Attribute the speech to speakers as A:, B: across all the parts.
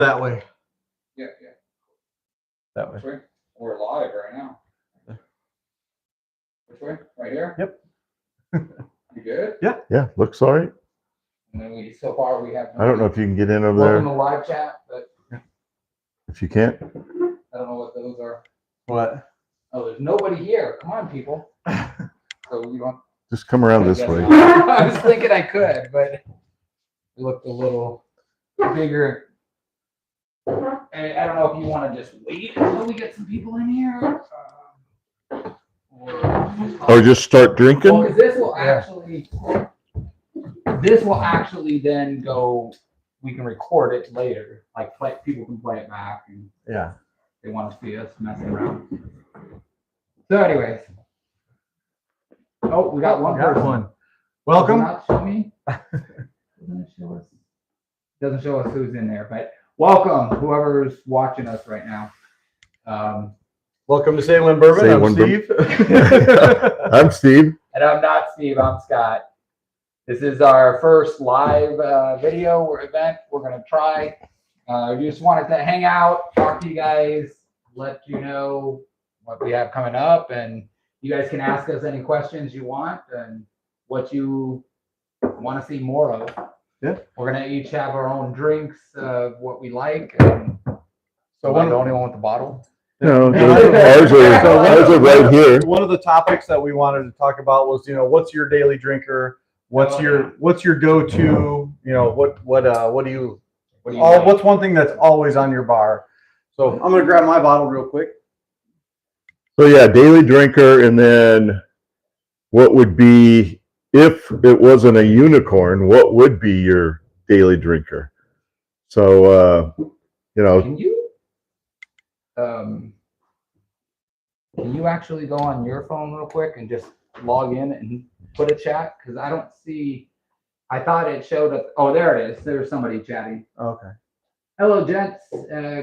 A: That way.
B: Yeah.
A: That way.
B: Which way? We're live right now. Which way? Right here?
A: Yep.
B: You good?
C: Yeah, looks all right.
B: And then so far we have.
C: I don't know if you can get in over
B: Welcome to
C: there.
B: live chat, but
C: If you can't.
B: I don't know what those are.
A: What?
B: Oh, there's nobody here. Come on, people. So we want.
C: Just come around this way.
B: I was thinking I could, but it looked a little bigger. And I don't know if you want to just wait until we get some people in here.
C: Or just start drinking?
B: Well, 'cause this will actually then go, we can record it later. Like people can play it back and
A: Yeah.
B: they want to see us messing around. So anyways. Oh, we got one person.
A: One. Welcome.
B: Does it not show me? Doesn't show us who's in there, but welcome whoever's watching us right now.
A: Welcome to Say When Bourbon.
C: Say
A: I'm
C: When
A: Steve.
C: I'm Steve.
B: And I'm not Steve, I'm Scott. This is our first live video or event we're gonna try. We just wanted to hang out, talk to you guys, let you know what we have coming up, and you guys can ask us any questions you want and what you want to see more of.
A: Yeah.
B: We're gonna each have our own drinks of what we like. And so I'm the only one with the bottle.
C: No, ours are right here.
A: One of the topics that we wanted to talk about was, what's your daily drinker? What's your go-to? What do you
B: like?
A: what's one thing that's always on your bar? So I'm gonna grab my bottle real quick.
C: So yeah, daily drinker, and then what would be, if it wasn't a unicorn, what would be your daily drinker? So
B: Can you actually go on your phone real quick and just log in and put a chat? Because I don't see. I thought it showed up. Oh, there it is. There's somebody chatting.
A: Okay.
B: Hello, gents.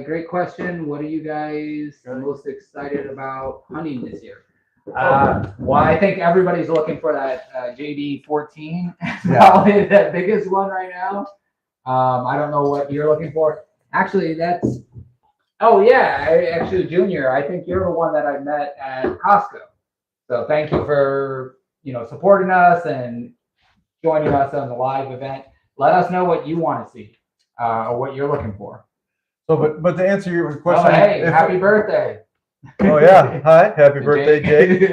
B: Great question. What are you guys most excited about hunting this year? Well, I think everybody's looking for that JD 14. Probably the biggest one right now. I don't know what you're looking for. Actually, that's. Oh yeah, actually, Junior. I think you're the one that I met at Costco. So thank you for supporting us and joining us on the live event. Let us know what you want to see. Or what you're looking for.
A: So, but to answer your question,
B: hey, happy birthday!
A: Oh yeah, hi, happy birthday, Jake.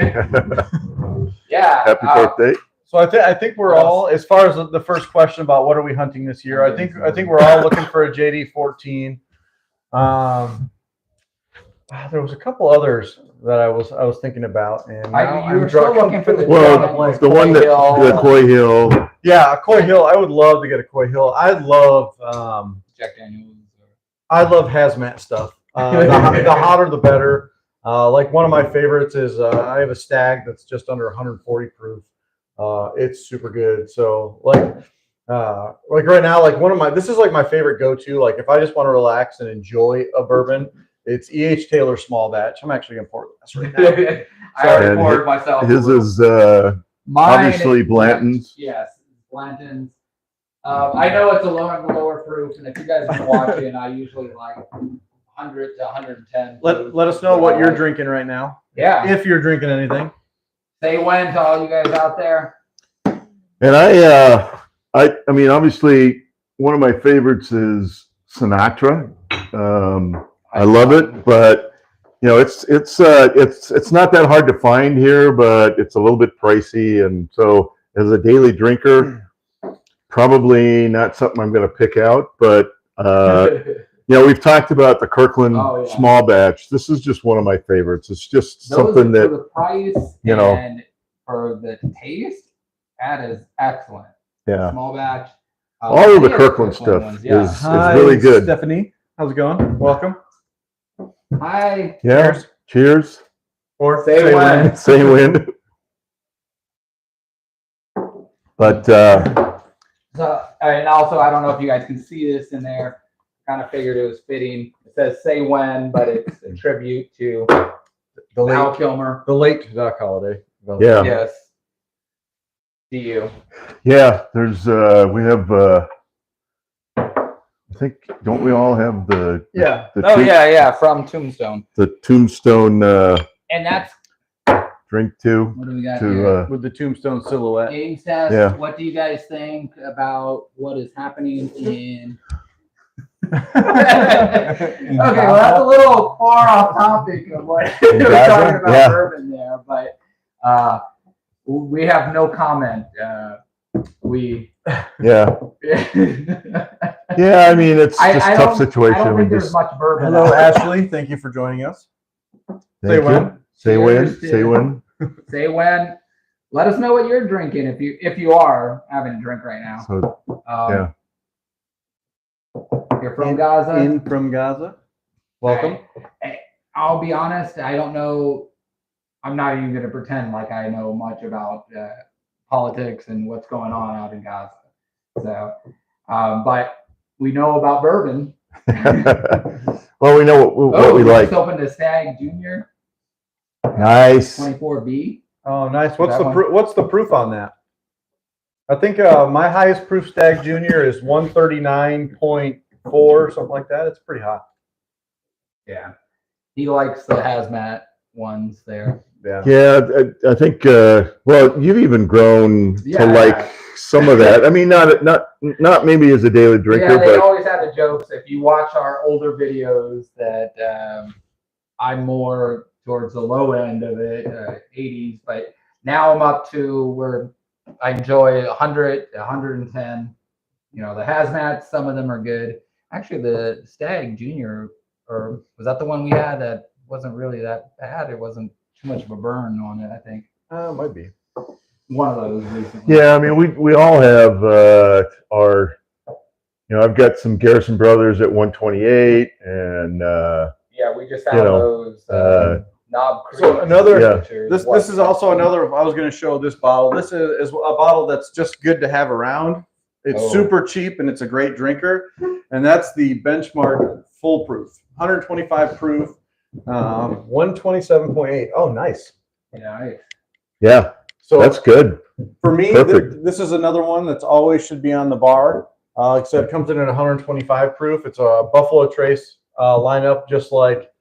B: Yeah,
C: happy birthday.
A: So I think we're all, as far as the first question about what are we hunting this year, I think we're all looking for a JD 14. There was a couple others that I was thinking about, and
B: you were still looking for the
C: the one that the Coy Hill.
A: Yeah, a Coy Hill. I would love to get a Coy Hill. I love
B: Jack Daniels.
A: I love hazmat stuff. The hotter the better. Like one of my favorites is I have a Stag that's just under 140 proof. It's super good. So like right now, this is like my favorite go-to. Like if I just want to relax and enjoy a bourbon, it's E.H. Taylor small batch. I'm actually gonna pour this right now.
B: I already poured myself.
C: His is obviously Blanton's.
B: Yes, Blanton's. I know it's a lower proof, and if you guys are watching, I usually like 100 to 110.
A: Let us know what you're drinking right now.
B: Yeah.
A: If you're drinking anything.
B: Say when to all you guys out there.
C: And I mean, obviously, one of my favorites is Sinatra. I love it, but it's not that hard to find here, but it's a little bit pricey, and so as a daily drinker, probably not something I'm going to pick out. But we've talked about the Kirkland small batch. This is just one of my favorites. It's just something that,
B: for the price and for the taste, that is excellent.
C: Yeah,
B: Small batch.
C: All of the Kirkland stuff is really good.
A: Stephanie, how's it going? Welcome.
B: Hi.
C: Yeah. Cheers.
A: Or
B: Say when.
C: Say when. But
B: so, and also, I don't know if you guys can see this in there. Kind of figured it was fitting. It says "Say When," but it's a tribute to Val Kilmer,
A: the late Doc Holliday.
C: Yeah.
B: Yes. To you.
C: Yeah. There's we have think, don't we all have the
A: Yeah.
B: yeah, from Tombstone.
C: the Tombstone
B: And that's
C: drink too?
B: what do we got
C: To
B: here?
A: With the Tombstone silhouette.
B: Ames test.
C: Yeah.
B: What do you guys think about what is happening in? Okay, well that's a little far off topic of what we're
C: Gaza?
B: talking about
C: Yeah.
B: bourbon there, but we have no comment. We
C: yeah. Yeah, I mean, it's just a tough situation.
B: I don't
C: We
B: think there's
C: just
B: much bourbon.
A: Hello,
B: out.
A: Ashley. Thank you for joining us.
C: thank
A: Say
C: you.
A: when.
C: Say when.
B: Cheers to-
C: Say when.
B: Say when. Let us know what you're drinking if you are having a drink right now.
C: So yeah.
B: You're from Gaza.
A: In from Gaza. Welcome.
B: I'll be honest. I don't know. I'm not even going to pretend like I know much about politics and what's going on out in Gaza. So, but we know about bourbon.
C: Well, we know what we like.
B: Just opened a Stag Junior.
C: Nice.
B: 24B.
A: Oh, nice.
B: What's
A: What's the proof on that? I think my highest proof Stag Junior is 139.4, something like that. It's pretty hot.
B: Yeah, he likes the hazmat ones there.
A: Yeah.
C: Yeah, I think. Well, you've even grown
B: Yeah.
C: to like some of that. I mean, not maybe as a daily drinker,
B: Yeah, they
C: but
B: always have the jokes. If you watch our older videos, that I'm more towards the low end of it, 80s. But now I'm up to where I enjoy 100, 110. You know, the hazmats, some of them are good. Actually, the Stag Junior, or was that the one we had that wasn't really that bad? It wasn't too much of a burn on it, I think.
A: Might be.
B: One of those recently.
C: yeah, I mean, we all have our. You know, I've got some Garrison Brothers at 128, and
B: Yeah, we just found
C: you know,
B: those Knob Creek.
A: So another-
C: Yeah.
A: This is also another. I was going to show this bottle. This is a bottle that's just good to have around. It's super cheap and it's a great drinker. And that's the Benchmark Full Proof, 125 proof, 127.8. Oh, nice.
C: yeah,
A: So
C: that's good.
A: for me,
C: Perfect.
A: this is another one that's always should be on the bar. Like I said, it comes in at 125 proof. It's a Buffalo Trace lineup, just like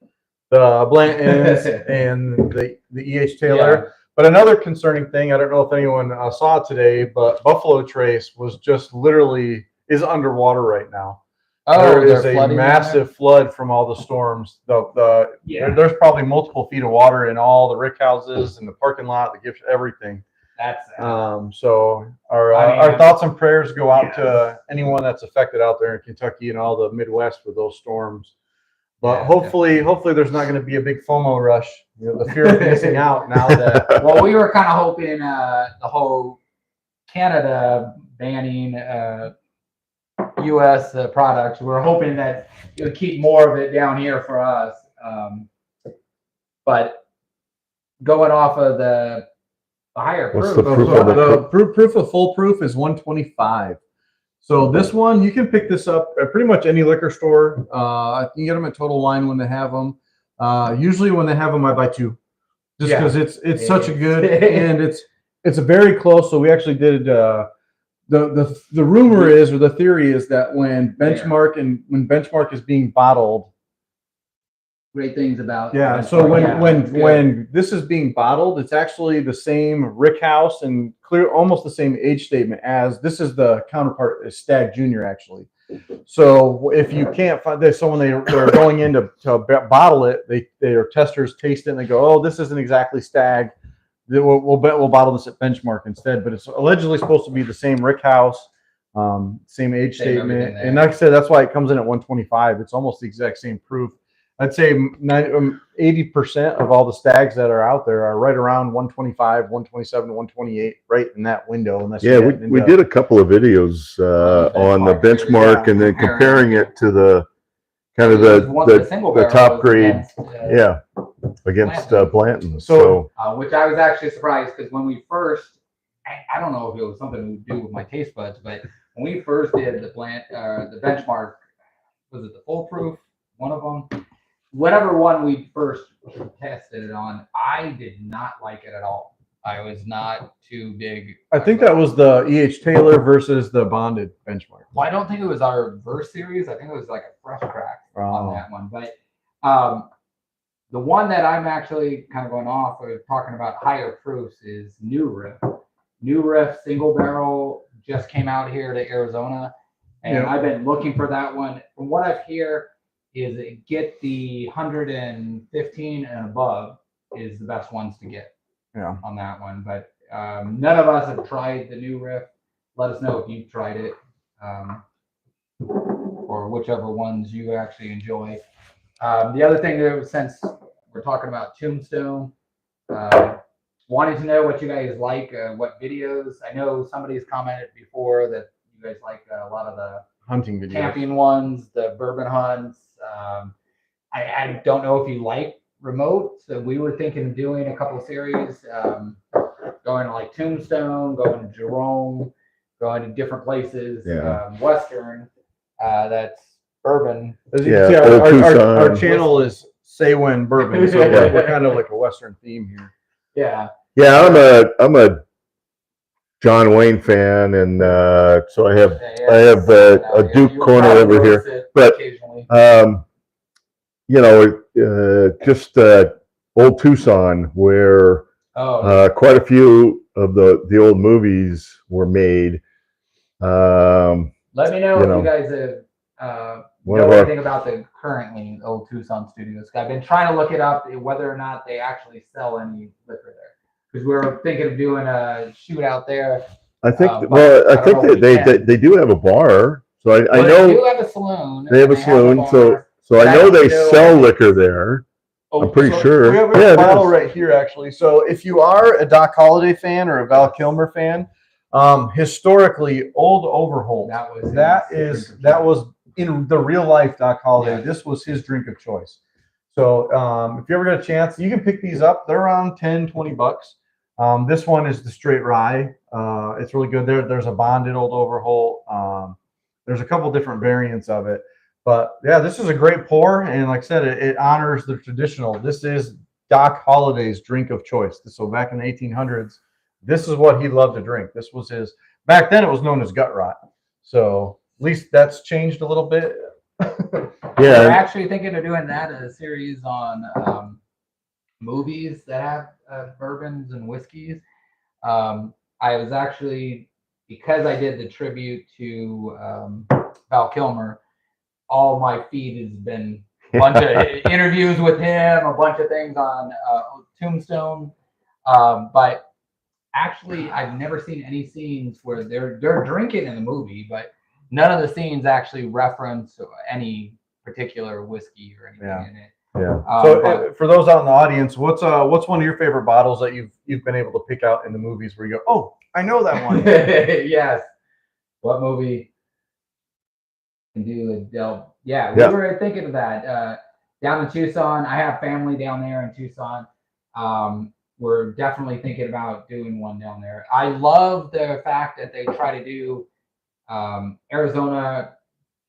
A: the Blanton's and the E.H. Taylor. But another concerning thing, I don't know if anyone saw it today, but Buffalo Trace was just literally is underwater right now. There is a massive flood from all the storms. There's probably multiple feet of water in all the rick houses and the parking lot, the gift, everything.
B: That's
A: So our thoughts and prayers go out to anyone that's affected out there in Kentucky and all the Midwest with those storms. But hopefully there's not going to be a big FOMO rush. You know, the fear of missing out now that.
B: Well, we were kind of hoping the whole Canada banning U.S. Products. We were hoping that it would keep more of it down here for us. But going off of the higher
C: What's
B: proof,
C: the proof of
A: The proof of full proof is 125. So this one, you can pick this up at pretty much any liquor store. You can get them at Total Wine when they have them. Usually when they have them, I buy two, just because it's such a good and it's very close. So we actually did the rumor is, or the theory is, that when Benchmark is being bottled.
B: great things about
A: So when this is being bottled, it's actually the same rick house and almost the same age statement as this is the counterpart is Stag Junior actually. So if you can't find this, so when they're going in to bottle it, their testers taste it and they go, oh, this isn't exactly Stag. We'll bottle this at Benchmark instead, but it's allegedly supposed to be the same rick house, same age statement, and like I said, that's why it comes in at 125. It's almost the exact same proof. I'd say 80% of all the Stags that are out there are right around 125, 127, 128, right in that window.
C: Yeah, we did a couple of videos on the Benchmark and then comparing it to the kind of the top grade, against Blanton. So
B: which I was actually surprised because when we first, I don't know if it was something to do with my taste buds, but when we first did the Benchmark, was it the Full Proof? One of them. Whatever one we first tested it on, I did not like it at all. I was not too big.
A: I think that was the E.H. Taylor versus the bonded benchmark.
B: Well, I don't think it was our verse series. I think it was like a fresh crack on
A: Oh.
B: that one. But the one that I'm actually kind of going off of talking about higher proofs is New Riff. New Riff single barrel just came out here to Arizona, and
A: Yep.
B: I've been looking for that one. From what I've heard, is it get the 115 and above is the best ones to get.
A: Yeah.
B: On that one, but none of us have tried the New Riff. Let us know if you've tried it, or whichever ones you actually enjoy. The other thing that, since we're talking about Tombstone, wanted to know what you guys like, what videos. I know somebody's commented before that you guys like a lot of the
A: Hunting videos.
B: camping ones, the bourbon hunts. I don't know if you like remote, so we were thinking of doing a couple series, going to like Tombstone, going to Jerome, going to different places,
C: Yeah.
B: Western, that's bourbon.
A: As you
C: Yeah,
A: can see,
C: Old
A: our
C: Tucson.
A: channel is Say When Bourbon, so we're kind of like a Western theme here.
B: Yeah.
C: Yeah, I'm a John Wayne fan, and so I have a Duke corner over here. But
B: occasionally.
C: you know, just Old Tucson, where quite a few of the old movies were made.
B: Let me know
C: you
B: if
C: know,
B: you guys have
C: one
B: know
C: of our-
B: anything about the currently Old Tucson Studios. I've been trying to look it up whether or not they actually sell any liquor there, because we were thinking of doing a shoot out there.
C: I think.
B: But
C: Well, I
B: I
C: think
B: don't know if we
C: they do have a bar. So I
B: Well,
C: know
B: they do have a saloon.
C: they have a
B: and
C: saloon.
B: bar.
C: So I
B: but I
C: know
B: don't
C: they
B: know
C: sell
B: if-
C: liquor there. I'm pretty
A: So
C: sure.
A: We have
C: Yeah,
A: a
C: it
A: bottle
C: is.
A: right here, actually. So if you are a Doc Holliday fan or a Val Kilmer fan, historically, Old Overholt, that was in the real life Doc Holliday.
B: Yeah.
A: This was his drink of choice. So if you ever get a chance, you can pick these up. They're around 10, 20 bucks. This one is the straight rye. It's really good. There's a bonded Old Overholt. There's a couple different variants of it. But yeah, this is a great pour, and like I said, it honors the traditional. This is Doc Holliday's drink of choice. So back in the 1800s, this is what he loved to drink. This was his. Back then, it was known as gut rot. So at least that's changed a little bit.
B: We're
C: Yeah,
B: actually thinking of doing that as a series on movies that have bourbons and whiskeys. I was actually, because I did the tribute to Val Kilmer, all my feed has been a bunch of interviews with him, a bunch of things on Tombstone. But actually, I've never seen any scenes where they're drinking in the movie, but none of the scenes actually reference any particular whiskey or anything in it.
C: yeah.
A: So for those out in the audience, what's one of your favorite bottles that you've been able to pick out in the movies where you go, oh, I know that one.
B: Yes. What movie can do a delve? Yeah, we were thinking of that. Down in Tucson, I have family down there in Tucson. We're definitely thinking about doing one down there. I love the fact that they try to do Arizona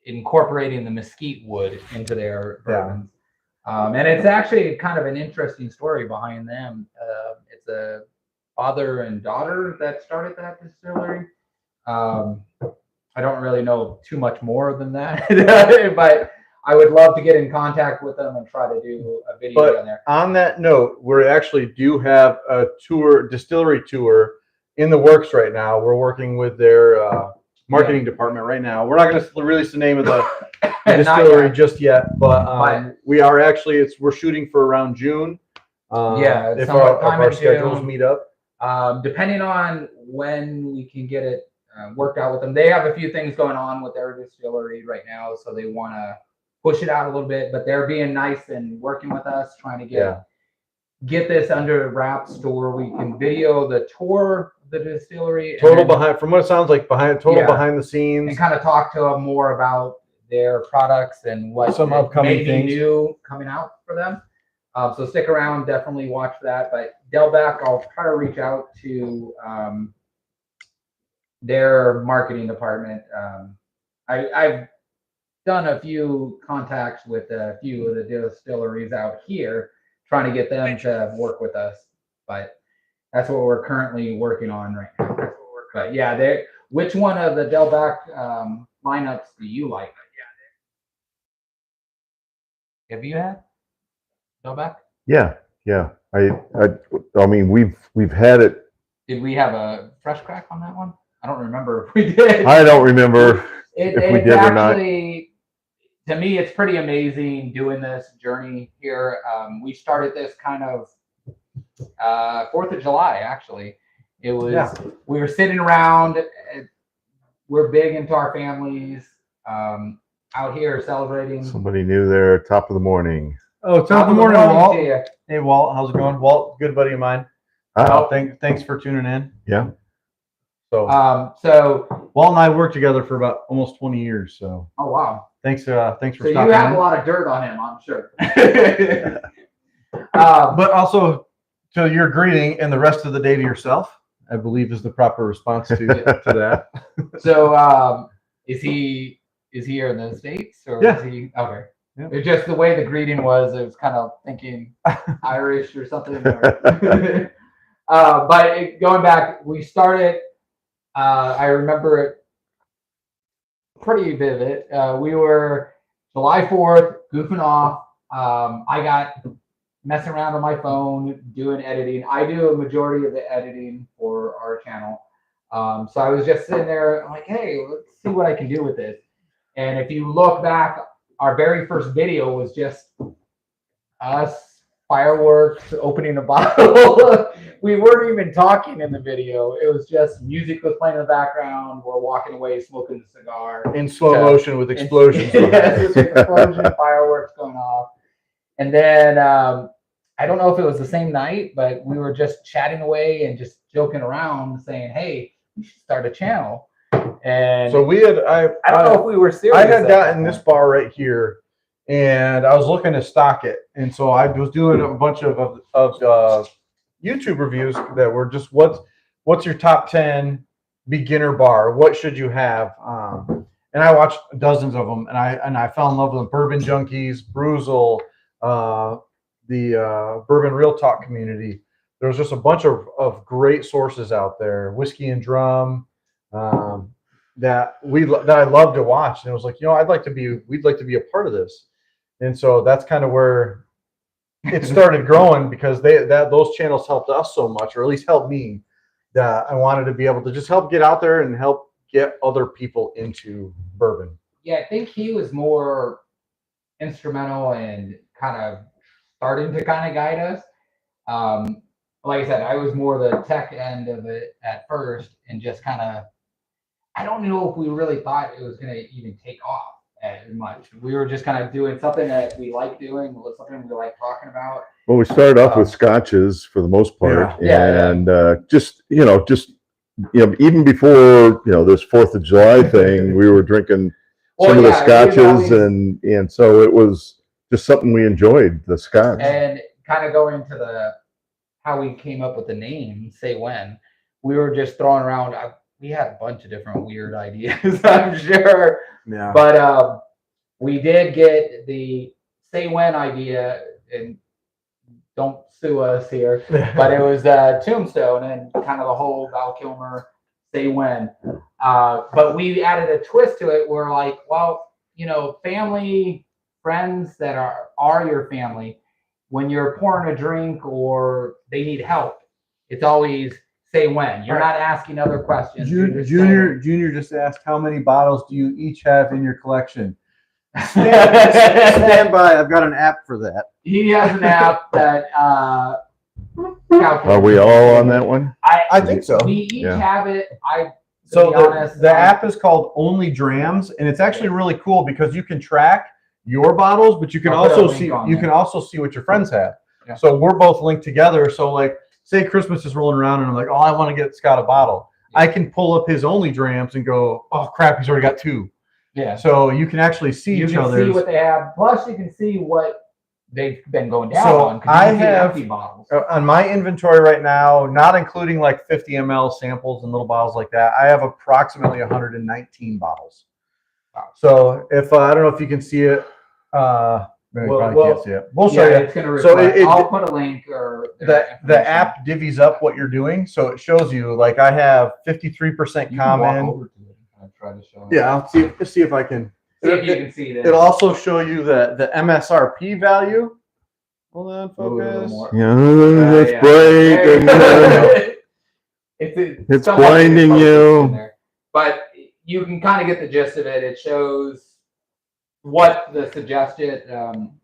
B: incorporating the mesquite wood into their bourbons. And it's actually kind of an interesting story behind them. It's a father and daughter that started that distillery. I don't really know too much more than that, but I would love to get in contact with them and try to do a video down there.
A: On that note, we actually do have a distillery tour in the works right now. We're working with their marketing department right now. We're not going to release the name of the distillery just yet, but we are actually we're shooting for around June. If our schedules meet up.
B: Depending on when we can get it worked out with them. They have a few things going on with their distillery right now, so they want to push it out a little bit, but they're being nice and working with us, trying to get this under wraps to where we can video the tour of the distillery.
A: From what it sounds like, behind the scenes.
B: And kind of talk to them more about their products and what
A: some upcoming
B: maybe
A: things
B: new coming out for them. So stick around, definitely watch that. But Delbeck, I'll try to reach out to their marketing department. I've done a few contacts with a few of the distilleries out here, trying to get them to work with us. But That's what we're currently working on right now. But yeah, which one of the Delback lineups do you like? Have you had Delback?
C: Yeah. I mean, we've had it.
B: Did we have a fresh crack on that one? I don't remember if we did.
C: I don't remember if we
B: It's
C: did or not.
B: actually, to me, it's pretty amazing doing this journey here. We started this kind of 4th of July, actually. It was, we were sitting around. We're big into our families out here celebrating.
C: Somebody new there, top of the morning.
A: Oh, top of the morning, Walt.
B: to you.
A: Hey, Walt, how's it going? Walt, good buddy of mine. Thanks for tuning in.
C: Yeah.
B: So
A: Walt and I worked together for about almost 20 years. So.
B: Oh wow.
A: Thanks for
B: so
A: stopping
B: you have
A: in.
B: a lot of dirt on him, I'm sure.
A: But also, to your greeting and the rest of the day to yourself, I believe is the proper response to that.
B: So, is he here in the States or
A: Yeah.
B: is he okay?
A: Yeah.
B: It's just the way the greeting was. It was kind of thinking Irish or something. Or but going back, we started. I remember it pretty vivid. We were July 4th, goofing off. I got messing around on my phone, doing editing. I do a majority of the editing for our channel. So I was just sitting there, I'm like, hey, let's see what I can do with this. And if you look back, our very first video was just us, fireworks, opening a bottle. We weren't even talking in the video. It was just music was playing in the background. We're walking away, smoking a cigar.
A: In slow motion with explosions.
B: Yes, with explosion, fireworks going off. And then I don't know if it was the same night, but we were just chatting away and just joking around saying, hey, we should start a channel. And
A: so we had, I
B: don't know if we were serious.
A: I had gotten this bar right here and I was looking to stock it. And so I was doing a bunch of YouTube reviews that were just, what's your top 10 beginner bar? What should you have? And I watched dozens of them and I fell in love with them. Bourbon Junkies, Bruzel, the Bourbon Real Talk community. There's just a bunch of great sources out there. Whiskey and Drum, that I love to watch. And it was like, we'd like to be a part of this. And so that's kind of where it started growing because those channels helped us so much, or at least helped me, that I wanted to be able to just help get out there and help get other people into bourbon.
B: Yeah, I think he was more instrumental and kind of starting to kind of guide us. Like I said, I was more the tech end of it at first and just kind of, I don't know if we really thought it was going to even take off as much. We were just kind of doing something that we like doing, something we like talking about.
C: Well, we started off with scotches for the most part, and just even before this 4th of July thing, we were drinking some of the scotches, and so it was just something we enjoyed, the scotch.
B: And kind of going to how we came up with the name, Say When, we were just throwing around. We had a bunch of different weird ideas, I'm sure. Yeah. But we did get the Say When idea, and don't sue us here, but it was Tombstone and kind of the whole Val Kilmer Say When. But we added a twist to it. We're like, well, family, friends that are your family, when you're pouring a drink or they need help, it's always say when. You're not asking other questions.
A: Junior just asked, how many bottles do you each have in your collection? Stand by. I've got an app for that.
B: He has an app that
C: are we all on that one?
A: I think so.
B: We each have it.
A: The app is called Only Drams, and it's actually really cool because you can track your bottles, but you can also see what your friends have. Yeah. So we're both linked together. So like, say Christmas is rolling around and I'm like, oh, I want to get Scott a bottle. Yeah. I can pull up his Only Drams and go, oh crap, he's already got 2. Yeah. So you can actually see each other.
B: You can see what they have. Plus, you can see what they've been going down on.
A: I have empty bottles on my inventory right now, not including like 50 ml samples and little bottles like that. I have approximately 119 bottles. Wow. So if I don't know if you can see it, You
B: Well,
A: probably can't see it. We'll show
B: yeah,
A: you.
B: it's gonna
A: So
B: reflect.
A: it-
B: I'll put a link or
A: The
B: information.
A: app divvies up what you're doing, so it shows you like I have 53%
B: You can walk
A: common.
B: over to it and try to show it.
A: Yeah, I'll see if I can.
B: See if you can see this.
A: It'll also show you the MSRP value. Hold on,
B: Move it a little
A: focus.
B: more.
C: Yeah, that's
B: Yeah.
C: bright.
B: There you
C: And,
B: go.
C: it's
B: somewhat
C: blinding
B: focused
C: you.
B: in there. But you can kind of get the gist of it. It shows what the suggested,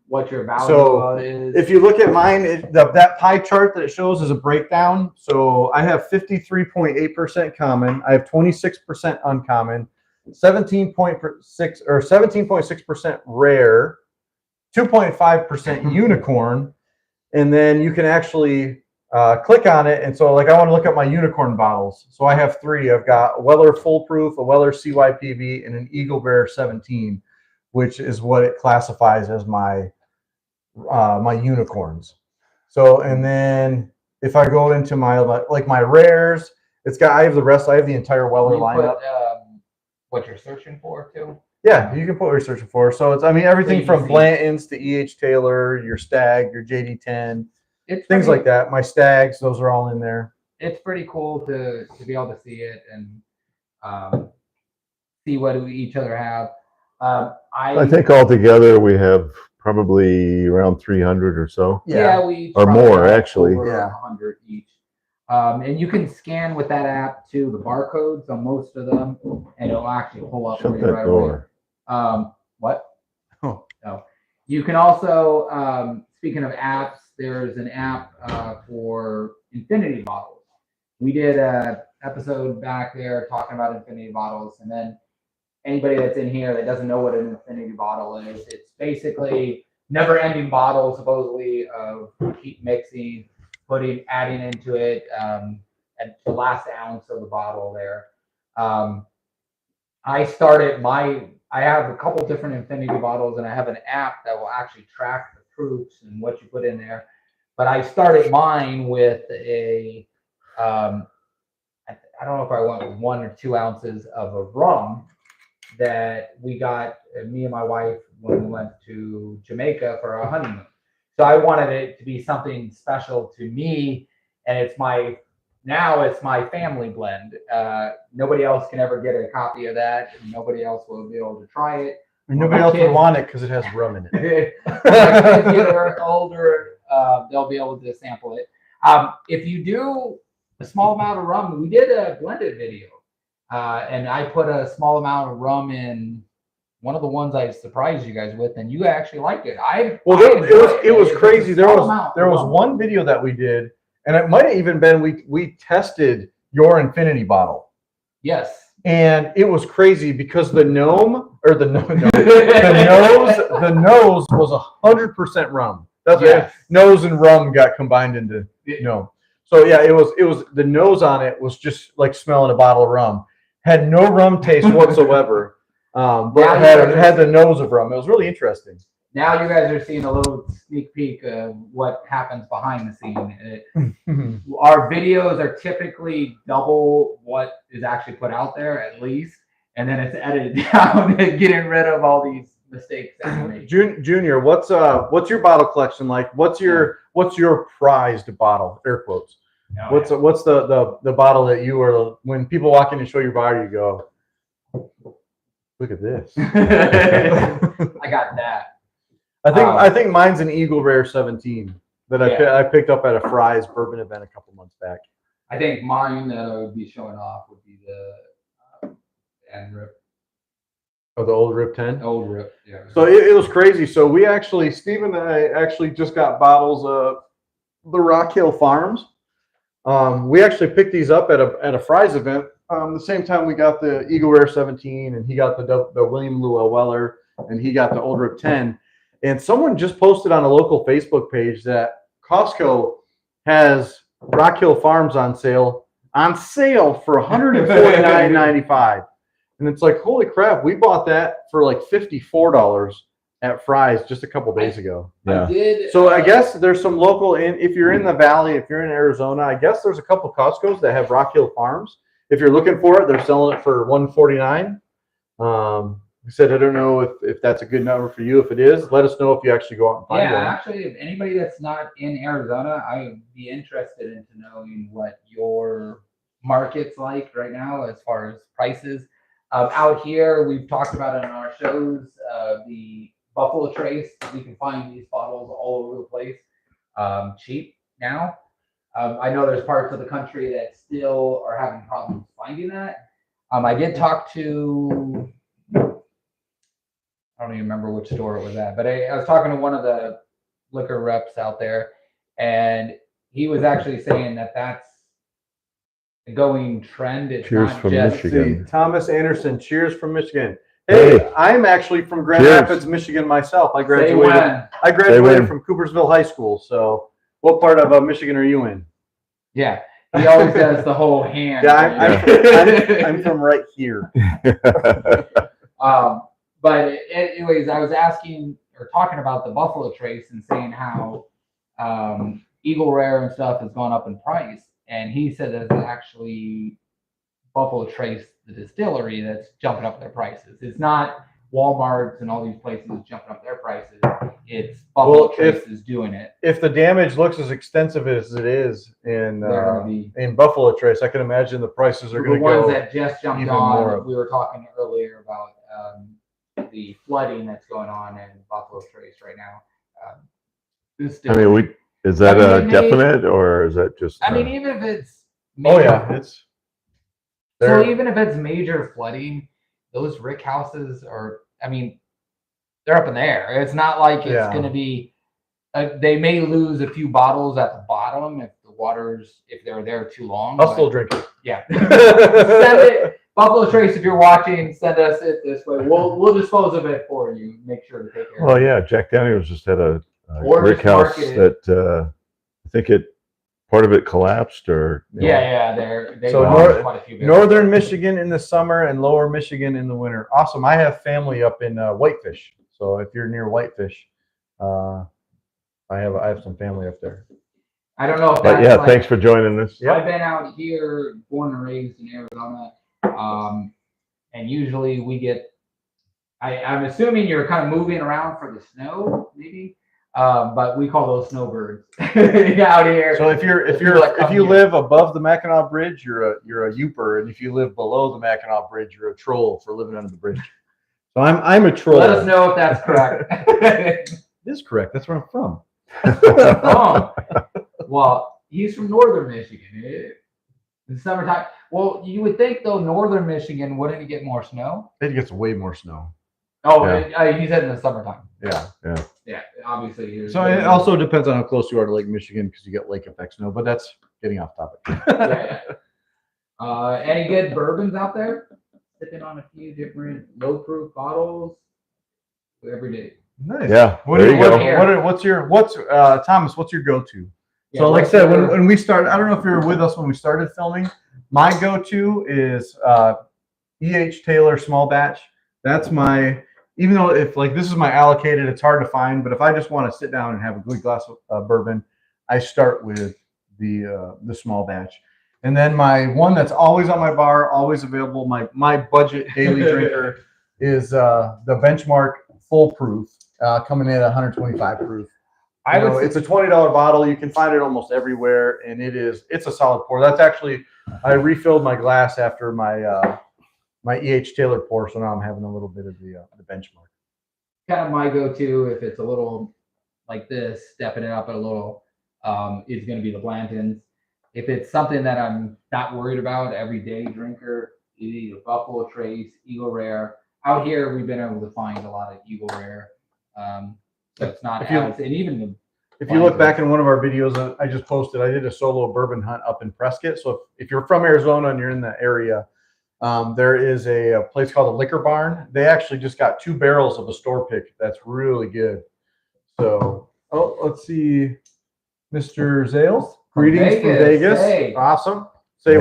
B: what your value
A: So,
B: is.
A: If you look at mine, that pie chart that it shows is a breakdown. So I have 53.8% common. I have 26% uncommon, 17.6% rare, 2.5% unicorn, and then you can actually click on it. And so, like, I want to look at my unicorn bottles. So I have three. I've got a Weller Foolproof, a Weller CYPV, and an Eagle Bear 17, which is what it classifies as my unicorns. So, and then if I go into my like my rares, I have the rest. I have the entire Weller
B: you
A: lineup.
B: put, what you're searching for too.
A: Yeah, you can put what you're searching for. So it's, I mean, everything from
B: easy.
A: Blanton's to E.H. Taylor, your Stag, your JD10,
B: It's
A: things
B: pretty-
A: like that. My Stags, those are all in there.
B: It's pretty cool to be able to see it and see what each other have.
C: I think altogether we have probably around 300 or so.
B: Yeah, we
C: Or
B: probably
C: more,
B: have
C: actually.
B: over
A: Yeah.
B: 100 each. And you can scan with that app too the barcodes on most of them, and it'll actually pull up for
C: Shut
B: you
C: that
B: right
C: door.
B: away. What?
A: Oh.
B: No. You can also, speaking of apps, there's an app for infinity bottles. We did a episode back there talking about infinity bottles, and then anybody that's in here that doesn't know what an infinity bottle is, it's basically never-ending bottle, supposedly, of keep mixing, adding into it at the last ounce of the bottle there. I have a couple different infinity bottles, and I have an app that will actually track the proofs and what you put in there. But I started mine with a, I don't know if I went 1 or 2 ounces of a rum that we got, me and my wife, when we went to Jamaica for our honeymoon. So I wanted it to be something special to me, and it's my family blend. Nobody else can ever get a copy of that. And nobody else will be able to try it.
A: And nobody else would want it because it has rum in it.
B: When my kids get older, they'll be able to sample it. If you do a small amount of rum, we did a blended video, and I put a small amount of rum in one of the ones I surprised you guys with, and you actually liked it.
A: It was crazy. There was one video that we did, and it might have even been we tested your infinity bottle.
B: Yes.
A: And it was crazy because the nose was 100% rum. That's
B: Yes.
A: Nose and rum got combined into gnome. So yeah, it was the nose on it was just like smelling a bottle of rum. Had no rum taste whatsoever. But it had the nose of rum. It was really interesting.
B: Now you guys are seeing a little sneak peek of what happens behind the scene. Our videos are typically double what is actually put out there, at least, and then it's edited down and getting rid of all these mistakes that we make.
A: Junior, what's your bottle collection like? What's your prized bottle? Air quotes. What's the bottle that you are, when people walk in and show your bottle, you go, look at this.
B: I got that.
A: I think mine's an Eagle Rare 17 that I picked up at a Fry's bourbon event a couple months back.
B: I think mine that I would be showing off would be the end rip.
A: Oh, the old Rip 10?
B: Old Rip, yeah.
A: So it was crazy. So Steve and I actually just got bottles of the Rock Hill Farms. We actually picked these up at a Fry's event. The same time we got the Eagle Rare 17, and he got the William Llewellyn Weller, and he got the Old Rip 10. And someone just posted on a local Facebook page that Costco has Rock Hill Farms on sale for $149.95. And it's like, holy crap, we bought that for like $54 at Fry's just a couple days ago.
C: Yeah.
B: I did.
A: So I guess there's some local, if you're in the valley, if you're in Arizona, I guess there's a couple Costco's that have Rock Hill Farms. If you're looking for it, they're selling it for $149. I said, I don't know if that's a good number for you. If it is, let us know if you actually go out and find
B: Yeah,
A: one.
B: actually, if anybody that's not in Arizona, I would be interested into knowing what your market's like right now as far as prices. Out here, we've talked about it on our shows, the Buffalo Trace. We can find these bottles all over the place, cheap now. I know there's parts of the country that still are having problems finding that. I did talk to, I don't even remember which store it was at, but I was talking to one of the liquor reps out there, and he was actually saying that that's a going trend. It's
C: Cheers
B: not
C: from
B: just
C: Michigan.
A: See, Thomas Anderson, cheers from Michigan. Hey,
C: Hey.
A: I'm actually from Grand
C: Cheers.
A: Rapids, Michigan myself. I
B: Say
A: graduated.
B: when.
A: I graduated
C: when.
A: from Coopersville High School. So, what part of Michigan are you in?
B: Yeah, he always does the whole hand.
A: Yeah, I'm from right here.
B: But anyways, I was asking or talking about the Buffalo Trace and saying how Eagle Rare and stuff has gone up in price, and he said that it's actually Buffalo Trace, the distillery, that's jumping up their prices. It's not Walmart's and all these places jumping up their prices. It's Buffalo Trace is doing it.
A: If the damage looks as extensive as it is in Buffalo Trace, I can imagine the prices are going to go.
B: The ones that just jumped on, we were talking earlier about the flooding that's going on in Buffalo Trace right now.
C: I mean, is that a definite or is that just?
B: I mean, even if it's
A: it's.
B: So even if it's major flooding, those rick houses are. I mean, they're up in the air. It's not like it's going to be. They may lose a few bottles at the bottom if they're there too long.
A: I'll still drink it.
B: Yeah. Send it. Buffalo Trace, if you're watching, send us it this way. We'll dispose of it for you. Make sure to take care of it.
C: Well, yeah, Jack Daniels just had a brick house that I think part of it collapsed or.
B: They
A: so
B: quite a few
A: northern Michigan in the summer and lower Michigan in the winter. Awesome. I have family up in Whitefish. So if you're near Whitefish, I have some family up there.
B: I don't know if
C: but yeah, thanks for joining us.
B: I've been out here, born and raised in Arizona, and usually we get. I'm assuming you're kind of moving around for the snow, maybe, but we call those snowbirds out here.
A: So if you live above the Mackinac Bridge, you're a Youper, and if you live below the Mackinac Bridge, you're a troll for living under the bridge. So I'm a troll.
B: Let us know if that's correct.
A: It is correct. That's where I'm from.
B: Oh. Well, he's from northern Michigan. In summertime. Well, you would think though, northern Michigan wouldn't it get more snow?
A: It gets way more snow.
B: Oh, yeah. He said in the summertime.
A: Yeah.
B: Obviously.
A: So it also depends on how close you are to Lake Michigan because you get lake effect snow. But that's getting off topic.
B: Any good bourbons out there? Sipping on a few different low proof bottles every day.
A: Nice.
C: Yeah.
A: What's Thomas? What's your go-to? So, like I said, when we started, I don't know if you were with us when we started filming. My go-to is E.H. Taylor small batch. That's even though if like this is my allocated, it's hard to find. But if I just want to sit down and have a good glass of bourbon, I start with the small batch. And then my one that's always on my bar, always available, my budget daily drinker is the Benchmark Full Proof, coming in at 125 proof. It's a $20 bottle. You can find it almost everywhere, and it's a solid pour. That's actually, I refilled my glass after my E.H. Taylor pour, so now I'm having a little bit of the Benchmark.
B: Kind of my go-to if it's a little like this, stepping it up a little, is going to be the Blanton's. If it's something that I'm not worried about, everyday drinker, either Buffalo Trace, Eagle Rare. Out here, we've been able to find a lot of Eagle Rare. So it's not
A: if you look back in one of our videos I just posted, I did a solo bourbon hunt up in Prescott. So if you're from Arizona and you're in the area, there is a place called the Liquor Barn. They actually just got 2 barrels of a store pick. That's really good. So, let's see, Mr. Zales. Greetings from Vegas.
B: Hey.
A: Awesome.
C: Say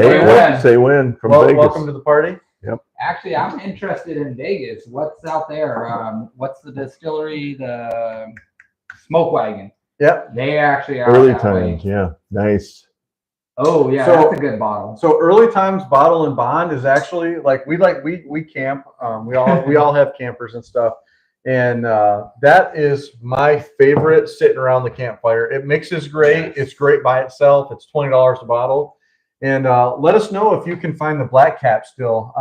C: when from Vegas.
A: Welcome to the party.
C: Yep.
B: Actually, I'm interested in Vegas. What's out there? What's the distillery? The Smoke Wagon.
A: Yep.
B: They actually are
C: early times. Yeah. Nice.
B: Oh yeah,
A: So-
B: that's a good bottle.
A: So Early Times Bottle and Bond is actually like we camp. We all have campers and stuff, and that is my favorite sitting around the campfire. It mixes great.
B: Yes.
A: It's great by itself. It's $20 a bottle, and let us know if you can find the black cap still.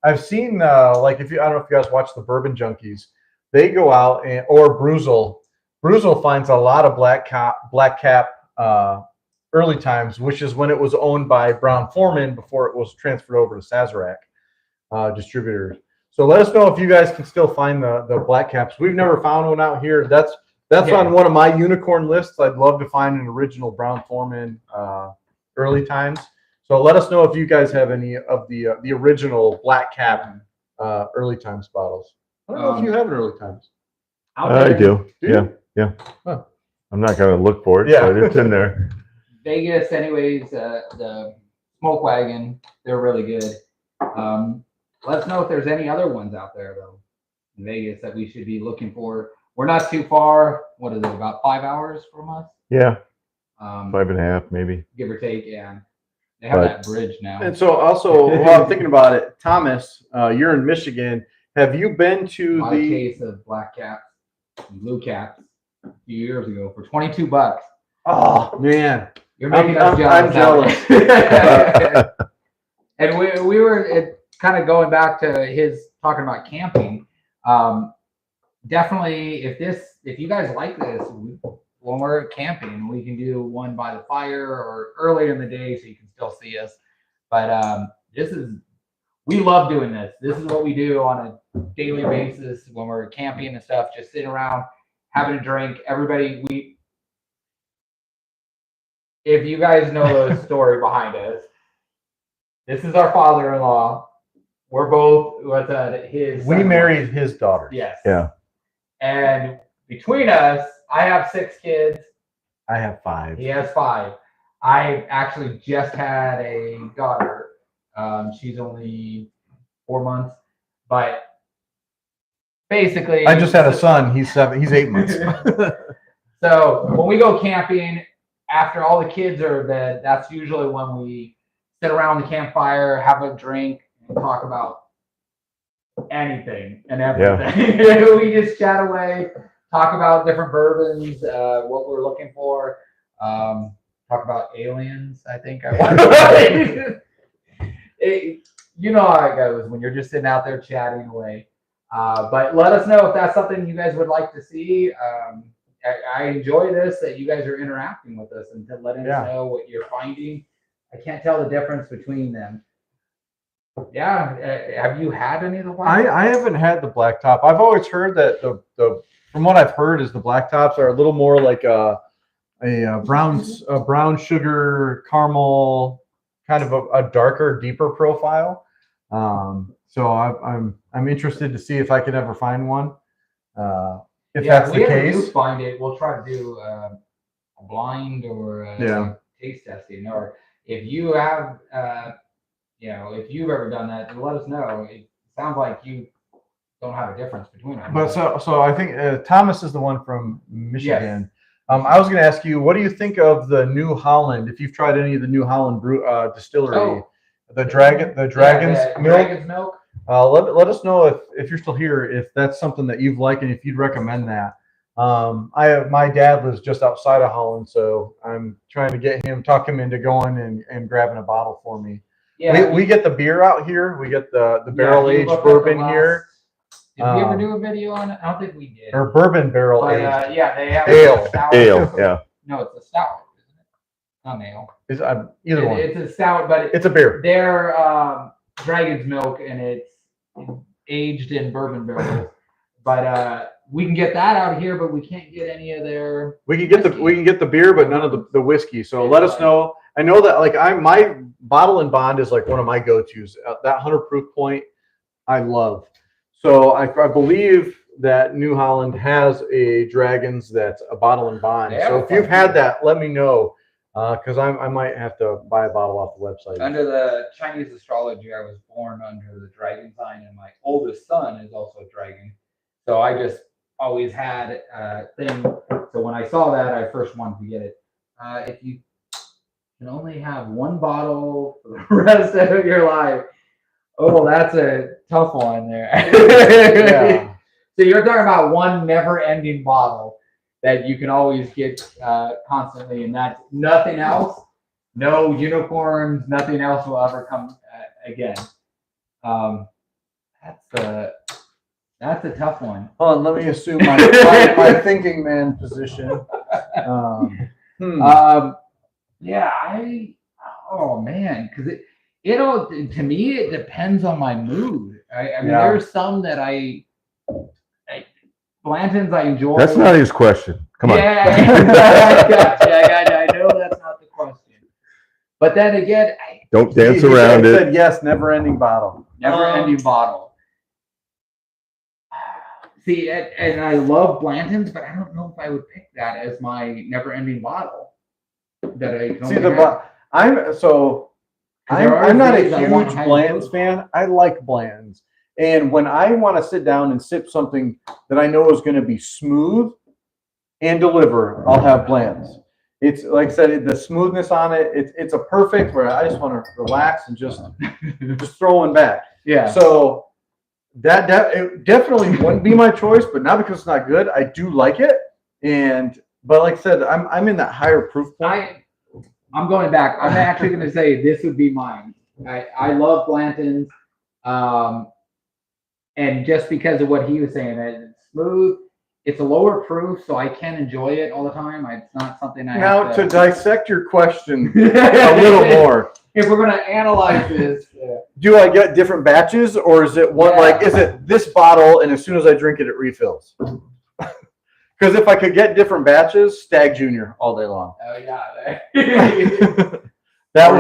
A: I've seen like if you I don't know if you guys watch the Bourbon Junkies, they go out and or Bruzel. Bruzel finds a lot of black cap. Early Times, which is when it was owned by Brown Forman before it was transferred over to Sazerac distributors. So let us know if you guys can still find the black caps. We've never found one out here. That's
B: Yeah.
A: on one of my unicorn lists. I'd love to find an original Brown Forman Early Times. So let us know if you guys have any of the original black cap Early Times bottles. I don't know if you have an Early Times.
B: Out
C: I
B: there,
C: do.
A: Do you?
C: Yeah, yeah.
A: Huh.
C: I'm not gonna look for it,
A: Yeah.
C: but it's in there.
B: Vegas, anyways, the Smoke Wagon, they're really good. Let us know if there's any other ones out there though in Vegas that we should be looking for. We're not too far. What is it? About 5 hours from us?
C: Yeah,
B: Um,
C: 5.5 maybe.
B: give or take. Yeah, they have
C: But-
B: that bridge now.
A: And so also, while I'm thinking about it, Thomas, you're in Michigan. Have you been to
B: My case of black caps, and blue caps, a few years ago for $22.
A: Oh man,
B: You're making
A: I'm
B: us jealous.
A: jealous.
B: And we were kind of going back to his talking about camping. Definitely, if you guys like this, when we're camping, we can do one by the fire or earlier in the day so you can still see us. But we love doing this. This is what we do on a daily basis when we're camping and stuff. Just sitting around having a drink. Everybody, if you guys know the story behind us, this is our father-in-law. We're both his.
A: We married his daughter.
B: Yes.
C: Yeah.
B: And between us, I have 6 kids.
A: I have 5.
B: He has 5. I actually just had a daughter. She's only 4 months, but basically,
A: I just had a son. He's 7. He's 8 months.
B: So when we go camping, after all the kids are bed, that's usually when we sit around the campfire, have a drink, and talk about anything and everything. We just chat away, talk about different bourbons, what we're looking for, talk about aliens. I think I want. You know how it goes when you're just sitting out there chatting away. But let us know if that's something you guys would like to see. I enjoy this, that you guys are interacting with us and letting us know what you're finding. I can't tell the difference between them. Yeah, have you had any of the black?
A: I haven't had the black top. I've always heard that the from what I've heard is the black tops are a little more like a brown sugar caramel, kind of a darker, deeper profile. So I'm interested to see if I can ever find one. If that's the
B: if we ever do
A: case,
B: find it, we'll try to do a blind or taste testing. Or if you have, if you've ever done that, then let us know. It sounds like you don't have a difference between them.
A: but so I think Thomas is the one from Michigan.
B: Yes.
A: I was going to ask you, what do you think of the New Holland? If you've tried any of the New Holland distillery, the Dragon's Milk.
B: Dragon's Milk.
A: Let us know if you're still here, if that's something that you've liked and if you'd recommend that. My dad lives just outside of Holland, so I'm trying to talk him into going and grabbing a bottle for me.
B: Yeah,
A: We get the beer out here. We get the barrel aged bourbon here.
B: Did we ever do a video on it? I don't think we did.
A: Or bourbon barrel
B: But
A: aged.
B: yeah, they have
A: Ale.
B: a stout.
C: Ale, yeah.
B: No, it's a stout, isn't it? Not an ale.
A: It's either one.
B: It's a stout, but
A: It's a beer.
B: they're Dragon's Milk, and it's aged in bourbon barrels. But we can get that out here, but we can't get any of their.
A: We can get the beer, but none of the whiskey. So let us know. I know that my bottle and bond is like one of my go-tos. That 100 proof point, I love. So I believe that New Holland has a Dragons that's a bottle and bond. So if you've had that, let me know, because I might have to buy a bottle off the website.
B: Under the Chinese astrology, I was born under the dragon sign, and my oldest son is also a dragon. So I just always had a thing. So when I saw that, I first wanted to get it. If you can only have one bottle for the rest of your life. Oh, that's a tough one there.
A: Yeah.
B: So you're talking about one never-ending bottle that you can always get constantly, and that's nothing else. No unicorns. Nothing else will ever come again. Um, that's a tough one.
A: Hold on, let me assume my thinking man position.
B: Yeah, oh man, because it'll to me it depends on my mood. I mean,
A: Yeah.
B: there's some that I Blanton's I enjoy.
C: That's not his question. Come on.
B: Yeah, I got you. I know that's not the question. But then again,
C: Don't dance
A: He
C: around it.
A: said yes, never ending bottle.
B: never-ending bottle. See, and I love Blanton's, but I don't know if I would pick that as my never-ending bottle. That I can
A: See
B: only
A: the
B: have.
A: I'm
B: There are
A: not a
B: days I want
A: huge
B: high
A: Bland's
B: fruit.
A: fan. I like Bland's. And when I want to sit down and sip something that I know is going to be smooth and deliver, I'll have Bland's. It's like I said, the smoothness on it. It's a perfect where I just want to relax and just throw one back.
B: Yeah.
A: So that it definitely wouldn't be my choice, but not because it's not good. I do like it, but like I said, I'm in that higher proof point.
B: I'm going back. I'm actually going to say this would be mine. I love Blanton's, and just because of what he was saying, it's smooth. It's a lower proof, so I can enjoy it all the time. It's not something I
A: Now
B: have
A: to dissect your question a
B: a
A: little more.
B: If we're going to analyze this,
A: Do I get different batches, or is it one like is it this bottle and as soon as I drink it, it refills? Because if I could get different batches, Stag Junior all day long.
B: oh yeah,
A: that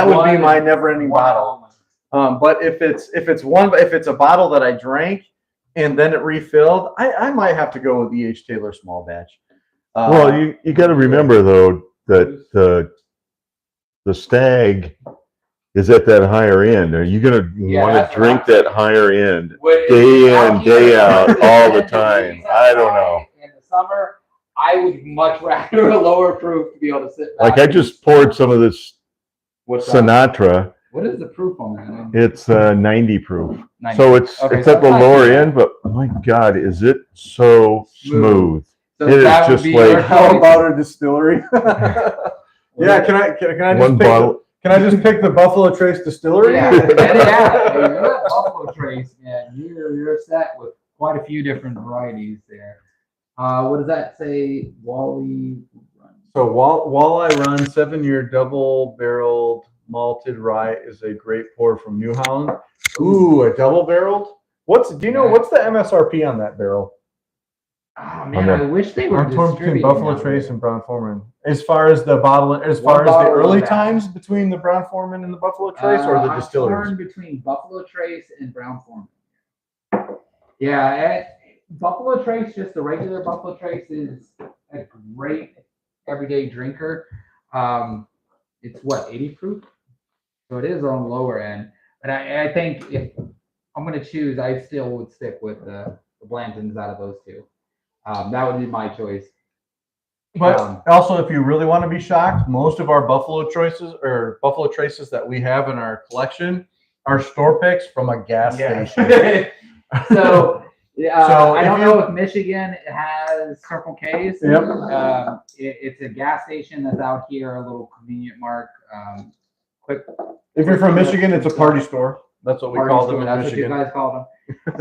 A: would be my never-ending bottle. But if it's a bottle that I drank and then it refilled, I might have to go with E.H. Taylor small batch.
C: Well, you got to remember though that the Stag is at that higher end. Are you going to want to drink that higher end day in, day out, all the time? I don't know.
B: In the summer, I would much rather a lower proof to be able to sit back.
C: Like I just poured some of this Sinatra.
B: What is the proof on that?
C: It's 90 proof.
B: 90.
C: So it's
B: Okay,
C: at
B: so
C: the
B: not
C: lower
B: too bad.
C: end, but my God, is it so smooth?
B: So
C: It is
B: that would
C: just
B: be
C: like-
B: your
A: How
B: choice.
A: about our distillery? Yeah, can I just
C: One
A: pick
C: bottle.
A: can I just pick the Buffalo Trace Distillery?
B: Yeah, you're at Buffalo Trace, man. You're set with quite a few different varieties there. What does that say? Wally Run.
A: So Walleye Run 7-year double-barreled malted rye is a great pour from New Holland. Ooh, a double-barreled. What's the MSRP on that barrel?
B: Oh man, I wish they were
A: I'm torn between
B: distributing
A: Buffalo
B: that.
A: Trace and Brown Foreman. As far as the bottle, as
B: One
A: far as the
B: bottle
A: early
B: of that.
A: times between the Brown Foreman and the Buffalo Trace, or the
B: I'm
A: distilleries.
B: torn between Buffalo Trace and Brown Foreman. Yeah, Buffalo Trace, just the regular Buffalo Trace, is a great everyday drinker. It's what, 80 proof? So it is on the lower end. But I think if I'm going to choose, I still would stick with the Blantons out of those two. That would be my choice.
A: But also, if you really want to be shocked, most of our Buffalo Traces that we have in our collection are store picks from a gas station.
B: So I don't
A: if
B: know if Michigan has Circle K's.
A: Yep.
B: It's a gas station that's out here, a little convenient mark. Quick.
A: If you're from Michigan, it's a party store. That's what we call them in
B: That's
A: Michigan.
B: what you guys call them.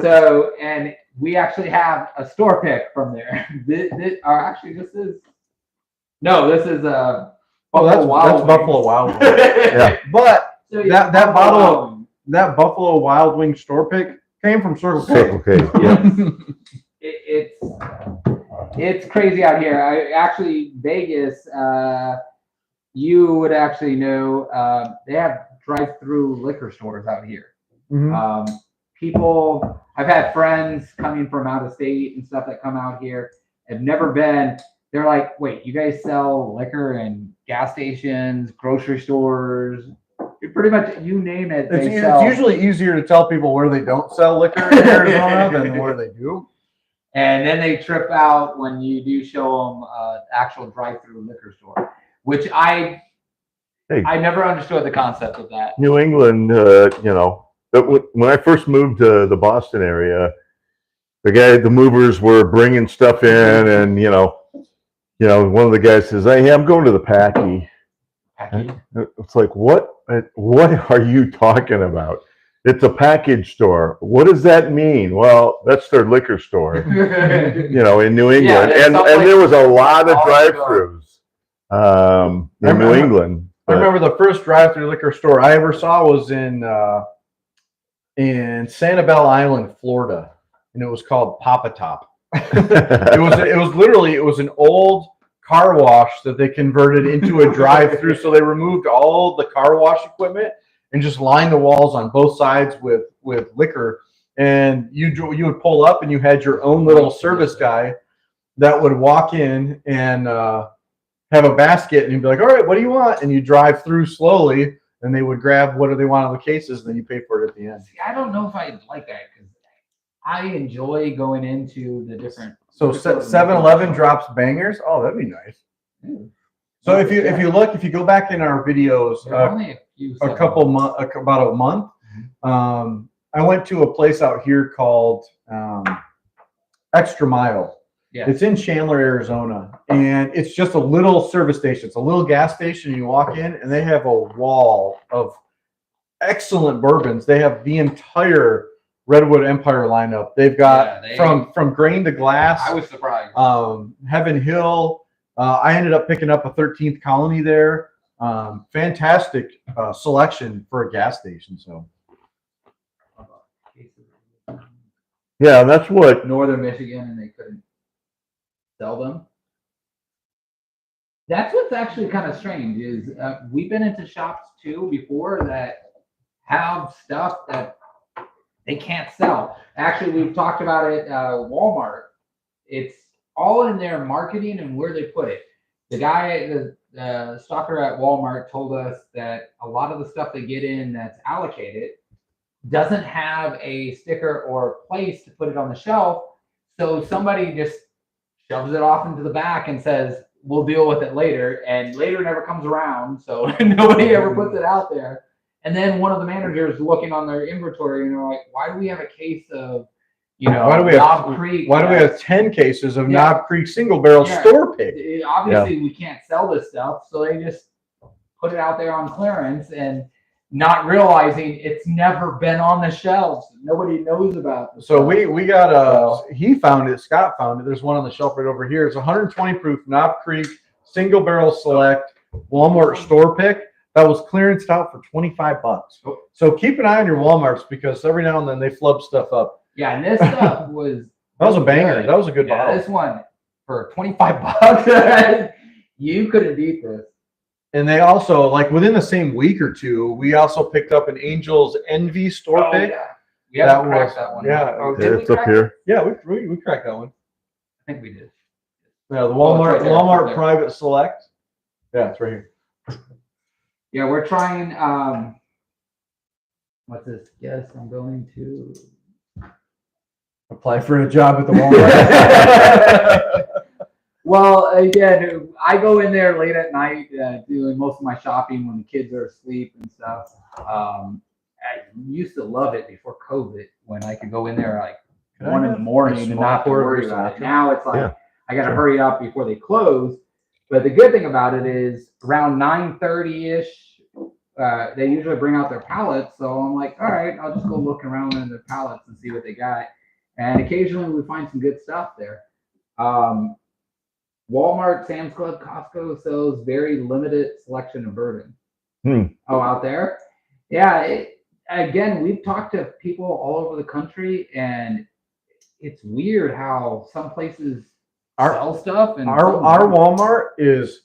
B: So, and we actually have a store pick from there. This is
A: That's Buffalo Wild Wings.
C: Yeah.
A: But
B: So
A: that Buffalo Wild Wing store pick came from Circle K.
C: Okay. Yeah.
B: It's crazy out here. Vegas, you would actually know, they have drive-through liquor stores out here.
A: Mhm.
B: People, I've had friends coming from out of state and stuff that come out here, have never been. They're like, wait, you guys sell liquor in gas stations, grocery stores? Pretty much, you name it.
A: It's usually easier to tell people where they don't sell liquor in Arizona than where they do.
B: And then they trip out when you do show them actual drive-through liquor store, which
C: Hey,
B: I never understood the concept of that.
C: New England, but when I first moved to the Boston area, the movers were bringing stuff in, and one of the guys says, "Hey, I'm going to the Packy." It's like, what are you talking about? It's a package store. What does that mean? Well, that's their liquor store, in New England.
B: Yeah,
C: and there was a lot of drive-throughs in New England.
A: I remember the first drive-through liquor store I ever saw was in Sanibel Island, Florida, and it was called Papa Top. It was an old car wash that they converted into a drive-through. So they removed all the car wash equipment and just lined the walls on both sides with liquor. And you would pull up, and you had your own little service guy that would walk in and have a basket, and you'd be like, "All right, what do you want?" And you drive through slowly, and they would grab what do they want on the cases, and then you pay for it at the end.
B: See, I don't know if I like that because I enjoy going into the different.
A: So 7-Eleven drops bangers. Oh, that'd be nice. So if you go back in our videos, about a month, I went to a place out here called Extra Mile.
B: Yeah.
A: It's in Chandler, Arizona, and it's just a little service station. It's a little gas station. You walk in, and they have a wall of excellent bourbons. They have the entire Redwood Empire lineup. They've got from grain to glass.
B: I was surprised.
A: Heaven Hill. I ended up picking up a 13th Colony there. Fantastic selection for a gas station. So.
C: Yeah, that's what
B: Northern Michigan, and they couldn't sell them. That's what's actually kind of strange is we've been into shops too before that have stuff that they can't sell. Actually, we've talked about it. Walmart. It's all in their marketing and where they put it. The guy, the stalker at Walmart, told us that a lot of the stuff they get in that's allocated doesn't have a sticker or place to put it on the shelf, so somebody just shoves it off into the back and says, "We'll deal with it later," and later never comes around, so nobody ever puts it out there. And then one of the managers looking on their inventory, and they're like, "Why do we have a case of,
A: why do we have 10 cases of Knob Creek single barrel store pick?"
B: Obviously, we can't sell this stuff, so they just put it out there on clearance and not realizing it's never been on the shelves. Nobody knows about this.
A: So we got he found it, Scott found it. There's one on the shelf right over here. It's 120 proof Knob Creek single barrel select Walmart store pick that was clearanced out for $25. So keep an eye on your Walmarts because every now and then they flub stuff up.
B: Yeah, and this stuff was
A: that was a banger. That was a good bottle.
B: This one for $25, you couldn't beat this.
A: And they also, like within the same week or two, we also picked up an Angel's Envy store pick.
B: Yeah. We haven't cracked that one.
A: Yeah.
C: it's up here.
A: Yeah, we cracked that one.
B: I think we did.
A: Yeah, the Walmart Walmart Private Select. Yeah, it's right here.
B: Yeah, we're trying. What's this? Yes, I'm going to
A: apply for a job at the Walmart.
B: Well, again, I go in there late at night doing most of my shopping when the kids are asleep and stuff. I used to love it before COVID when I could go in there like 1 in the morning and not worry about it. Now it's like I got to hurry up before they close. But the good thing about it is around 9:30-ish, they usually bring out their pallets. So I'm like, all right, I'll just go look around in their pallets and see what they got. And occasionally we find some good stuff there. Walmart, Sam's Club, Costco sells very limited selection of bourbon. Oh, out there? Yeah. Again, we've talked to people all over the country, and it's weird how some places sell stuff. And
A: our Walmart is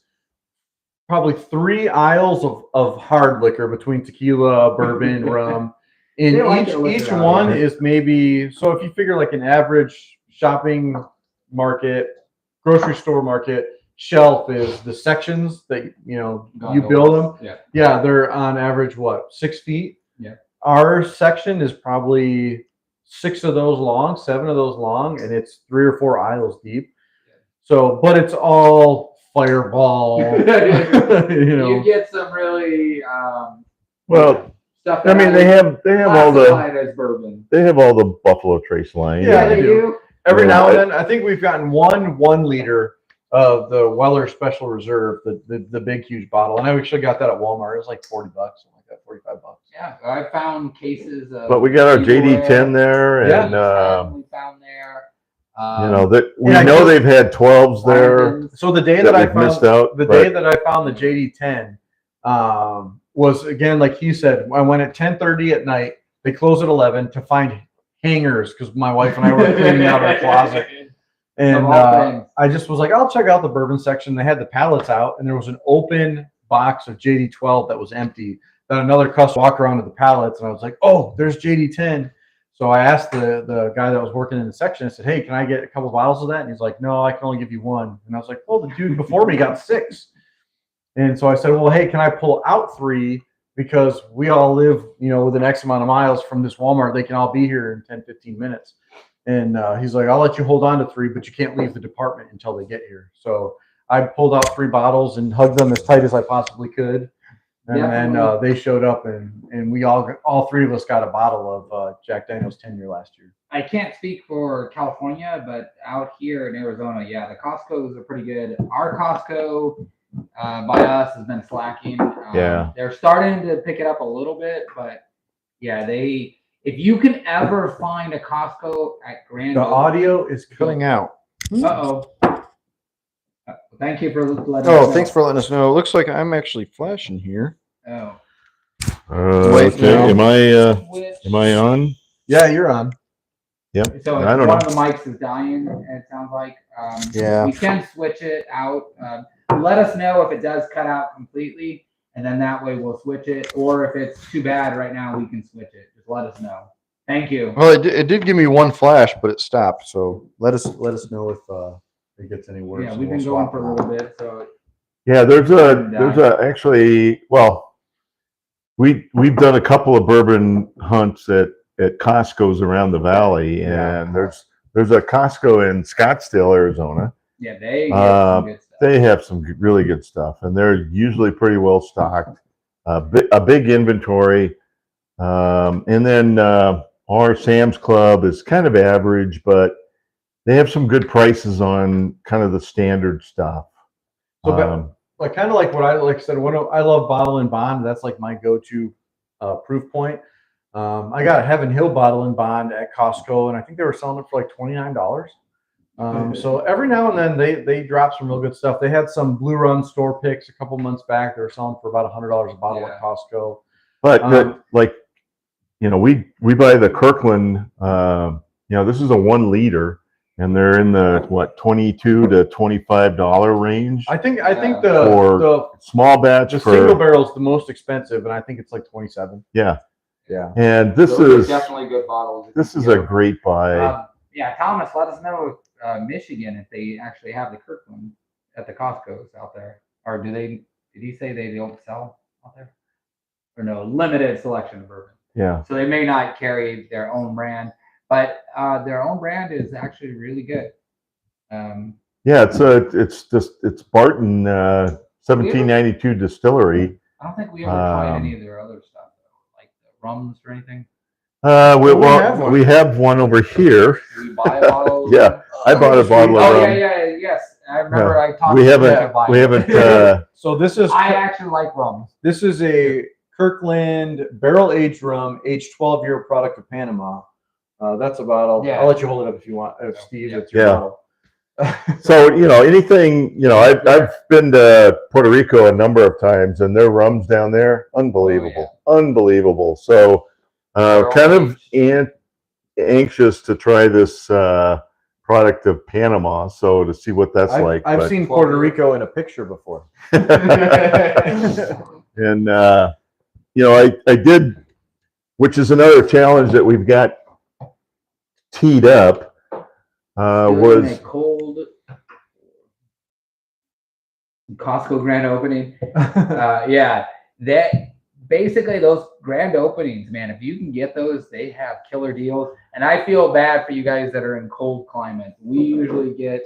A: probably 3 aisles of hard liquor between tequila, bourbon, rum. And each one is maybe, so if you figure like an average shopping market, grocery store market shelf is the sections that you build them. Yeah, they're on average 6 feet.
B: Yeah.
A: Our section is probably 6 of those long, 7 of those long, and it's 3 or 4 aisles deep. So, but it's all Fireball.
B: You get some really
C: Well,
B: stuff.
C: I mean, they have all
B: classified as bourbon.
C: they have all the Buffalo Trace line.
A: Yeah,
B: they do.
A: Every
C: Yeah.
A: now and then, I think we've gotten 1 liter of the Weller Special Reserve, the big huge bottle, and I actually got that at Walmart. It was like $40, something like that, $45.
B: Yeah, I found cases of.
C: But we got our JD10 there,
A: Yeah.
C: and
B: we found there.
C: you know that we
A: Yeah,
C: know they've had 12s there.
B: Brandon's.
A: So the day
C: that
A: that I
C: we've missed
A: found
C: out,
A: the
C: but-
A: day that I found the JD10 was, again, like he said, I went at 10:30 at night. They close at 11 to find hangers because my wife and I were cleaning out our closet. And
B: Of all things.
A: I just was like, I'll check out the bourbon section. They had the pallets out, and there was an open box of JD12 that was empty. Then another customer walked around to the pallets, and I was like, oh, there's JD10. So I asked the guy that was working in the section, I said, hey, can I get a couple bottles of that? And he's like, no, I can only give you 1. And I was like, oh, the dude before me got 6. And so I said, well, hey, can I pull out 3? Because we all live, within X amount of miles from this Walmart. They can all be here in 10, 15 minutes. And he's like, I'll let you hold on to 3, but you can't leave the department until they get here. So I pulled out 3 bottles and hugged them as tight as I possibly could. And then they showed up, and we all 3 of us got a bottle of Jack Daniel's 10-year last year.
B: I can't speak for California, but out here in Arizona, yeah, the Costco's are pretty good. Our Costco by us has been slacking.
C: Yeah.
B: They're starting to pick it up a little bit, but yeah, if you can ever find a Costco at Grand
A: The
B: Opening-
A: audio is cutting out.
B: Uh-oh. Thank you for letting us
A: Oh,
B: know.
A: thanks for letting us know. It looks like I'm actually flashing here.
B: Oh.
A: Wait,
C: Okay,
A: no.
C: am I on?
A: Yeah, you're on.
C: Yep.
B: So
C: I
B: one
C: don't
B: of the mics is dying, it sounds like.
A: Yeah.
B: We can switch it out. Let us know if it does cut out completely, and then that way we'll switch it. Or if it's too bad right now, we can switch it. Just let us know. Thank you.
A: Well, it did give me 1 flash, but it stopped. So let us know if it gets any worse.
B: Yeah,
A: and
B: we've
A: we'll
B: been going
A: swap
B: for
A: it
B: a
A: out.
B: little bit, so
C: Yeah, we've done a couple of bourbon hunts at Costco's around the valley, and there's a Costco in Scottsdale, Arizona.
B: yeah, they get some good stuff.
C: They have some really good stuff, and they're usually pretty well stocked. A big inventory, and then our Sam's Club is kind of average, but they have some good prices on kind of the standard stuff.
A: So, kind of like what I said. I love bottle and bond. That's like my go-to proof point. I got a Heaven Hill bottle and bond at Costco, and I think they were selling it for like $29. So every now and then they drop some real good stuff. They had some Blue Run store picks a couple months back. They were selling for about $100 a bottle at Costco.
C: But we buy the Kirkland. This is a 1 liter, and they're in the $22 to $25 range.
A: I think
C: For
A: the
C: small batch
A: the
C: for
A: single barrel is the most expensive, and I think it's like 27.
C: yeah.
A: Yeah.
C: And this
B: Those are
C: is
B: definitely good bottles.
C: this is a great buy.
B: Yeah, Thomas, let us know if Michigan, if they actually have the Kirkland at the Costco's out there, or did he say they don't sell out there? Or no, limited selection of bourbon.
C: Yeah.
B: So they may not carry their own brand, but their own brand is actually really good.
C: Yeah, it's Barton 1792 distillery.
B: I don't think we ever tried any of their other stuff, though, like the rums or anything.
C: We have one over here.
B: Did we buy a bottle?
C: Yeah, I bought a bottle of
B: Oh
C: rum.
B: yes. I remember I talked.
C: We
B: to you
C: haven't.
B: about buying
C: We
B: it.
C: haven't.
A: So this is
B: I actually like rum.
A: This is a Kirkland barrel aged rum, aged 12-year product of Panama. That's about. I'll let you hold it up if you want, Steve. It's your bottle.
C: So anything. I've been to Puerto Rico a number of times, and their rums down there, unbelievable, unbelievable. So, kind of anxious to try this product of Panama, so to see what that's like.
A: I've seen Puerto Rico in a picture before.
C: And I did, which is another challenge that we've got teed up. Was
B: a cold Costco grand opening. That basically those grand openings, man. If you can get those, they have killer deals. And I feel bad for you guys that are in cold climates. We usually get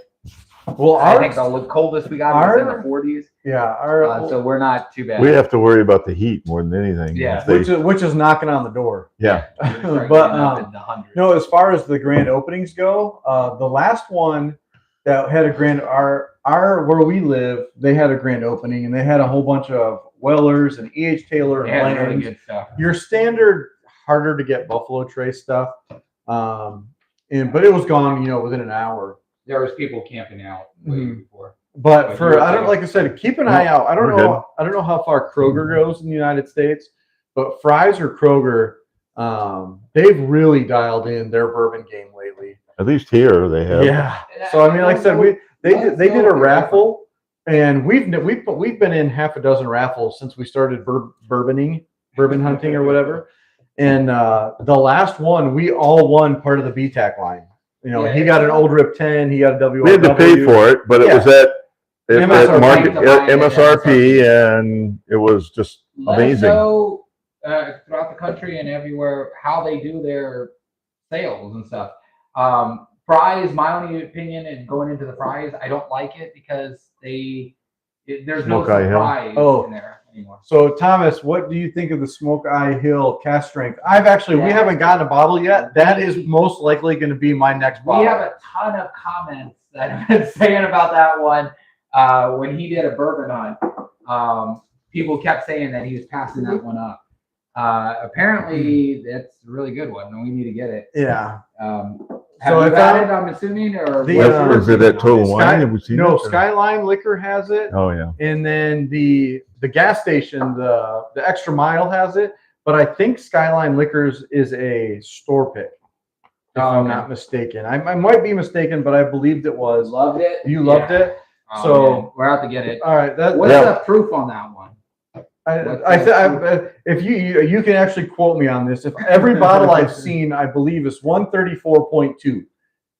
A: Well,
B: I think the coldest we got was in the 40s.
A: Yeah,
B: So we're not too bad.
C: We have to worry about the heat more than anything.
B: Yeah.
C: If they-
A: which is knocking on the door.
C: yeah.
A: But no, as far as the grand openings go, the last one that had a grand our where we live, they had a grand opening and they had a whole bunch of Wellers and E.H. Taylor and
B: yeah,
A: Lands.
B: really good stuff.
A: Your standard harder to get Buffalo Trace stuff, but it was gone, within an hour.
B: There was people camping out way before.
A: But like I said, keep an eye out. I don't know how far Kroger goes in the United States, but Fry's or Kroger, they've really dialed in their bourbon game lately.
C: At least here they have.
A: Yeah. So I mean, like I said, they did a raffle, and we've been in half a dozen raffles since we started bourbon hunting or whatever. And the last one, we all won part of the BTAC line. He got an Old Rip 10, he got a WRW.
C: We had to pay for it, but it was at MSRP, and it was just amazing.
B: Let us know throughout the country and everywhere how they do their sales and stuff. Fries, my only opinion, and going into the fries, I don't like it because there's no surprise in there anymore.
A: So Thomas, what do you think of the Smoke Eye Hill cast strength? We haven't gotten a bottle yet. That is most likely going to be my next bottle.
B: We have a ton of comments that have been saying about that one. When he did a bourbon hunt, people kept saying that he was passing that one up. Apparently, that's a really good one, and we need to get it.
A: Yeah.
B: Have you had it, I'm assuming, or
C: is it at Total Wine? Have we seen it?
A: Skyline Liquor has it.
C: Oh yeah.
A: And then the gas station, the Extra Mile has it, but I think Skyline Liquors is a store pick. If I'm not mistaken, I might be mistaken, but I believed it was.
B: Loved it.
A: You loved it.
B: Oh,
A: so
B: man. We're out to get it.
A: All right.
B: What's the proof on that one?
A: If you can actually quote me on this, if every bottle I've seen, I believe is 134.2.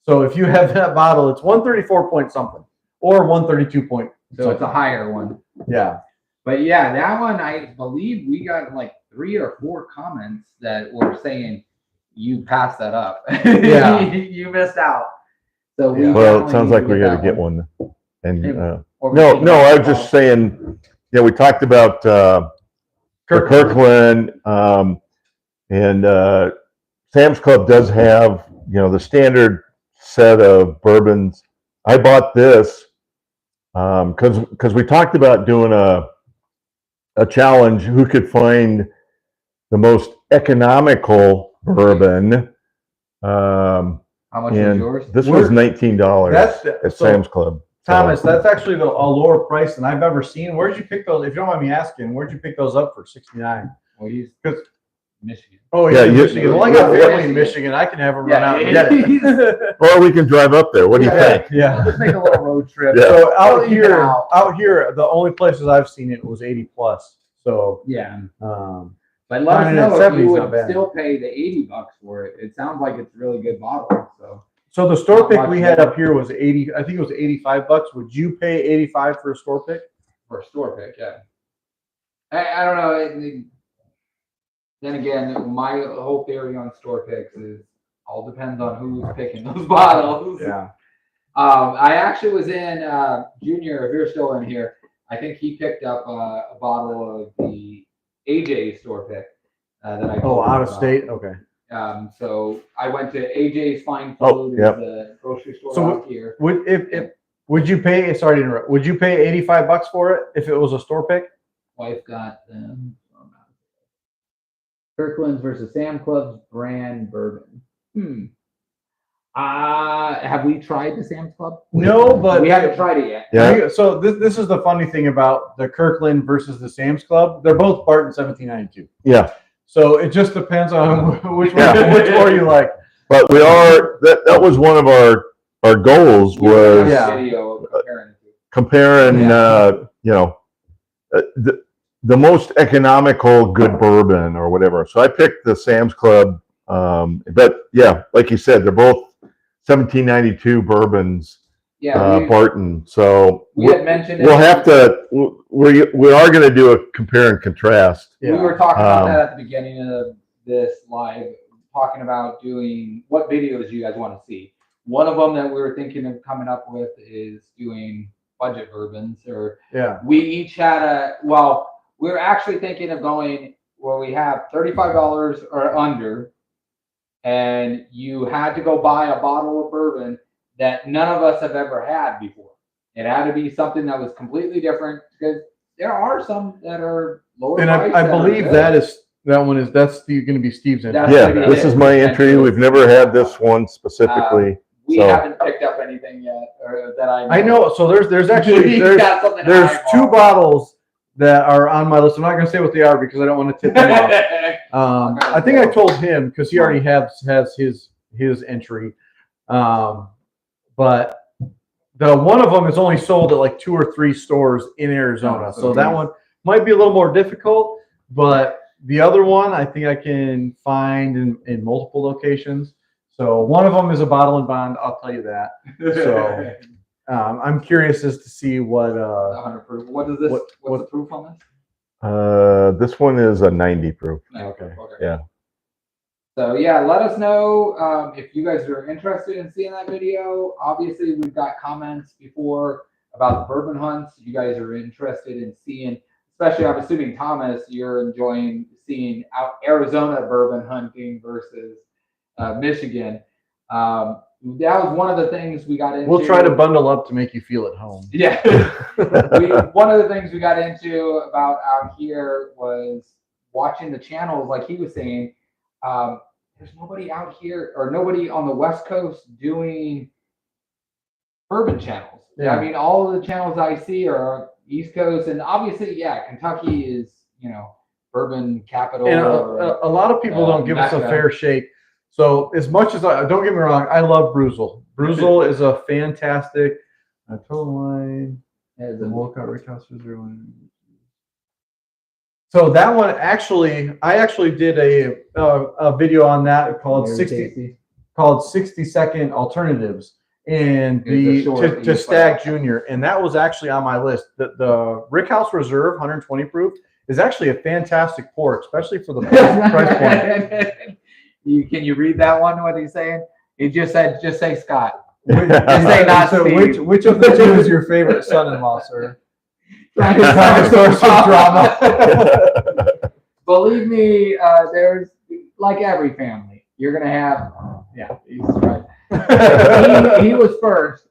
A: So if you have that bottle, it's 134 point something or 132 point.
B: So it's a higher one.
A: Yeah.
B: But yeah, that one, I believe we got like 3 or 4 comments that were saying you passed that up.
A: Yeah.
B: You missed out. So
C: well, it sounds like we got to get one. And no, I was just saying. Yeah, we talked about Kirkland, and Sam's Club does have the standard set of bourbons. I bought this because we talked about doing a challenge. Who could find the most economical bourbon?
B: How much was yours?
C: This was $19 at Sam's Club.
A: Thomas, that's actually a lower price than I've ever seen. Where'd you pick those? If you don't mind me asking, where'd you pick those up for $69?
B: Well, he's Michigan.
A: Oh, yeah, Michigan. Well, I got family in Michigan. I can have them run out and get it.
C: Or we can drive up there. What do you think?
A: Yeah,
B: let's make a little road trip.
C: Yeah.
A: So out here, the only places I've seen it was 80 plus. So
B: yeah. But let us know if you would still pay the $80 for it. It sounds like it's a really good bottle.
A: So the store pick we had up here was 80. I think it was $85. Would you pay 85 for a store pick?
B: For a store pick, yeah. I don't know. Then again, my whole theory on store picks is all depends on who's picking those bottles.
A: Yeah.
B: I actually was in Junior. If you're still in here, I think he picked up a bottle of the AJ store pick that I.
A: Oh, out of state. Okay.
B: So I went to AJ's Fine Food, the grocery store out here.
A: Would you pay? Sorry to interrupt. Would you pay $85 for it if it was a store pick?
B: Wife got Kirkland's versus Sam Club's brand bourbon. Have we tried the Sam's Club?
A: No, but
B: we haven't tried it yet.
C: Yeah.
A: So this is the funny thing about the Kirkland versus the Sam's Club. They're both Barton 1792.
C: Yeah.
A: So it just depends on which one you like.
C: But we are that was one of our goals was comparing the most economical good bourbon or whatever. So I picked the Sam's Club, but yeah, like you said, they're both 1792 bourbons.
B: Yeah,
C: Barton. So
B: we had mentioned
C: we'll have to. We are going to do a compare and contrast.
B: Yeah. We were talking about that at the beginning of this live, talking about doing what videos you guys want to see. One of them that we were thinking of coming up with is doing budget bourbons, or
A: Yeah.
B: we each had we were actually thinking of going where we have $35 or under, and you had to go buy a bottle of bourbon that none of us have ever had before. It had to be something that was completely different, because there are some that are lower
A: And
B: priced.
A: I believe that's going to be Steve's entry.
B: That's
C: Yeah,
B: gonna be
C: this
B: his
C: is my entry.
B: entry.
C: We've never had this one specifically.
B: We
C: So-
B: haven't picked up anything yet, or that I know.
A: I know. So there's actually
B: He's got something to
A: there's
B: eyeball.
A: 2 bottles that are on my list. I'm not going to say what they are because I don't want to tip them off. I think I told him because he already has his entry. But the one of them is only sold at like 2 or 3 stores in Arizona. So that one might be a little more difficult, but the other one I think I can find in multiple locations. So one of them is a bottle and bond. I'll tell you that. So I'm curious as to see what
B: 100 proof. What is this? What's the proof on this?
C: This one is a 90 proof.
A: Okay.
C: Yeah.
B: So yeah, let us know if you guys are interested in seeing that video. Obviously, we've got comments before about the bourbon hunts. You guys are interested in seeing, especially I'm assuming Thomas, you're enjoying seeing out Arizona bourbon hunting versus Michigan. That was one of the things we got into.
A: we'll try to bundle up to make you feel at home.
B: Yeah. One of the things we got into about out here was watching the channels, like he was saying. There's nobody out here, or nobody on the West Coast doing bourbon channels.
A: Yeah.
B: I mean, all of the channels I see are East Coast, and obviously, yeah, Kentucky is, bourbon capital.
A: And a lot of people don't give us a fair shake. So as much as don't get me wrong, I love Bruzel. Bruzel is a fantastic. I told him the Wolcott Rickhouse was doing. So that one I actually did a video on that called 60-second alternatives, and to Stag Junior, and that was actually on my list. The Rickhouse Reserve 120 proof is actually a fantastic pour, especially for the price point.
B: Can you read that one? What he's saying? He just say Scott.
A: Which of the 2 is your favorite son-in-law, sir?
B: Trying to start some drama. Believe me, there's, like every family, you're gonna have. Yeah, he's right. He was first.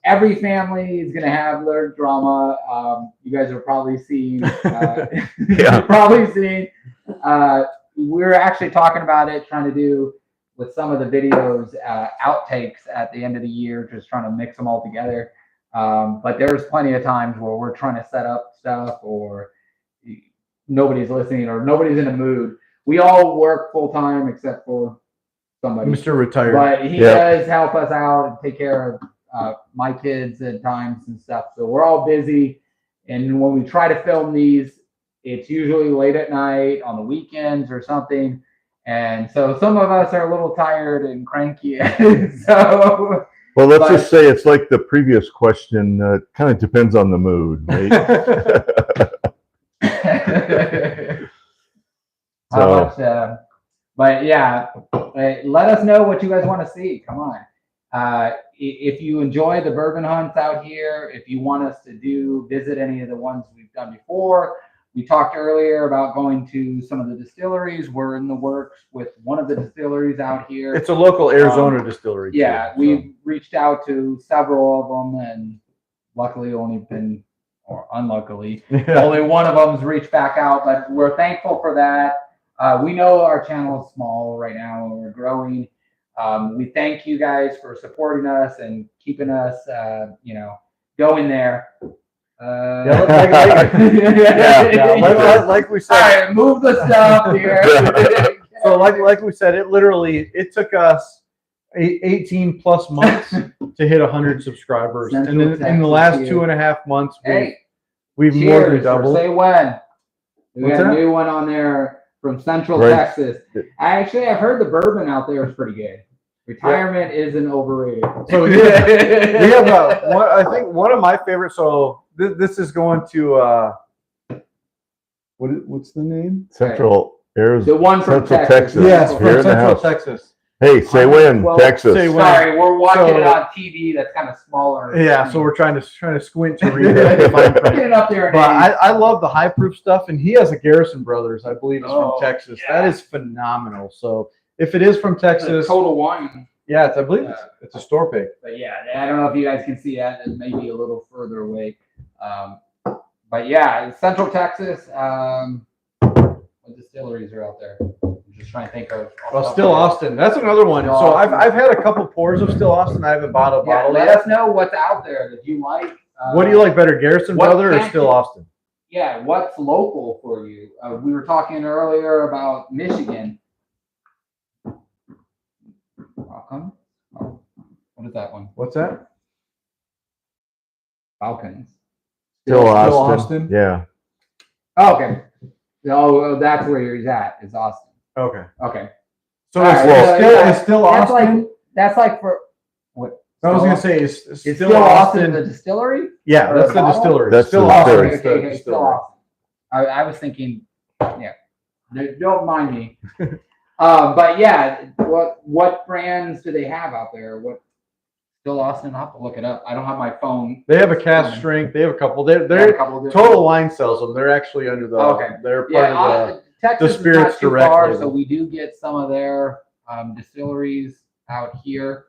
B: Every family is gonna have their drama. You guys are probably seeing. You're probably seeing. We're actually talking about it, trying to do with some of the videos outtakes at the end of the year, just trying to mix them all together. But there's plenty of times where we're trying to set up stuff, or nobody's listening, or nobody's in a mood. We all work full time except for somebody,
A: Mr. Retired.
B: but he does help us out and take care of my kids at times and stuff. So we're all busy, and when we try to film these, it's usually late at night on the weekends or something. And so some of us are a little tired and cranky. So.
C: Well, let's just say it's like the previous question. Kind of depends on the mood, right?
B: How much, but yeah, let us know what you guys want to see. Come on. If you enjoy the bourbon hunts out here, if you want us to visit any of the ones we've done before. We talked earlier about going to some of the distilleries. We're in the works with one of the distilleries out here.
A: It's a local Arizona distillery.
B: Yeah, we've reached out to several of them, and luckily or unluckily, only one of them's reached back out, but we're thankful for that. We know our channel is small right now and we're growing. We thank you guys for supporting us and keeping us, going there.
A: Like we said.
B: All right, move the stuff here.
A: So like we said, it took us 18 plus months to hit 100 subscribers, and then in the last 2.5 months, we've more than doubled.
B: Say When. We
A: What's
B: got
A: that?
B: a new one on there from Central
C: Right.
B: Texas. I've heard the bourbon out there is pretty good. Retirement isn't overrated.
A: So we have I think one of my favorites. So this is going to what's the name?
C: Central Arizona.
B: The one from
C: Central
B: Texas.
C: Texas.
A: Yes,
C: Here
A: from
C: in the
A: Central
C: house.
A: Texas.
C: Hey, say when,
B: Well,
C: Texas.
A: say when.
B: Sorry, we're watching it
A: So-
B: on TV. That's kind of smaller.
A: Yeah, so we're trying to squint to read the fine print.
B: Get it up there.
A: But I love the high proof stuff, and he has a Garrison Brothers, I believe it's
B: Oh,
A: from Texas.
B: yeah.
A: That is phenomenal. So if it is from Texas,
B: Total Wine.
A: yeah, I believe it's a store pick.
B: But yeah, I don't know if you guys can see that. It's maybe a little further away. But yeah, Central Texas. What distilleries are out there? I'm just trying to think of.
A: Well, Still Austin, that's another one. So I've had a couple pours of Still Austin. I haven't bought a
B: Yeah,
A: bottle
B: let
A: yet.
B: us know what's out there that you like.
A: What do you like better, Garrison
B: what
A: Brother or
B: can't
A: Still
B: you-
A: Austin?
B: Yeah, what's local for you? We were talking earlier about Michigan. Welcome. Oh, what is that one?
A: What's that?
B: Falcons.
C: Still
A: Still
C: Austin.
A: Austin?
C: Yeah.
B: Oh, okay. Oh, that's where he's at. Is Austin.
A: Okay.
B: Okay.
A: So
B: All right,
A: it's still
B: that's
A: Austin.
B: That's like for what?
A: I was gonna say
B: Is
A: it's
B: Still Austin the distillery?
A: Yeah,
B: or
A: that's
B: a
A: the
B: bottle?
A: distillery.
C: That's
A: Still
C: the
A: Austin.
C: distillery.
A: is the
B: Okay, Still
A: distillery.
B: Austin. I was thinking, yeah. Don't mind me. But yeah, what brands do they have out there? What Still Austin? I'll have to look it up. I don't have my phone.
A: They have a cask strength. They have a couple.
B: They have a
A: They're
B: couple of different-
A: Total Wine sells them. They're actually under the.
B: Okay.
A: They're part
B: Yeah,
A: of
B: Texas
A: Spirits
B: is not too
A: Direct
B: far,
A: label.
B: so we do get some of their distilleries out here.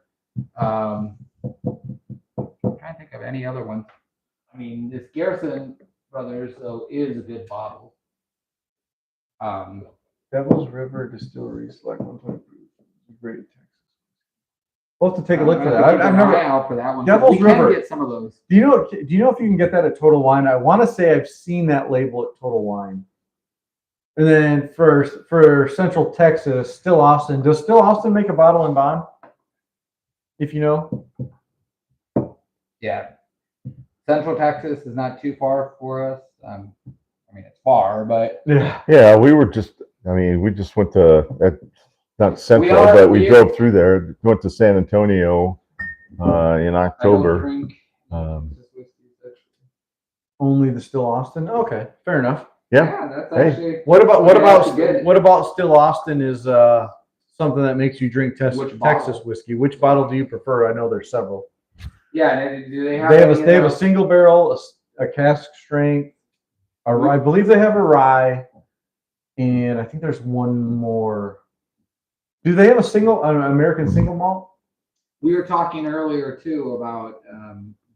B: I'm trying to think of any other ones. I mean, this Garrison Brothers though is a good bottle.
A: Devil's River Distillery Select 120 proof. Great Texas. We'll have to take a look for that. I've never.
B: out for that one.
A: Devil's
B: we can
A: River.
B: get some of those.
A: Do you know if you can get that at Total Wine? I want to say I've seen that label at Total Wine. And then for Central Texas, Still Austin. Does Still Austin make a bottle and bond? If you know.
B: Yeah, Central Texas is not too far for us. I mean, it's far, but
A: Yeah.
C: Yeah, we just went to, not Central,
B: are-
C: but we
B: we-
C: drove through there, went to San Antonio in
B: I don't
C: October.
B: drink.
C: Um,
A: Only the Still Austin. Okay, fair enough.
B: Yeah, that's
C: Hey.
B: actually.
A: What about
B: Yeah, to get it.
A: what about Still Austin is something that makes you drink
B: Which
A: Texas
B: bottle?
A: whiskey? Which bottle do you prefer? I know there's several.
B: Yeah, and do they have?
A: They have
B: any
A: a
B: of
A: single barrel, a cask strength. I believe they have a rye, and I think there's one more. Do they have an American single malt?
B: We were talking earlier too about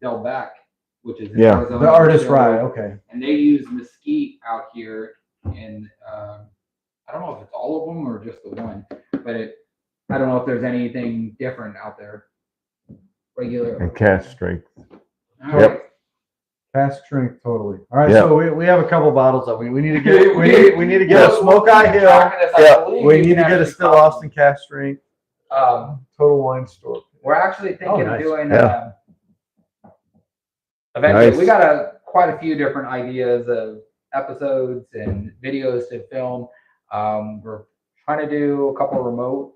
B: Del Bec, which is in
C: Yeah.
B: Arizona,
A: The artist
B: distillery,
A: rye. Okay.
B: and they use mesquite out here, and I don't know if it's all of them or just the one, but I don't know if there's anything different out there. Regular.
C: and cask strength.
B: All
C: Yep.
B: right.
A: Cask strength, totally. All right,
C: Yeah.
A: so we have a couple bottles that we need to get. We need to get a
B: We'll
A: Smoke
B: keep
A: Eye Hill.
B: track of this. I
C: Yeah.
B: believe
A: We
B: you
A: need to
B: can
A: get a
B: actually
A: Still
B: call
A: Austin cask strength.
B: them.
A: Total Wine Store.
B: We're actually thinking
A: Oh,
B: of
A: nice.
B: doing
C: Yeah.
B: eventually.
C: Nice.
B: We got quite a few different ideas of episodes and videos to film. We're trying to do a couple of remotes,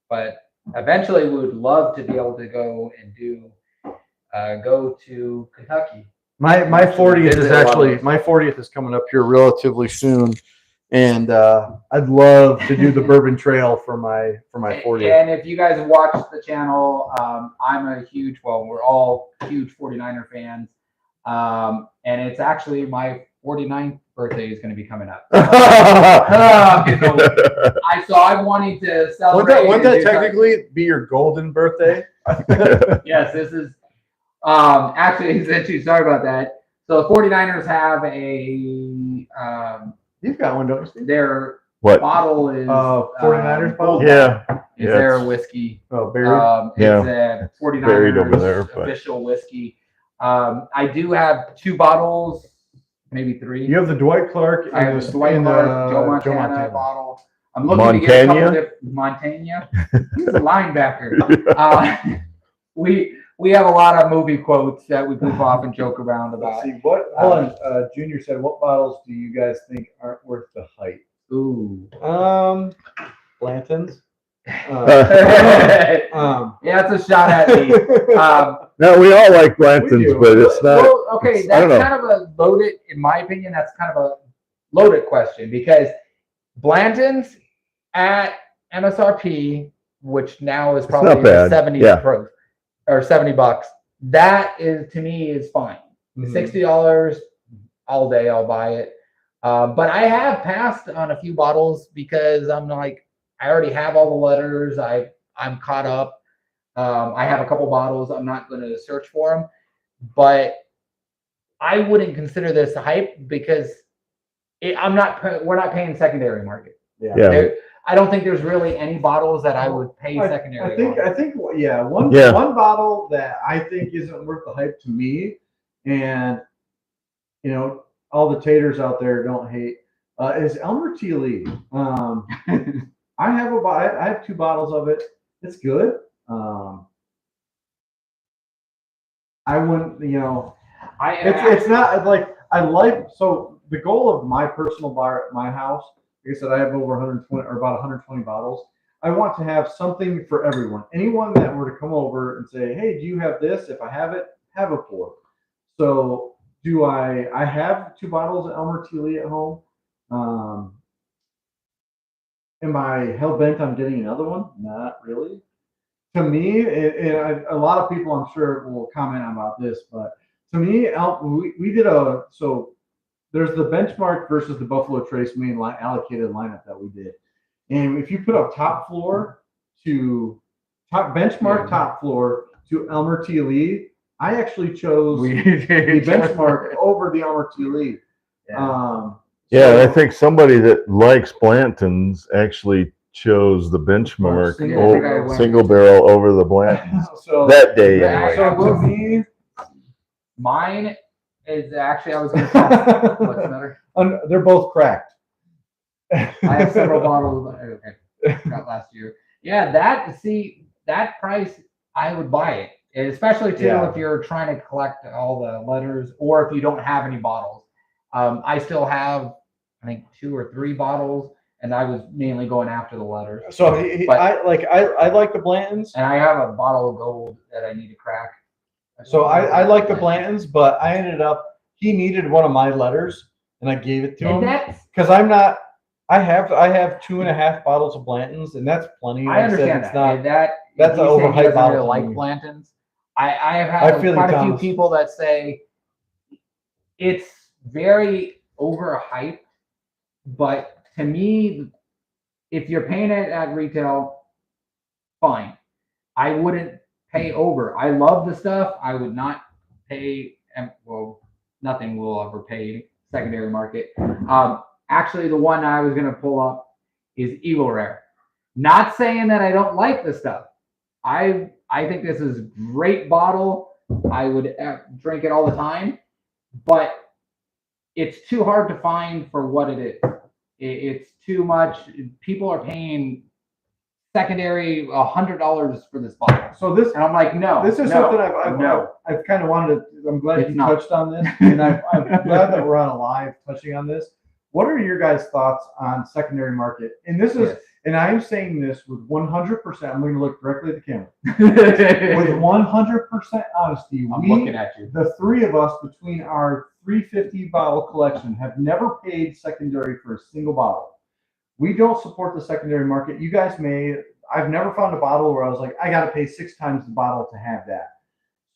B: but eventually we would love to be able to go and go to Kentucky.
A: My 40th is
B: Visit a lot of
A: actually
B: those.
A: my 40th is coming up here relatively soon, and I'd love to do the Bourbon Trail for my 40th.
B: And if you guys watch the channel, I'm a huge, well, we're all huge 49er fans. And it's actually my 49th birthday is going to be coming up. I'm wanting to celebrate.
A: Wouldn't that
B: and do
A: technically be your golden birthday?
B: yes, this is actually since you sorry about that. So the 49ers have
A: You've got one, don't you, Steve?
B: their
C: What?
B: bottle is
A: 49ers bottle?
C: Yeah.
B: is
C: Yeah,
B: their
C: it's-
B: whiskey.
A: Oh, Barry.
B: It's a 49ers
C: buried over there, but-
B: official whiskey. I do have 2 bottles, maybe 3.
A: You have the Dwight Clark
B: I have
A: and
B: the
A: the
B: Dwight
A: and
B: Clark, Joe
A: the
B: Montana bottle. I'm looking to get a couple
C: Montana?
B: of Montana. He's a linebacker. We have a lot of movie quotes that we goof off and joke around
A: Let's
B: about.
A: see what. Hold on. Junior said, "What bottles do you guys think aren't worth the hype?"
B: Ooh.
A: Blanton's.
B: Yeah, it's a shot at me.
C: No, we all like
A: We
C: Blanton's,
A: do.
C: but it's not.
B: Well, okay,
C: I don't
B: that's
C: know.
B: kind of a loaded, in my opinion, that's kind of a loaded question because Blanton's at MSRP which now is
C: not
B: probably
C: bad.
B: 70
C: Yeah.
B: proof or $70. That is, to me, is fine. $60 all day, I'll buy it. But I have passed on a few bottles because I'm like, I already have all the letters. I'm caught up. I have a couple bottles. I'm not going to search for them, but I wouldn't consider this hype because we're not paying secondary market.
C: Yeah.
B: I don't think there's really any bottles that I would pay secondary.
A: I think, one bottle that I think isn't worth the hype to me, and all the taters out there don't hate, is Elmer T. Lee. I have 2 bottles of it. It's good. I wouldn't, it's not like so the goal of my personal bar at my house, like I said, I have over 120 or about 120 bottles. I want to have something for everyone. Anyone that were to come over and say, hey, do you have this? If I have it, have a pour. So I have 2 bottles of Elmer T. Lee at home. Am I hell-bent on getting another one? Not really. To me, and a lot of people I'm sure will comment about this, but to me, we did so there's the benchmark versus the Buffalo Trace main allocated lineup that we did. And if you put up top floor to Elmer T. Lee, I actually chose the benchmark over the Elmer T. Lee.
C: I think somebody that likes Blanton's actually chose the benchmark single barrel over the Blanton's that day. Anyway.
A: So to me,
B: mine is actually, I was going to say, what's the matter?
A: They're both cracked.
B: I have several bottles got last year. Yeah, that price, I would buy it, especially too if you're trying to collect all the letters or if you don't have any bottles. I still have, I think, 2 or 3 bottles, and I was mainly going after the letters.
A: So I like the Blantons,
B: and I have a bottle of gold that I need to crack.
A: So I like the Blantons, but I ended up, he needed one of my letters, and I gave it to him because I have 2.5 bottles of Blantons, and that's plenty.
B: I understand that.
A: That's an overhyped bottle.
B: Really like Blantons. I have had quite a few people that say it's very overhyped, but to me, if you're paying it at retail, fine. I wouldn't pay over. I love the stuff. I would not pay. Well, nothing will ever pay secondary market. Actually, the one I was going to pull up is Eagle Rare. Not saying that I don't like the stuff. I think this is a great bottle. I would drink it all the time, but it's too hard to find for what it is. It's too much. People are paying secondary $100 for this bottle.
A: So this,
B: and I'm like, no.
A: This is something I've kind of wanted to. I'm glad you touched on this, and I'm glad that we're on a live touching on this. What are your guys' thoughts on secondary market? And this is, and I'm saying this with 100%. I'm going to look directly at the camera. With 100% honesty,
B: I'm looking at you.
A: The 3 of us, between our 350 bottle collection, have never paid secondary for a single bottle. We don't support the secondary market. You guys may. I've never found a bottle where I was like, I got to pay 6 times the bottle to have that.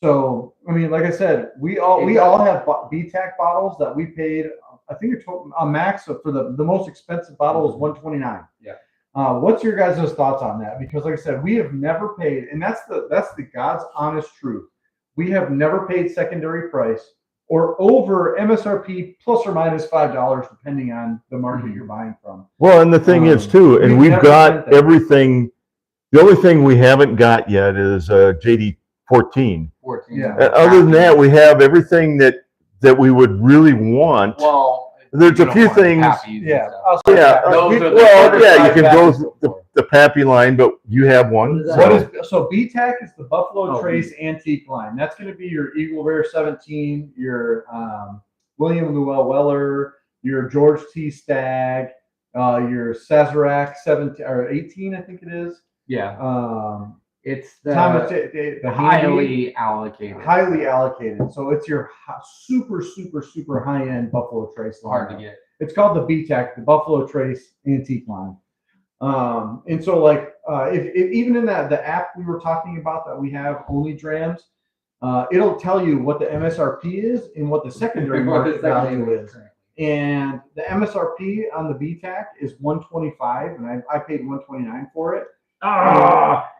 A: So, I mean, like I said, we all have BTAC bottles that we paid. I think a max for the most expensive bottle is $129.
B: Yeah.
A: What's your guys' thoughts on that? Because, like I said, we have never paid, and that's the God's honest truth. We have never paid secondary price or over MSRP plus or minus $5, depending on the market you're buying from.
C: Well, and the thing is too, and we've got everything. The only thing we haven't got yet is JD 14.
A: Yeah.
C: Other than that, we have everything that we would really want.
B: Well,
C: there's a few things.
A: Yeah.
C: You can go the Pappy line, but you have one.
A: So BTAC is the Buffalo Trace Antique line. That's going to be your Eagle Rare 17, your William Llewellyn Weller, your George T. Stagg, your Sazerac 17 or 18, I think it is.
B: Yeah. It's the
A: highly
B: allocated.
A: Highly allocated. So it's your super, super, super high-end Buffalo Trace line.
B: Hard to get.
A: It's called the BTAC, the Buffalo Trace Antique line. And so like if even in the app we were talking about that we have only drams, it'll tell you what the MSRP is and what the secondary market value is. And the MSRP on the VTAC is 125, and I paid 129 for it.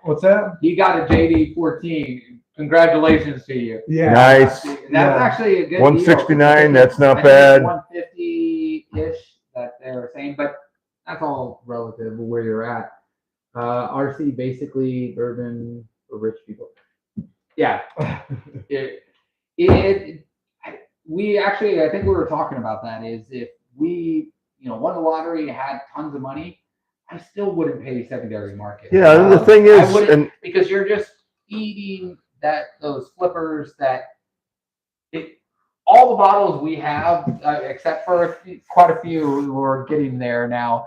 A: What's that?
B: You got a JD 14. Congratulations to you.
A: Yeah,
C: Nice.
B: That's actually a good
C: 169.
B: Deal.
C: That's not bad.
B: 150-ish that they were saying, but that's all relative where you're at. RC basically bourbon for rich people. Yeah. We actually, I think we were talking about that is if we, won the lottery, had tons of money, I still wouldn't pay secondary market.
C: Yeah, and the thing is,
B: because you're just eating those flippers all the bottles we have, except for quite a few, we're getting there now.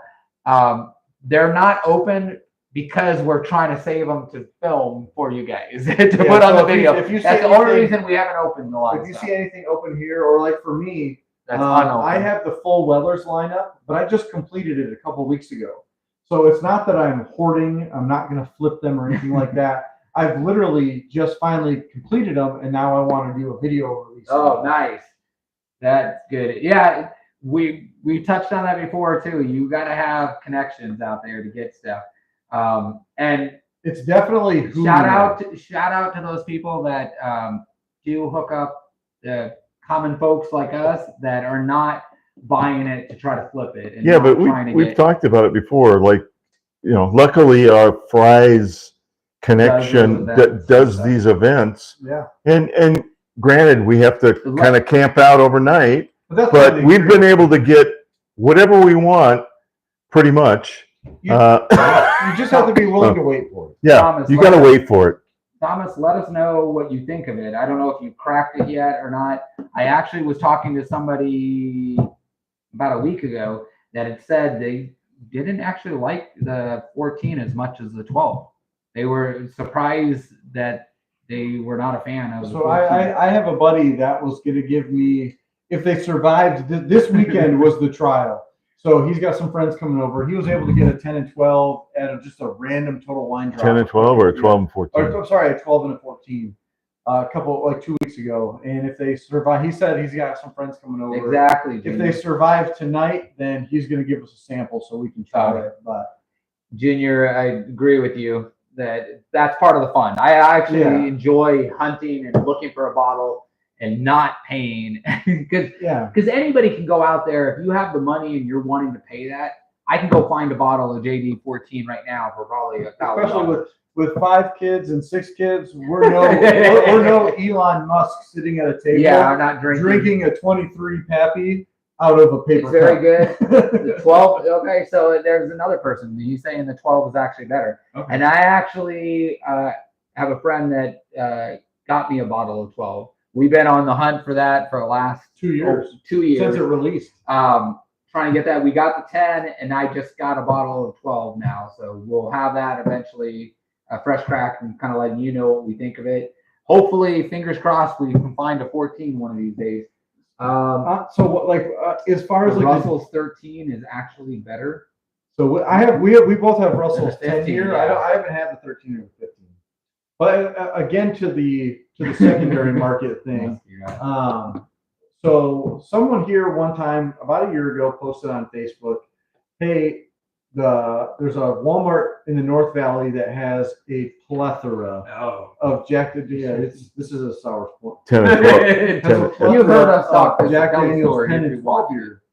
B: They're not open because we're trying to save them to film for you guys to put on the video. That's the only reason we haven't opened a lot.
A: If you see anything open here, or like for me,
B: that's
A: I have the full Weller's lineup, but I just completed it a couple weeks ago. So it's not that I'm hoarding. I'm not going to flip them or anything like that. I've literally just finally completed them, and now I want to do a video release.
B: Oh, nice. That's good. Yeah, we touched on that before too. You got to have connections out there to get stuff. And
A: it's definitely
B: shout out to those people that do hook up the common folks like us that are not buying it to try to flip it. And
C: yeah, but we've talked about it before. Like, luckily our Fry's connection that does these events.
A: Yeah.
C: And granted, we have to kind of camp out overnight, but we've been able to get whatever we want, pretty much.
A: You just have to be willing to wait for it.
C: Yeah,
B: Thomas,
C: you got to wait for it.
B: Thomas, let us know what you think of it. I don't know if you cracked it yet or not. I actually was talking to somebody about a week ago that had said they didn't actually like the 14 as much as the 12. They were surprised that they were not a fan of.
A: So I have a buddy that was going to give me, if they survived, this weekend was the trial. So he's got some friends coming over. He was able to get a 10 and 12 at just a random total wine drop.
C: 10 and 12 or a 12 and 14?
A: I'm sorry, a 12 and a 14. A couple, like 2 weeks ago. And if they survive, he said he's got some friends coming over.
B: Exactly.
A: If they survive tonight, then he's going to give us a sample so we can try it. But
B: Junior, I agree with you that that's part of the fun. I actually enjoy hunting and looking for a bottle and not paying because anybody can go out there. If you have the money and you're wanting to pay that, I can go find a bottle of JD 14 right now for probably $1,000.
A: Especially with 5 kids and 6 kids, we're no Elon Musk sitting at a table.
B: Yeah, I'm not
A: drinking a 23 Pappy out of a paper cup.
B: Very good. The 12. Okay, so there's another person. He's saying the 12 is actually better. Okay. And I actually have a friend that got me a bottle of 12. We've been on the hunt for that for the last
A: 2 years.
B: 2 years
A: since it released.
B: Trying to get that. We got the 10, and I just got a bottle of 12 now. So we'll have that eventually, a fresh crack, and kind of letting you know what we think of it. Hopefully, fingers crossed, we can find a 14 one of these days.
A: As far as
B: Russell's 13 is actually better.
A: So we both have Russell's 10 here. Yeah. I haven't had the 13 or 15. But again, to the secondary market thing. So someone here one time about a year ago posted on Facebook, "Hey, there's a Walmart in the North Valley that has a plethora of Jack Daniel's. This is a sour sport.
C: 10 and 12.
B: You heard us talk
A: Jack Daniel's 10 and 12 beer.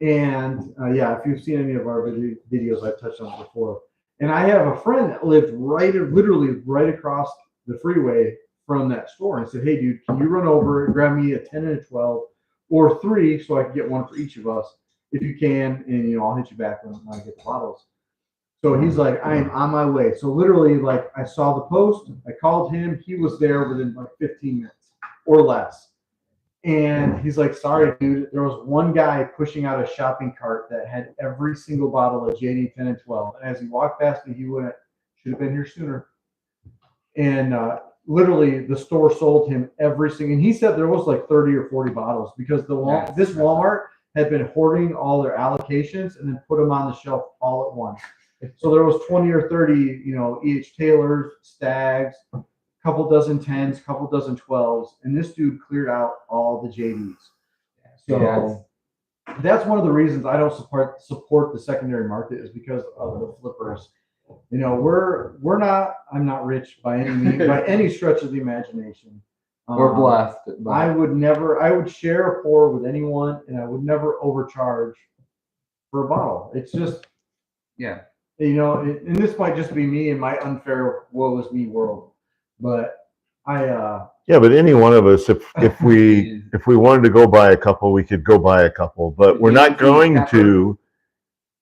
A: And if you've seen any of our videos, I've touched on it before. And I have a friend that lived literally right across the freeway from that store. And I said, "Hey, dude, can you run over and grab me a 10 and a 12 or 3 so I can get one for each of us if you can? And, I'll hit you back when I get the bottles." So he's like, "I am on my way." So literally, I saw the post. I called him. He was there within 15 minutes or less. And he's like, "Sorry, dude. There was one guy pushing out a shopping cart that had every single bottle of JD 10 and 12. And as he walked past me, he went, 'Should have been here sooner.'" And literally, the store sold him every single. And he said there was 30 or 40 bottles because this Walmart had been hoarding all their allocations and then put them on the shelf all at once. So there was 20 or 30, each Taylors, Stags, couple dozen 10s, couple dozen 12s, and this dude cleared out all the JDs. So that's one of the reasons I don't support the secondary market is because of the flippers. We're not. I'm not rich by any means, by any stretch of the imagination.
B: We're blessed.
A: I would never. I would share a pour with anyone, and I would never overcharge for a bottle. It's just,
B: yeah.
A: And this might just be me and my unfair woe is me world, but
C: yeah, but any one of us, if we wanted to go buy a couple, we could go buy a couple, but we're not going to.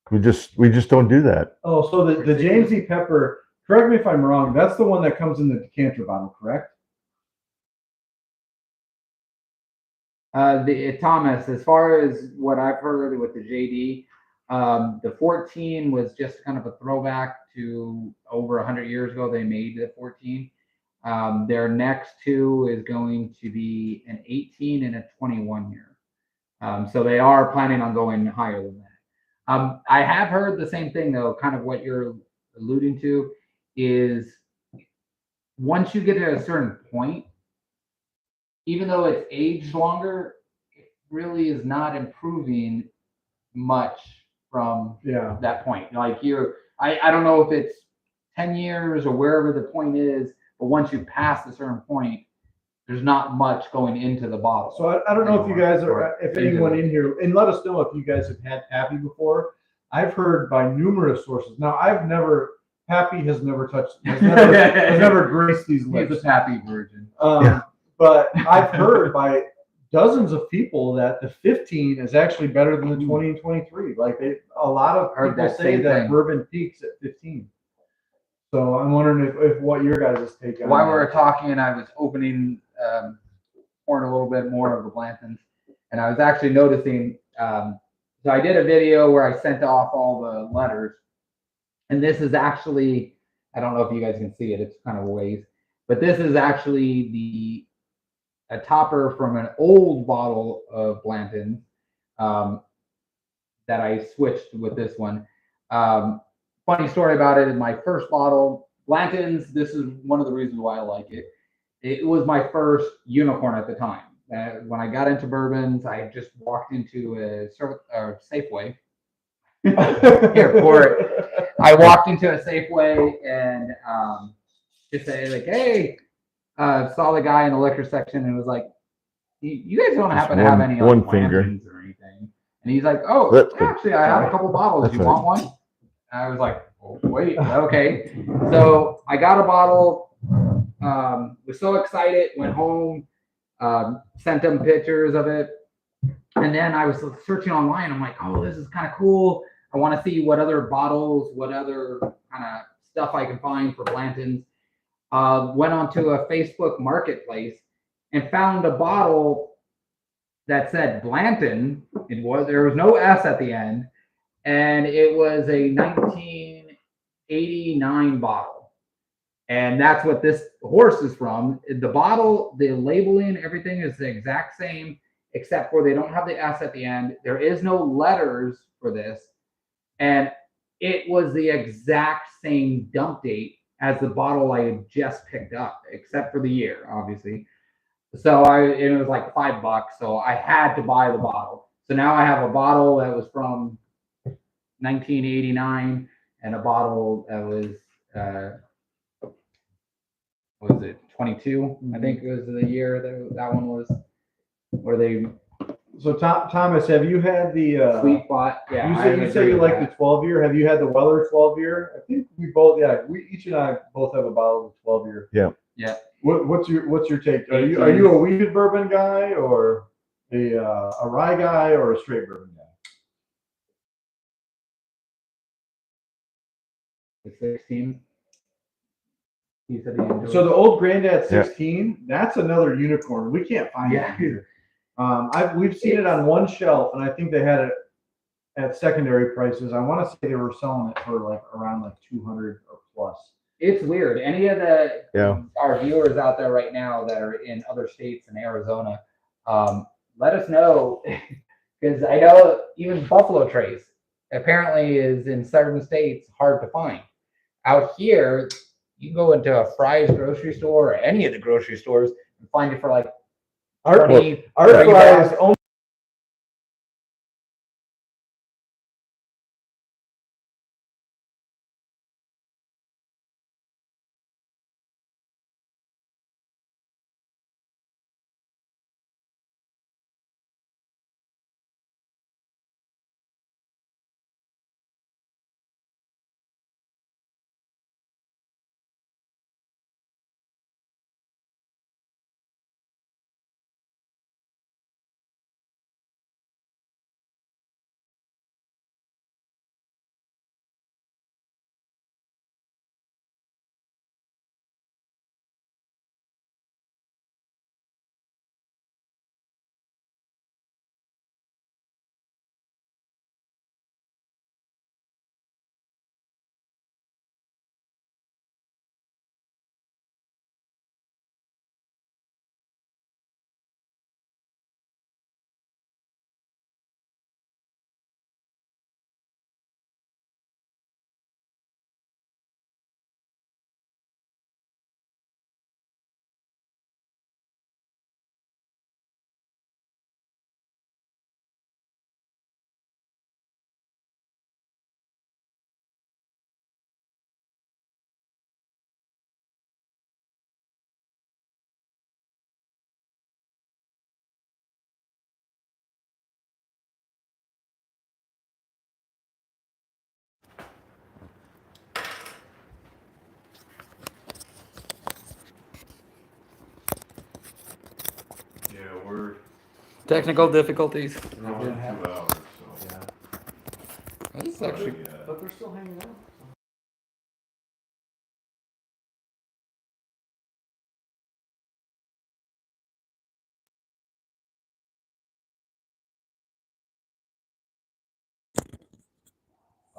C: We just don't do that.
A: Oh, so the James E. Pepper, correct me if I'm wrong, that's the one that comes in the decanter bottle, correct?
B: Thomas, as far as what I've heard with the JD, the 14 was just kind of a throwback to over 100 years ago. They made the 14. Their next two is going to be an 18 and a 21 year. So they are planning on going higher than that. I have heard the same thing though, kind of what you're alluding to is once you get to a certain point, even though it's aged longer, it really is not improving much from that point. Like I don't know if it's 10 years or wherever the point is, but once you pass a certain point, there's not much going into the bottle.
A: So I don't know if you guys are, if anyone in here, and let us know if you guys have had Pappy before. I've heard by numerous sources. Now Pappy has never touched, has never graced these lips.
B: He's a Pappy virgin.
A: But I've heard by dozens of people that the 15 is actually better than the 20 and 23. Like a lot of people say that bourbon peaks at 15. So I'm wondering if what your guys' take on
B: while we were talking, I was opening, pouring a little bit more of the Blanton's, and I was actually noticing. So I did a video where I sent off all the letters, and this is actually, I don't know if you guys can see it. It's kind of a ways, but this is actually a topper from an old bottle of Blanton's that I switched with this one. Funny story about it, in my first bottle, Blanton's, this is one of the reasons why I like it. It was my first unicorn at the time. When I got into bourbons, I just walked into a Safeway. Here, pour it. I walked into a Safeway and just say like, "Hey," saw the guy in the liquor section and was like, "You guys don't happen to have any
C: one
B: like,
C: finger
B: or anything?" And he's like, "Oh, actually, I have a couple bottles. You want one?" And I was like, oh, "Wait, okay." So I got a bottle. Was so excited. Went home. Sent them pictures of it, and then I was searching online. I'm like, "Oh, this is kind of cool. I want to see what other bottles, what other kind of stuff I can find for Blanton's." Went onto a Facebook marketplace and found a bottle that said Blanton. There was no S at the end, and it was a 1989 bottle. And that's what this horse is from. The bottle, the labeling, everything is the exact same, except for they don't have the S at the end. There is no letters for this. And it was the exact same dump date as the bottle I had just picked up, except for the year, obviously. So it was like $5, so I had to buy the bottle. So now I have a bottle that was from 1989 and a bottle that was what was it, 22? I think it was the year that one was where they.
A: So Thomas, have you had the
B: Sweet Spot? Yeah.
A: You say you like the 12 year. Have you had the Weller 12 year? I think we both. Yeah, each and I both have a bottle of 12 year.
C: Yeah.
B: Yeah.
A: What's your take? Are you a weeded bourbon guy or a rye guy or a straight bourbon guy?
B: The 16. He said
A: So the old Granddad 16, that's another unicorn. We can't find it here. We've seen it on one shelf, and I think they had it at secondary prices. I want to say they were selling it for like around like 200 or plus.
B: It's weird. Any of our viewers out there right now that are in other states in Arizona, let us know because I know even Buffalo Trace apparently is in certain states hard to find. Out here, you go into a Fry's grocery store or any of the grocery stores and find it for like
A: Our,
B: 20,
A: our
B: 30
A: fries
B: bucks.
A: only.
C: Yeah, we're
B: Technical difficulties.
C: around 2 hours, so.
A: Yeah.
B: This is actually
A: But they're still hanging out.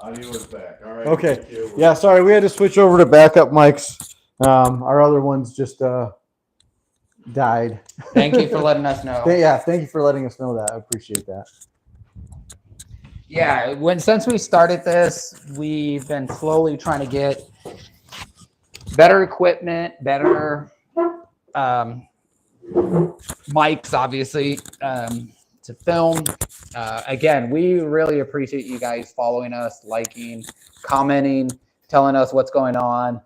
C: Audio is back. All right.
A: Okay.
C: Thank you.
A: Yeah, sorry, we had to switch over to backup mics. Our other ones just died.
B: thank you for letting us know.
A: Yeah, thank you for letting us know that. I appreciate that.
B: Yeah, since we started this, we've been slowly trying to get better equipment, better mics, obviously, to film. Again, we really appreciate you guys following us, liking, commenting, telling us what's going on.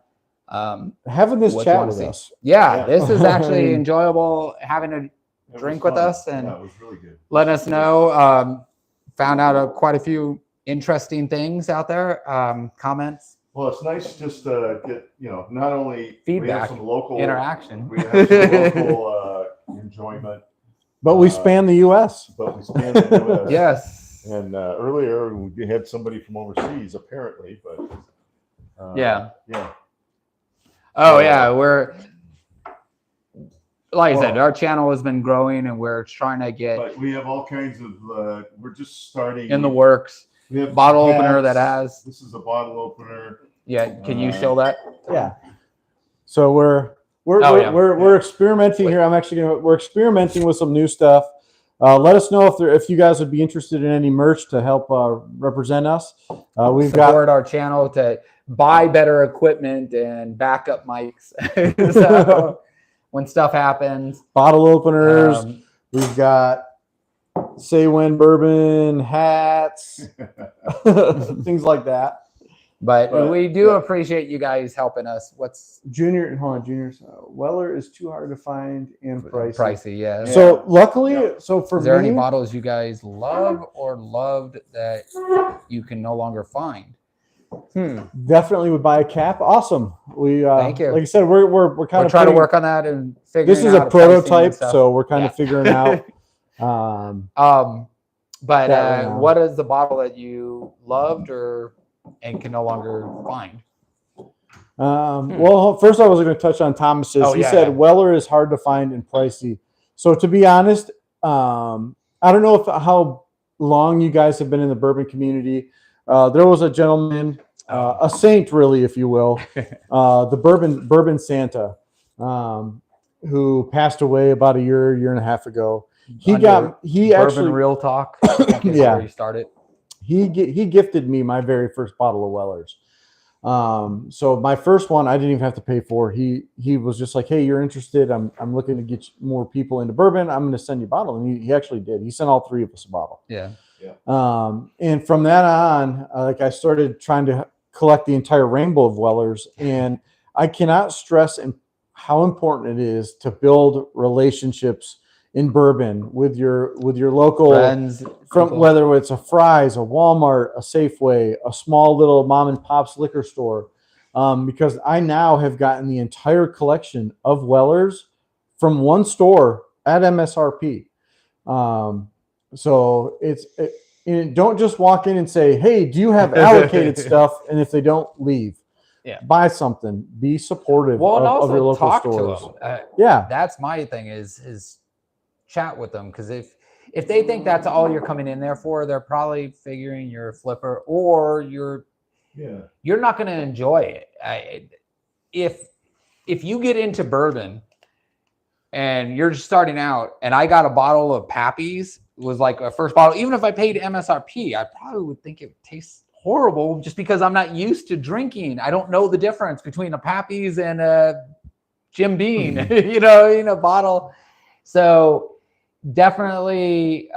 A: Having this
B: what you
A: chat
B: wanna
A: with
B: see.
A: us.
B: Yeah,
C: Yeah.
B: this is
A: I
B: actually
A: mean,
B: enjoyable having a
C: It was
B: drink with
C: fun.
B: us and
C: Yeah, it was really good.
B: letting us know. Found out quite a few interesting things out there. Comments,
C: Well, it's nice just to get, not only we have
B: feedback,
C: some local
B: interaction.
C: we have some local enjoyment,
A: but we span the U.S.
C: but we span the US.
B: Yes.
C: And earlier we had somebody from overseas, apparently, but
B: Yeah.
C: yeah.
B: Oh
C: So,
B: yeah, we're like I said,
C: well,
B: our channel has been growing, and we're trying to get
C: But we have all kinds of. We're just starting
B: in the works.
C: We have
B: Bottle
C: hats.
B: opener that has.
C: This is a bottle opener.
B: Yeah, can you show that?
A: Yeah. So we're experimenting here. We're experimenting with some new stuff. Let us know if you guys would be interested in any merch to help represent us. We've
B: Support our channel to buy better equipment and backup mics. So when stuff happens,
A: bottle openers. We've got Say When Bourbon hats, things like that.
B: But we do appreciate you guys helping us. What's
A: Junior? Hold on, Junior. Weller is too hard to find and pricey.
B: Pricey, yeah.
A: So luckily, so for
B: is there
A: me,
B: any bottles you guys love or loved that you can no longer find?
A: Definitely would buy a cap. Awesome. We
B: Thank you.
A: Like I said, we're kind of
B: trying to work on that and figure.
A: This is a prototype, so we're kind of figuring out.
B: But what is the bottle that you loved and can no longer find?
A: Well, first I was going to touch on Thomas's. He said Weller is hard to find and pricey. So to be honest, I don't know how long you guys have been in the bourbon community. There was a gentleman, a saint, really, if you will, the bourbon Santa, who passed away about a year and a half ago. He
B: Bourbon
A: actually
B: Real Talk.
A: Yeah.
B: Where he started.
A: he gifted me my very first bottle of Weller's. So my first one I didn't even have to pay for. He was just like, hey, you're interested? I'm looking to get more people into bourbon. I'm going to send you a bottle, and he actually did. He sent all three of us a bottle.
B: Yeah.
A: And from that on, like I started trying to collect the entire rainbow of Weller's, and I cannot stress how important it is to build relationships in bourbon with your local
B: Friends,
A: from
B: people.
A: whether it's a Fry's, a Walmart, a Safeway, a small little mom and pop's liquor store, because I now have gotten the entire collection of Weller's from one store at MSRP. So and don't just walk in and say, hey, do you have allocated stuff? And if they don't, leave.
B: Yeah.
A: Buy something. Be supportive
B: Well, and
A: of
B: also
A: your local
B: talk
A: stores.
B: to them.
A: Yeah.
B: That's my thing is chat with them, because if they think that's all you're coming in there for, they're probably figuring you're a flipper, or you're not going to enjoy it. If you get into bourbon and you're just starting out, and I got a bottle of Pappy's, it was like a first bottle, even if I paid MSRP, I probably would think it tastes horrible just because I'm not used to drinking. I don't know the difference between a Pappy's and a Jim Beam, in a bottle. So definitely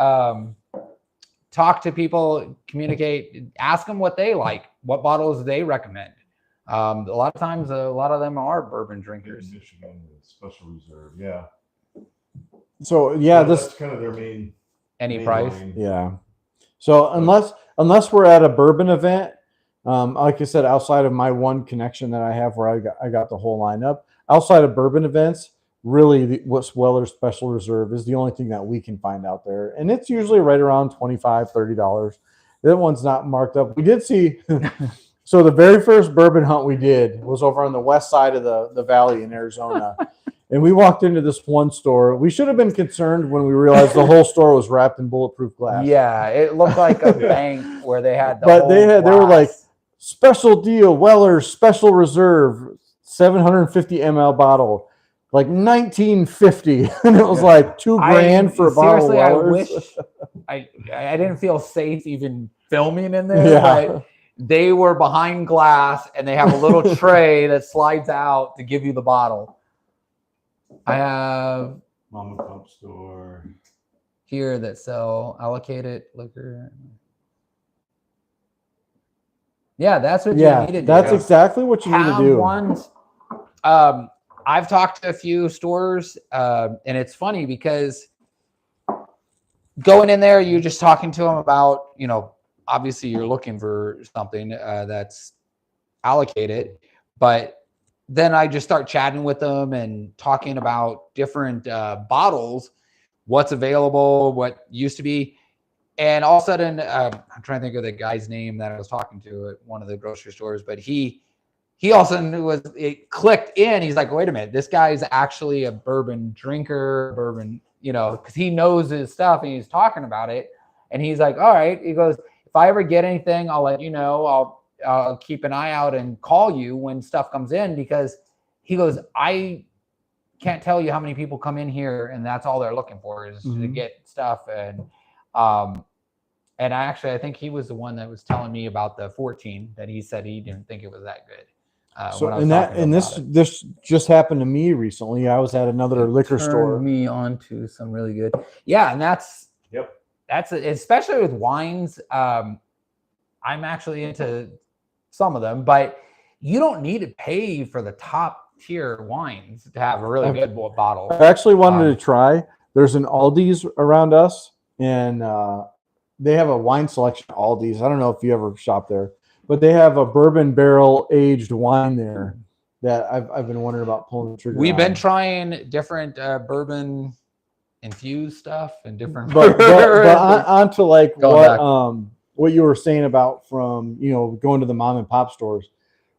B: talk to people, communicate, ask them what they like, what bottles they recommend. A lot of times, a lot of them are bourbon drinkers.
C: Michigan Special Reserve, yeah.
A: So
C: that's kind of their main.
B: Any price.
C: Line.
A: Yeah. So unless we're at a bourbon event, like I said, outside of my one connection that I have where I got the whole lineup, outside of bourbon events, really what's Weller's Special Reserve is the only thing that we can find out there. And it's usually right around $25, $30. That one's not marked up. We did see, so the very first bourbon hunt we did was over on the west side of the valley in Arizona. And we walked into this one store. We should have been concerned when we realized the whole store was wrapped in bulletproof glass.
B: Yeah, it looked like a bank where they had the
A: But they were like,
B: glass.
A: special deal, Weller's Special Reserve, 750 ml bottle, like 1950, and it was like $2,000 for a bottle of Weller's.
B: I wish I didn't feel safe even filming in there, but they were behind glass, and they have a little tray that slides out to give you the bottle. I have
C: mom and pop store
B: here that sell allocated liquor. Yeah, that's what you need to do.
A: That's exactly what you need to do.
B: Ones. I've talked to a few stores, and it's funny because going in there, you're just talking to them about, obviously you're looking for something that's allocated, but then I just start chatting with them and talking about different bottles, what's available, what used to be. And all of a sudden, I'm trying to think of the guy's name that I was talking to at one of the grocery stores, but he all of a sudden it clicked in. He's like, wait a minute, this guy's actually a bourbon drinker, because he knows his stuff and he's talking about it. And he's like, all right. He goes, if I ever get anything, I'll let you know. I'll keep an eye out and call you when stuff comes in, because he goes, I can't tell you how many people come in here and that's all they're looking for is to get stuff. And I think he was the one that was telling me about the 14 that he said he didn't think it was that good.
A: This just happened to me recently. I was at another liquor store.
B: Me on to some really good. Yeah. And that's especially with wines. I'm actually into some of them, but you don't need to pay for the top tier wines to have a really good bottle.
A: I actually wanted to try. There's an Aldi's around us, and they have a wine selection at Aldi's. I don't know if you ever shop there, but they have a bourbon barrel aged wine there that I've been wondering about pulling the trigger.
B: We've been trying different bourbon infused stuff and different.
A: But on to like what you were saying about from going to the mom and pop stores.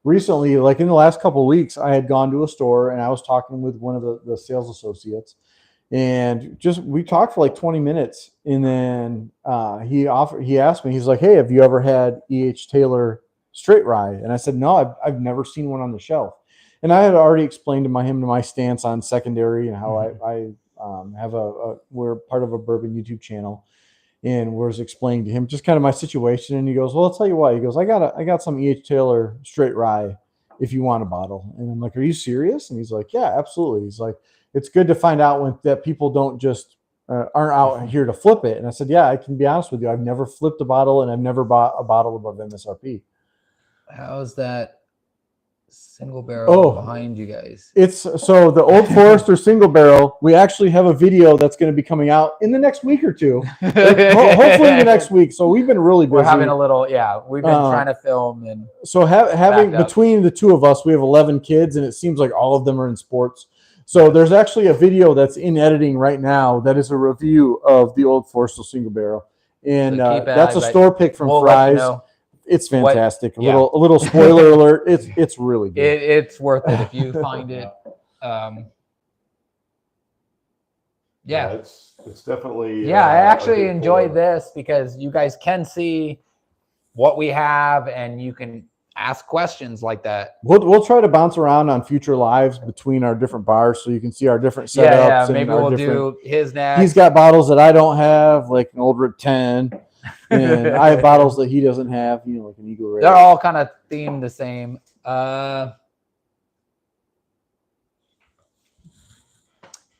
A: Recently, like in the last couple of weeks, I had gone to a store and I was talking with one of the sales associates, and we talked for like 20 minutes, and then he asked me, he's like, hey, have you ever had E.H. Taylor straight rye? And I said, no, I've never seen one on the shelf. And I had already explained to him my stance on secondary and how I have we're part of a bourbon YouTube channel. and was explaining to him just kind of my situation. And he goes, "Well, I'll tell you what." He goes, "I got some E.H. Taylor straight rye if you want a bottle." And I'm like, "Are you serious?" And he's like, "Yeah, absolutely." He's like, "It's good to find out that people don't just aren't out here to flip it." And I said, "Yeah, I can be honest with you. I've never flipped a bottle, and I've never bought a bottle above MSRP."
B: How's that single barrel behind you guys?
A: It's so the Old Forester single barrel. We actually have a video that's going to be coming out in the next week or two. Hopefully the next week. So we've been really busy.
B: We're having a little, we've been trying to film and
A: so having between the two of us, we have 11 kids, and it seems like all of them are in sports. So there's actually a video that's in editing right now that is a review of the Old Forester single barrel, and that's a store pick from Fry's. It's fantastic. A little spoiler alert. It's really good.
B: It's worth it if you find it.
C: It's definitely.
B: Yeah, I actually enjoyed this because you guys can see what we have and you can ask questions like that.
A: We'll try to bounce around on future lives between our different bars so you can see our different setups.
B: Yeah, maybe we'll do his next.
A: He's got bottles that I don't have, like an Old Rick 10. And I have bottles that he doesn't have, like an Eagle Rare.
B: They're all kind of themed the same.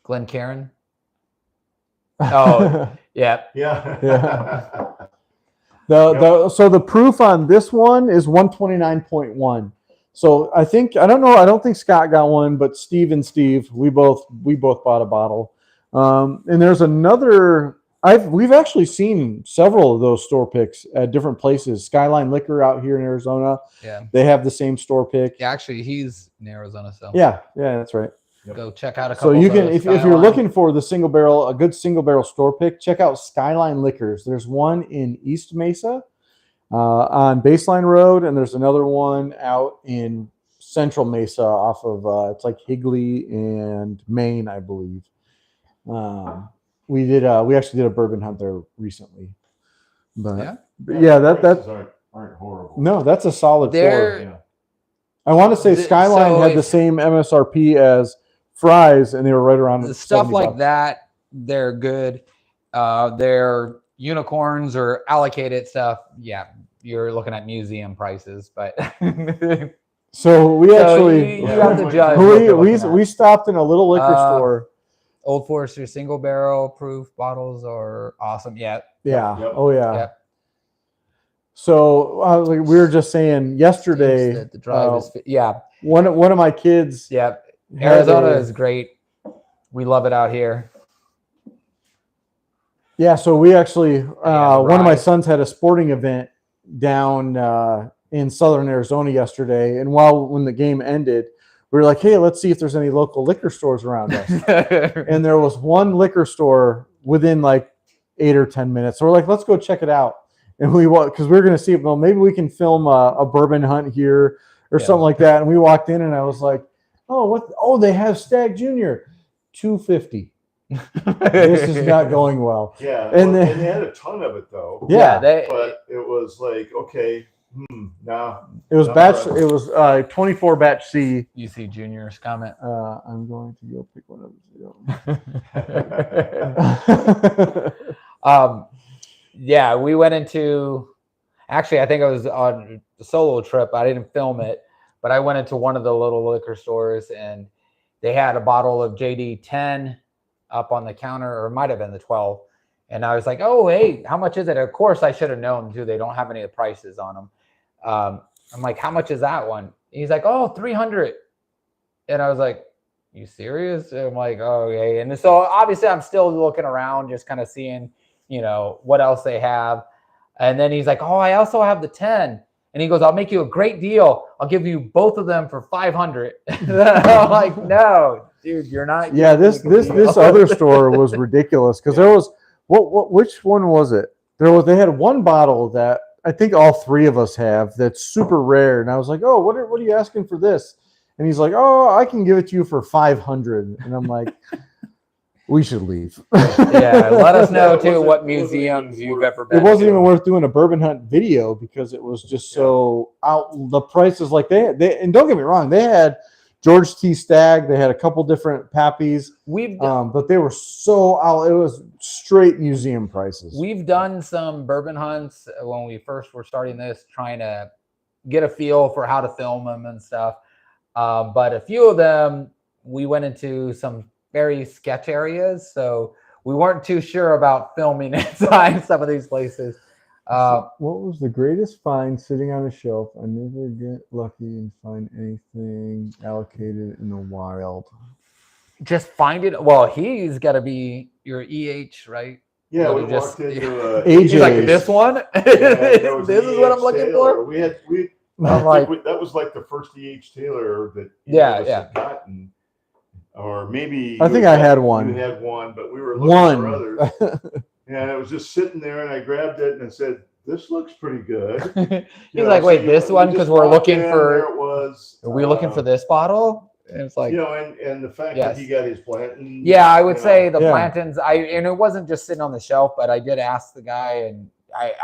B: Glencairn. Oh, yeah.
A: So the proof on this one is 129.1. So I don't think Scott got one, but Steve, we both bought a bottle. And there's another. We've actually seen several of those store picks at different places. Skyline Liquor out here in Arizona.
B: Yeah.
A: They have the same store pick.
B: Yeah, actually, he's in Arizona, so.
A: Yeah, that's right.
B: Go check out a couple.
A: So you can, if you're looking for a good single barrel store pick, check out Skyline Liquors. There's one in East Mesa on Baseline Road, and there's another one out in Central Mesa off of it's like Higley and Maine, I believe. We actually did a bourbon hunt there recently, but that
C: aren't horrible.
A: No, that's a solid
B: four.
A: Yeah. I want to say Skyline had the same MSRP as Fry's, and they were right around
B: the stuff like
A: $70.
B: that. They're good. Their unicorns or allocated stuff. Yeah, you're looking at museum prices, but.
A: So we actually
B: you have to judge.
A: We stopped in a little liquor store.
B: Old Forester single barrel proof bottles are awesome. Yeah.
A: Yeah.
C: Yep.
A: Oh yeah.
B: Yep.
A: So we were just saying yesterday.
B: The drive is
A: one of my kids.
B: Yeah. Arizona is great. We love it out here.
A: Yeah. So we actually one of my sons had a sporting event down in southern Arizona yesterday, and when the game ended, we were like, "Hey, let's see if there's any local liquor stores around us." And there was one liquor store within like 8 or 10 minutes. So we're like, "Let's go check it out." And because we were going to see, well, maybe we can film a bourbon hunt here or something like that. And we walked in, and I was like, "Oh, what? Oh, they have Stag Junior, $250." This is not going well.
C: Yeah, and they had a ton of it though.
A: Yeah,
C: but it was like, okay. No.
A: It was batch. It was 24 batch C.
B: UC Junior's comment.
A: I'm going to go pick one of these.
B: Yeah, we went into. Actually, I think I was on a solo trip. I didn't film it, but I went into one of the little liquor stores, and they had a bottle of JD 10 up on the counter, or it might have been the 12. And I was like, "Oh, hey, how much is it?" Of course, I should have known too. They don't have any of the prices on them. I'm like, "How much is that one?" He's like, "Oh, 300." And I was like, "You serious?" And I'm like, "Oh, okay." And so obviously I'm still looking around, just kind of seeing, what else they have. And then he's like, "Oh, I also have the 10." And he goes, "I'll make you a great deal. I'll give you both of them for 500. I'm like, "No, dude, you're not."
A: Yeah, this other store was ridiculous because there was which one was it? They had one bottle that I think all three of us have that's super rare, and I was like, "Oh, what are you asking for this?" And he's like, "Oh, I can give it to you for 500." And I'm like, "We should leave."
B: Yeah, let us know too what museums you've ever been.
A: It wasn't even worth doing a bourbon hunt video because it was just so out. The prices, like they and don't get me wrong, they had George T. Stagg. They had a couple different Pappies,
B: We've done,
A: but they were so out. It was straight museum prices.
B: we've done some bourbon hunts when we first were starting this, trying to get a feel for how to film them and stuff. But a few of them, we went into some very sketch areas, so we weren't too sure about filming inside some of these places.
A: What was the greatest find sitting on a shelf? I never get lucky and find anything allocated in the wild.
B: Just find it. Well, he's got to be your EH, right?
C: Yeah,
B: Well,
C: we
B: you just-
C: walked into
A: AJ.
B: He's like, this one?
C: there was
B: This
C: an
B: is what I'm
C: E.H.
B: looking
C: Taylor.
B: for?
C: We
B: I'm
C: I
B: like,
C: think that was like the first E.H. Taylor that
B: Yeah,
C: us
B: yeah.
C: had gotten. Or maybe
A: I think I had one.
C: You had one, but we were looking for others.
A: One.
C: And it was just sitting there, and I grabbed it and I said, "This looks pretty good."
B: he's like, wait, this one? Because we're looking
C: There
B: for,
C: it was.
B: are we looking for this bottle? And it's like,
C: You know, and the fact
B: Yes.
C: that he got his plantain.
B: yeah, I would say the
A: Yeah.
B: plantains. And it wasn't just sitting on the shelf, but I did ask the guy, and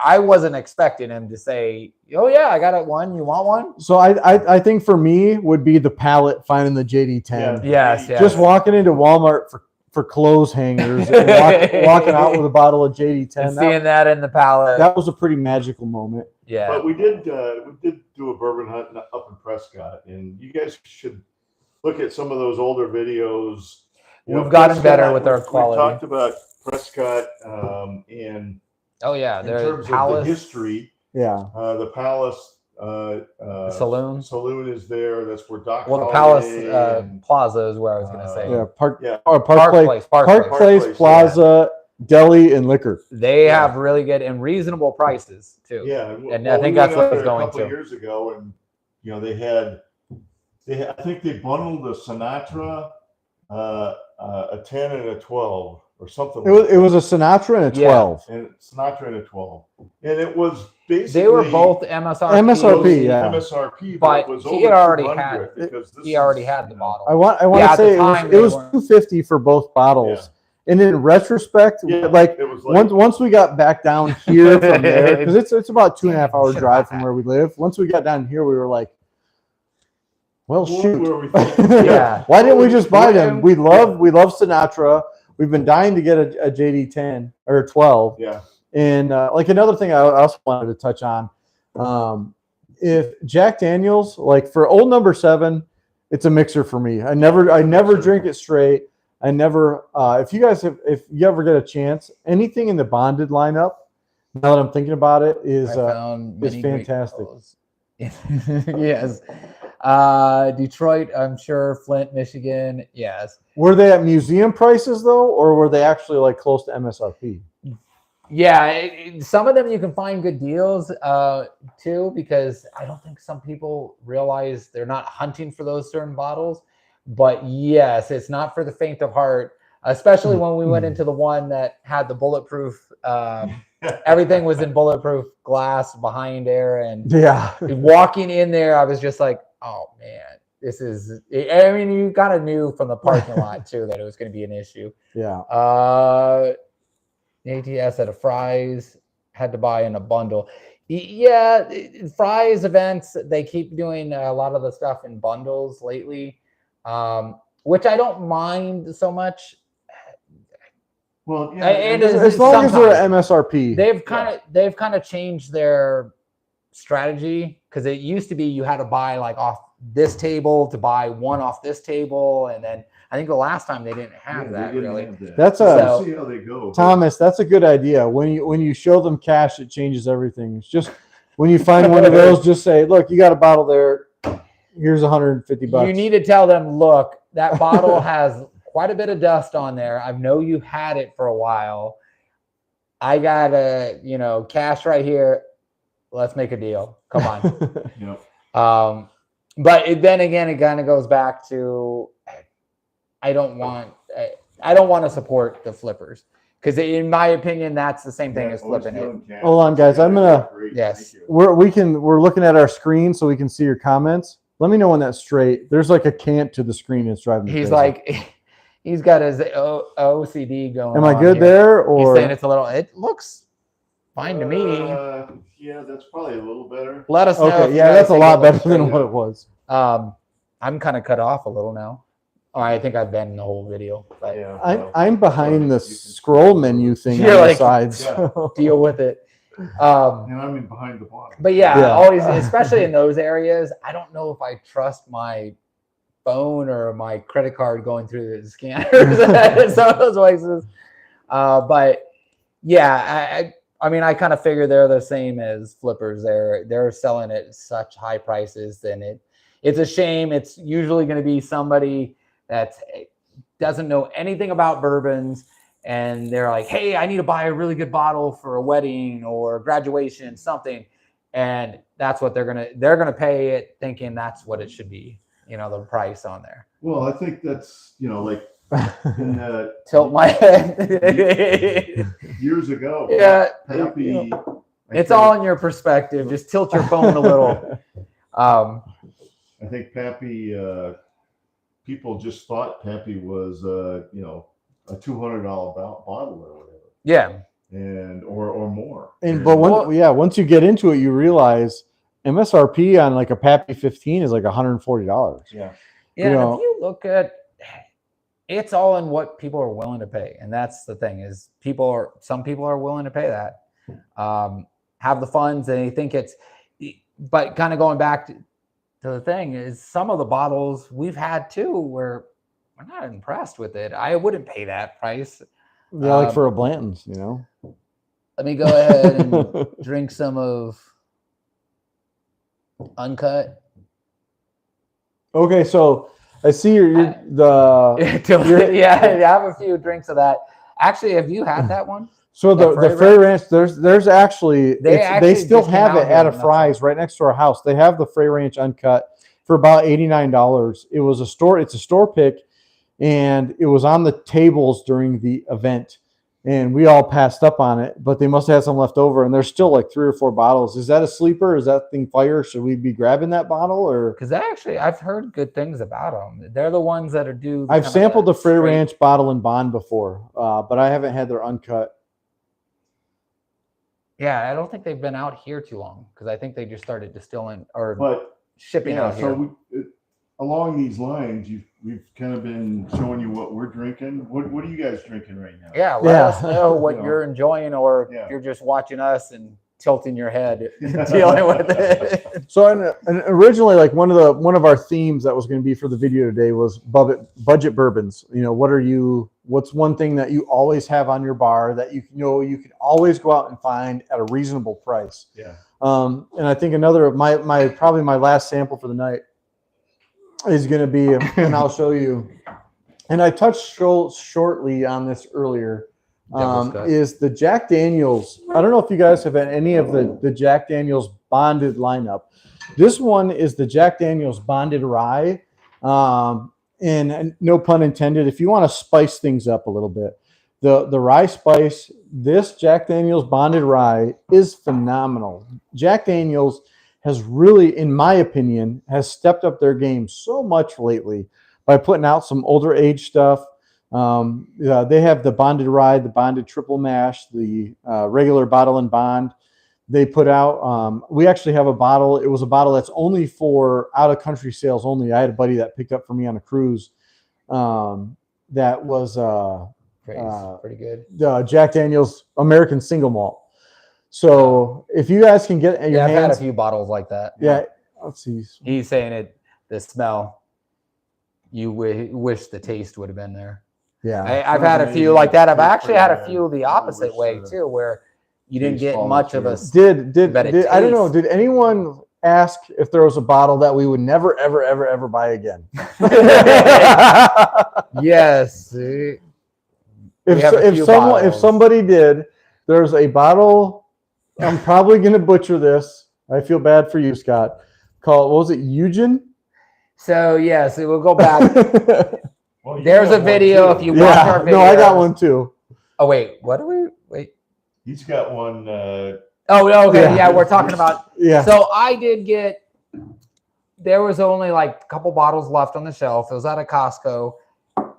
B: I wasn't expecting him to say, "Oh yeah, I got it one. You want one?"
A: So I think for me would be the palette finding the JD10.
B: Yes, yes.
A: Just walking into Walmart for clothes hangers and walking out with a bottle of JD10.
B: And seeing that in the palette.
A: That was a pretty magical moment.
B: Yeah.
C: But we did do a bourbon hunt up in Prescott, and you guys should look at some of those older videos. You know,
B: We've gotten
C: Prescott,
B: better with our
C: we
B: quality.
C: talked about Prescott and
B: Oh yeah,
C: in
B: the
C: terms
B: palace,
C: of the history.
A: Yeah.
C: The Palace
B: saloon.
C: Saloon is there. That's where Doc.
B: Well, the
C: Holliday
B: Palace
C: and,
B: Plaza is where I was going to say.
A: Yeah. Park
B: Park
A: Place.
B: Place. Park
A: Park
B: Place.
A: Place
C: Place,
A: Plaza, deli, and liquor.
B: They
C: Yeah.
B: have really good and reasonable prices too.
C: Yeah,
B: And I think that's
C: went
B: what
C: up
B: it's
C: there
B: going
C: a couple
B: to.
C: of years ago, and you know they had I think they bundled a Sinatra, a 10 and a 12 or something.
A: It was a Sinatra and a
B: Yeah.
A: 12.
C: and Sinatra and a 12, and it was basically
B: They were both MSRP.
A: MSRP, yeah.
C: MSRP,
B: But
C: but it was
B: he
C: over
B: had already
C: 200
B: had-
C: because this
B: He already
C: is,
B: had the
C: you know,
B: bottle.
A: I want
B: Yeah,
A: to
B: at
A: say
B: the time,
A: it
B: they
A: was
B: weren't-
A: $250 for both bottles. And in retrospect,
C: Yeah,
A: like
C: it was like
A: once we got back down here from there, because it's about 2.5 hour drive from where we live. Once we got down here, we were like, well,
C: what
A: shoot.
C: were we thinking?
B: Yeah.
A: Why didn't we just buy them?
B: Yeah.
A: We love Sinatra. We've been dying to get a JD10 or 12.
C: Yeah.
A: And like another thing I also wanted to touch on, if Jack Daniels, like for Old Number 7, it's a mixer for me. I never drink it straight. I never. If you ever get a chance, anything in the bonded lineup, now that I'm thinking about it, is
B: found
A: is
B: many great
A: fantastic.
B: bottles. Yes. Detroit, I'm sure. Flint, Michigan. Yes.
A: Were they at museum prices though, or were they actually like close to MSRP?
B: Yeah, some of them you can find good deals too, because I don't think some people realize they're not hunting for those certain bottles. But yes, it's not for the faint of heart, especially when we went into the one that had the bulletproof. Everything was in bulletproof glass behind there, and
A: Yeah.
B: walking in there, I was just like, oh man, this is. I mean, you kind of knew from the parking lot too that it was going to be an issue.
A: Yeah.
B: ATS at a Fry's had to buy in a bundle. Yeah, Fry's events, they keep doing a lot of the stuff in bundles lately, which I don't mind so much.
C: Well, yeah,
B: And
A: As long as they're at MSRP.
B: They've kind of changed their strategy, because it used to be you had to buy like off this table to buy one off this table, and then I think the last time they didn't have that really.
A: That's
C: We'll see how they go.
A: Thomas, that's a good idea. When you show them cash, it changes everything. It's just when you find one of those, just say, "Look, you got a bottle there. Here's $150."
B: You need to tell them, look, that bottle has quite a bit of dust on there. I know you had it for a while. I got cash right here. Let's make a deal. Come on.
C: Yep.
B: But then again, it kind of goes back to I don't want to support the flippers, because in my opinion, that's the same thing as flipping it.
A: Hold on, guys. I'm gonna.
B: Yes.
A: We're looking at our screen so we can see your comments. Let me know when that's straight. There's like a cant to the screen that's driving me
B: He's
A: crazy.
B: like, he's got his OCD going.
A: Am I
B: on
A: good
B: here.
A: there,
B: He's
A: or
B: saying it's a little. It looks fine to me.
C: Yeah, that's probably a little better.
B: Let us know. if
A: okay?
B: you
A: Yeah,
B: guys
A: that's a
B: think
A: lot
B: it looks
A: better than
B: straight.
A: what it was.
B: I'm kind of cut off a little now. Oh, I think I've been in the whole video, but
D: I'm behind the scroll menu thing
B: You're
D: on the
B: like-
D: sides.
B: deal with it.
C: And I'm in behind the bar.
B: But yeah,
D: Yeah.
B: always, especially in those areas, I don't know if I trust my phone or my credit card going through the scanners in some of those places. But yeah, I mean, I kind of figure they're the same as flippers. They're selling at such high prices, and it's a shame. It's usually going to be somebody that doesn't know anything about bourbons, and they're like, hey, I need to buy a really good bottle for a wedding or graduation, something. And that's what they're gonna pay it, thinking that's what it should be, the price on there.
C: Well, I think that's, like in the
B: Tilt my head.
C: years ago.
B: Yeah,
C: Pappy.
B: it's all in your perspective. Just tilt your phone a little.
C: I think Pappy, people just thought Pappy was, a $200 bottle or whatever,
B: Yeah.
C: and or more.
D: But once you get into it, you realize MSRP on like a Pappy 15 is like $140.
C: Yeah.
B: Yeah, and if you look at, it's all in what people are willing to pay, and that's the thing is some people are willing to pay that, have the funds, and they think it's. But kind of going back to the thing is, some of the bottles we've had too where we're not impressed with it. I wouldn't pay that price.
D: Yeah, like for a Blanton's,
B: Let me go ahead and drink some of Uncut.
D: Okay, so I see
B: Yeah, I have a few drinks of that. Actually, have you had that one?
D: So the Frey Ranch, there's actually they still
B: just came
D: have
B: out
D: it
B: here
D: at a
B: and
D: Fry's right next to our house. They have the Frey Ranch Uncut for about $89. It was it's a store pick, and it was on the tables during the event, and we all passed up on it, but they must have had some left over, and there's still like 3 or 4 bottles. Is that a sleeper? Is that thing fire? Should we be grabbing that bottle? Or
B: Because I've heard good things about them. They're the ones that do.
D: I've sampled the Frey
B: straight-
D: Ranch bottle and bond before, but I haven't had their Uncut.
B: Yeah, I don't think they've been out here too long because I think they just started distilling or
C: But
B: shipping out here.
C: so along these lines, we've kind of been showing you what we're drinking. What are you guys drinking right now?
B: Yeah, let us know what
C: You know.
B: you're enjoying, or
C: Yeah.
B: if you're just watching us and tilting your head, dealing with it.
D: So and originally, like one of our themes that was going to be for the video today was budget bourbons. What's one thing that you always have on your bar that you can always go out and find at a reasonable price?
C: Yeah.
D: And I think another of probably my last sample for the night is going to be, and I'll show you. And I touched shortly on this earlier. Is the Jack Daniels. I don't know if you guys have had any of the Jack Daniels bonded lineup. This one is the Jack Daniels bonded rye. And no pun intended, if you want to spice things up a little bit, the rye spice, this Jack Daniels bonded rye is phenomenal. Jack Daniels has really, in my opinion, has stepped up their game so much lately by putting out some older age stuff. They have the bonded rye, the bonded triple mash, the regular bottle and bond. They put out, we actually have a bottle. It was a bottle that's only for out of country sales only. I had a buddy that picked up for me on a cruise. That was
B: Pretty good.
D: the Jack Daniels American single malt. So if you guys can get your
B: I've had a
D: hands,
B: few bottles like that.
D: yeah, let's see.
B: He's saying the smell. You wish the taste would have been there.
D: Yeah,
B: I've had a few like that. I've actually had a few the opposite way too, where you didn't get much of a.
D: did
B: But it
D: I don't know?
B: tastes-
D: Did anyone ask if there was a bottle that we would never ever ever ever buy again?
B: Yes.
D: If somebody did, there's a bottle. I'm probably going to butcher this. I feel bad for you, Scott. What was it, Eugen?
B: So yes, we'll go back.
C: Well, you
B: There's
C: got
B: a
C: one,
B: video
C: too.
B: if you watch our
D: Yeah,
B: video.
D: no, I got one too.
B: Oh wait, what do we wait?
C: He's got one.
B: Oh okay,
D: Yeah.
B: yeah, we're talking about.
D: Yeah,
B: So I did get. There was only like a couple bottles left on the shelf. It was out of Costco,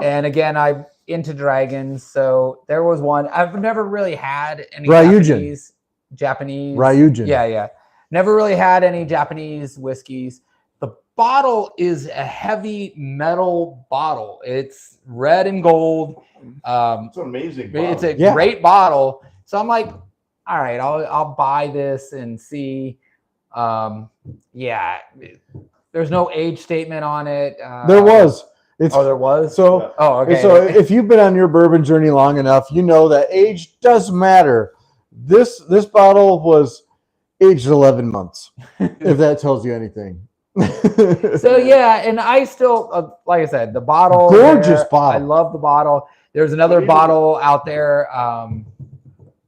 B: and again, I'm into dragons, so there was one. I've never really had any
D: Ryujin.
B: Japanese.
D: Ryujin.
B: Yeah. Never really had any Japanese whiskeys, The bottle is a heavy metal bottle. It's red and gold.
C: It's an amazing.
B: It's a
D: Yeah.
B: great bottle. So I'm like, all right, I'll buy this and see. Yeah, there's no age statement on it.
D: There was. It's
B: Oh, there was.
D: so.
B: Oh, okay.
D: So if you've been on your bourbon journey long enough, you know that age does matter. This bottle was aged 11 months, if that tells you anything.
B: So yeah, and I still, like I said, the bottle,
D: Gorgeous
B: there,
D: bottle.
B: I love the bottle. There's another
C: Even-
B: bottle out there.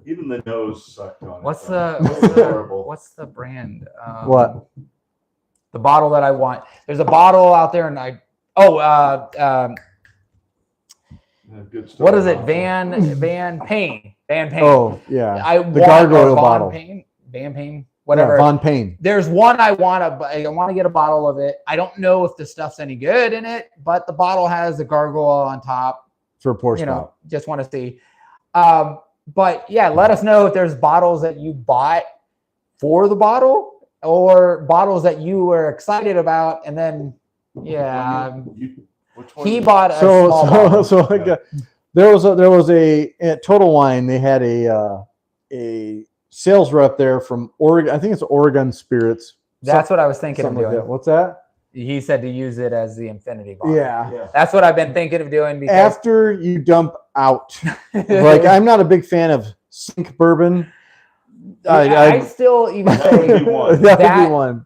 C: Even the nose sucked on
B: What's
C: it.
B: the what's the brand?
D: What?
B: The bottle that I want. There's a bottle out there, and
C: Good stuff.
B: what is it? Van Payne.
D: Oh yeah,
B: I
D: the
B: want
D: gargoyle
B: or Von
D: bottle.
B: Payne, Van Payne, whatever.
D: Yeah, Von Payne.
B: There's one I want to get a bottle of it. I don't know if the stuff's any good in it, but the bottle has a gargoyle on top.
D: For a pour
B: You know,
D: spout.
B: just want to see. But yeah, let us know if there's bottles that you bought for the bottle or bottles that you were excited about, and then
C: Which one?
B: he bought a
D: So
B: small bottle.
D: so I got, there was a at Total Wine. They had a sales rep there from Oregon. I think it's Oregon Spirits.
B: That's what I was thinking of
D: Something like
B: doing.
D: that. What's that?
B: He said to use it as the infinity bottle.
D: Yeah.
B: That's what I've been thinking of doing because
D: After you dump out, like I'm not a big fan of sink bourbon.
B: I still even
C: That would
B: say
C: be one.
D: That would
B: That-
D: be one.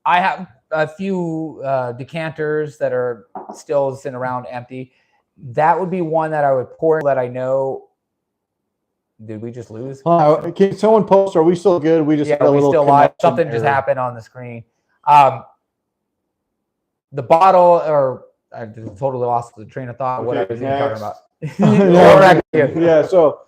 B: I have a few decanters that are still sitting around empty. That would be one that I would pour that I know. Did we just lose?
D: Can someone post? Are we still good? We just
B: Yeah,
D: got a
B: we
D: little
B: still live.
D: connection
B: Something just
D: error.
B: happened on the screen. The bottle, or I just totally lost the train of thought. What I
C: Okay,
B: was even talking about.
D: Yeah,
B: Go back here.
D: yeah. So